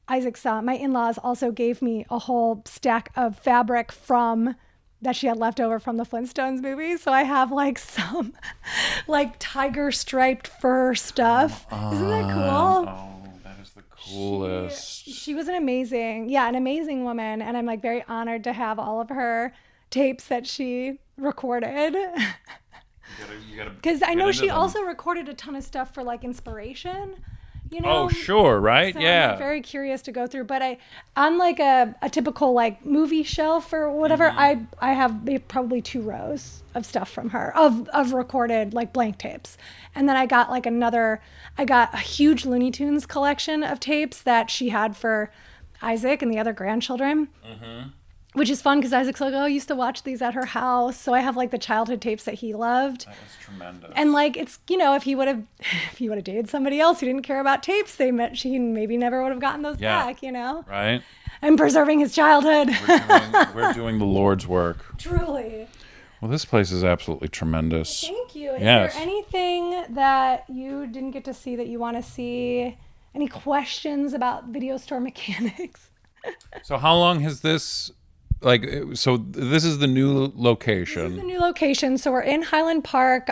Isaac's, my in-laws also gave me a whole stack of fabric that she had left over from the Flintstones movies. So I have like some like tiger striped fur stuff. Isn't that cool? Oh, that is the coolest. coolest. She was an amazing woman. And I'm like very honored to have all of her tapes that she recorded. Because I know she also recorded a ton of stuff for like inspiration. You know? Oh, sure, right? So yeah. I'm like, very curious to go through, but on like a typical like movie shelf or whatever, I have probably 2 rows of stuff from her of recorded like blank tapes, and then I got a huge Looney Tunes collection of tapes that she had for Isaac and the other grandchildren. Which is fun because Isaac's like, I used to watch these at her house. So I have like the childhood tapes that he loved. That was tremendous. And like, it's, if he would have dated somebody else who didn't care about tapes, she maybe never would have gotten those back, Right. And preserving his childhood. We're doing the Lord's work. Truly. Well, this place is absolutely tremendous. Thank you. Is Yes. there anything that you didn't get to see that you want to see? Any questions about video store mechanics? So how long has this... so this is the new location. This is the new location. So we're in Highland Park,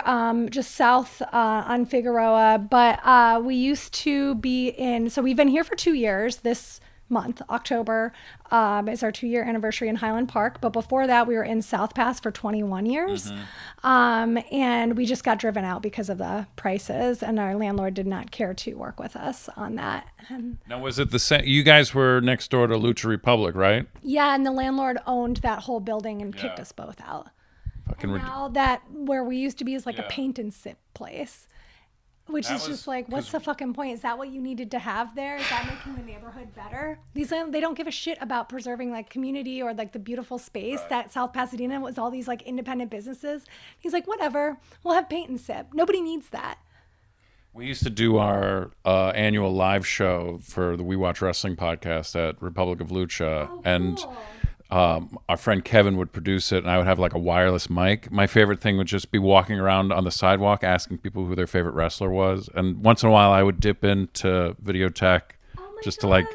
just south on Figueroa. But we used to be so we've been here for 2 years. This month, October, is our 2-year anniversary in Highland Park. But before that, we were in South Pass for 21 years. And we just got driven out because of the prices. And our landlord did not care to work with us on that. And now, was it the same? You guys were next door to Lucha Republic, right? yeah, and the landlord owned that whole building and kicked us both out. And now that where we used to be is like a paint and sip place. Which is just like, what's the fucking point? Is that what you needed to have there? Is that making the neighborhood better? They don't give a shit about preserving like community or like the beautiful space that South Pasadena was, all these like independent businesses. He's like, whatever, we'll have paint and sip. Nobody needs that. We used to do our annual live show for the We Watch Wrestling podcast at Republic of Lucha. And our friend Kevin would produce it, and I would have like a wireless mic. My favorite thing would just be walking around on the sidewalk asking people who their favorite wrestler was. And once in a while, I would dip into Videotheque just to like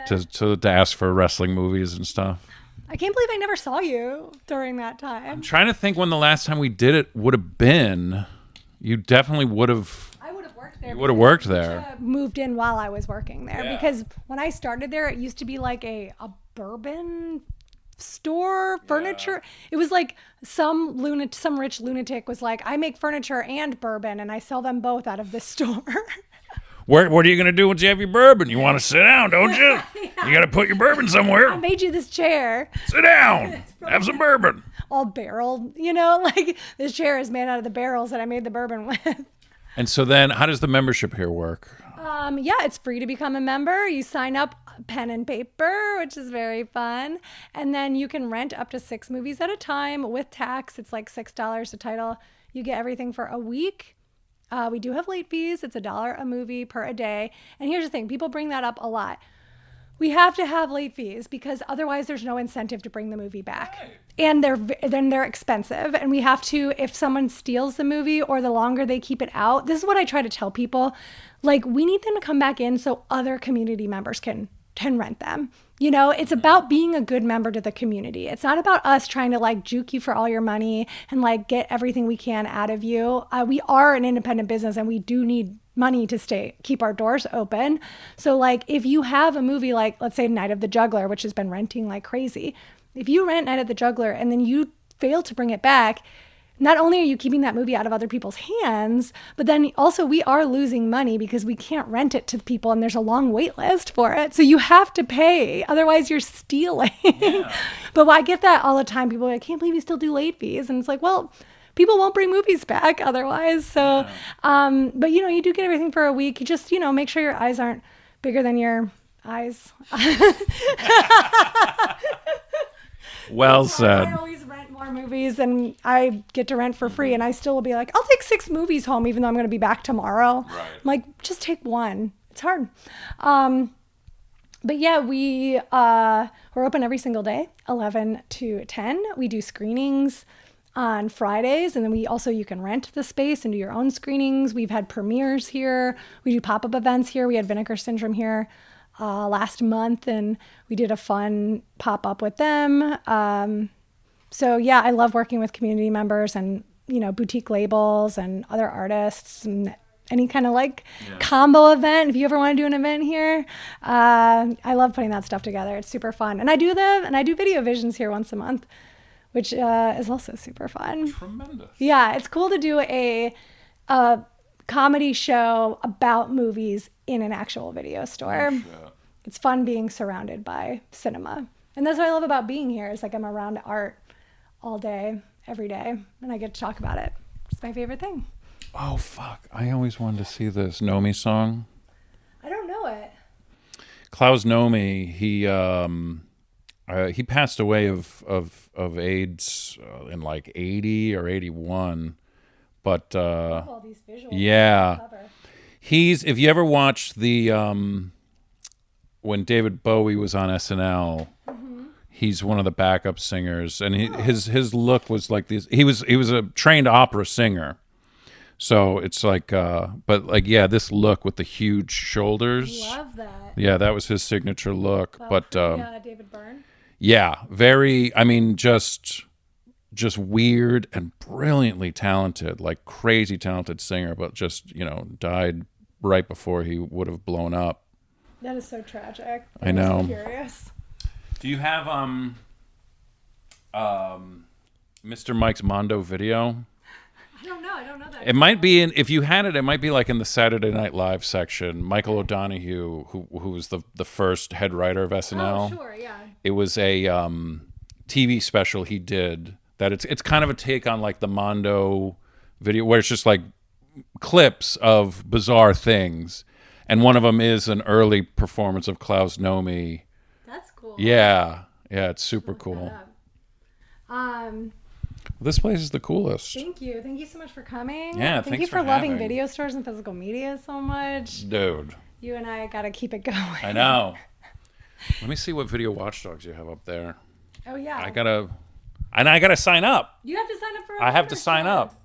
to ask for wrestling movies and stuff. I can't believe I never saw you during that time. I'm trying to think when the last time we did it would have been. You definitely would have. I would have worked there. You would have worked there. Moved in while I was working there because when I started there, it used to be like a bourbon store furniture. It was like some rich lunatic was like, I make furniture and bourbon and I sell them both out of this store. What are you going to do once you have your bourbon? You want to sit down, don't you? You got to put your bourbon somewhere. I made you this chair. Sit down. Have some bourbon. All barreled, like this chair is made out of the barrels that I made the bourbon with. And so then how does the membership here work? It's free to become a member. You sign up pen and paper, which is very fun. And then you can rent up to 6 movies at a time with tax. It's like $6 a title. You get everything for a week. We do have late fees. It's $1 a movie per a day. And here's the thing. People bring that up a lot. We have to have late fees because otherwise there's no incentive to bring the movie back. Right. And they're expensive. And we have to, if someone steals the movie or the longer they keep it out, this is what I try to tell people. Like, we need them to come back in so other community members can rent them. It's about being a good member to the community. It's not about us trying to like juke you for all your money and like get everything we can out of you. We are an independent business and we do need money to keep our doors open. So like if you have a movie like, let's say Night of the Juggler, which has been renting like crazy. If you rent Night of the Juggler and then you fail to bring it back, not only are you keeping that movie out of other people's hands, but then also we are losing money because we can't rent it to people and there's a long wait list for it. So you have to pay. Otherwise you're stealing. Yeah. But I get that all the time. People are like, I can't believe you still do late fees. And it's like, well, people won't bring movies back otherwise. So, but you do get everything for a week. You just, make sure your eyes aren't bigger than your eyes. Well said. I always rent more movies and I get to rent for free and I still will be like, I'll take 6 movies home even though I'm going to be back tomorrow. Right. I'm like, just take one. It's hard. But yeah, we're open every single day, 11 to 10. We do screenings on Fridays and then you can rent the space and do your own screenings. We've had premieres here. We do pop-up events here. We had Vinegar Syndrome here last month and we did a fun pop-up with them. So yeah, I love working with community members and, boutique labels and other artists and any kind of like combo event. If you ever want to do an event here, I love putting that stuff together. It's super fun. And I do video visions here once a month, which is also super fun. Tremendous. Yeah, it's cool to do a comedy show about movies in an actual video store. It's fun being surrounded by cinema. And that's what I love about being here. Is like I'm around art all day, every day, and I get to talk about it. It's my favorite thing. Oh, fuck. I always wanted to see this Nomi song. I don't know it. Klaus Nomi, he passed away of AIDS in like 80 or 81. But all these visuals. Yeah. If you ever watched the when David Bowie was on SNL, he's one of the backup singers, and his look was like this. He was a trained opera singer, so it's like, but like, yeah, this look with the huge shoulders. Love that. Yeah, that was his signature look. Well, but David Byrne. Yeah, very. I mean, just weird and brilliantly talented, like crazy talented singer, but just died right before he would have blown up. That is so tragic. I know. I'm curious. Do you have Mr. Mike's Mondo video? I don't know that. It might be if you had it, it might be like in the Saturday Night Live section. Michael O'Donoghue, who was the first head writer of SNL. Oh, sure, yeah. It was a TV special he did that it's kind of a take on like the Mondo video, where it's just like clips of bizarre things, and one of them is an early performance of Klaus Nomi. That's cool. Yeah, it's super cool. This place is the coolest. Thank you so much for coming. Yeah, thank you for loving having. video stores and physical media so much, dude. You and I gotta keep it going. I know. Let me see what video watchdogs you have up there. Oh yeah. I gotta sign up. You have to sign up for. I have to sign up.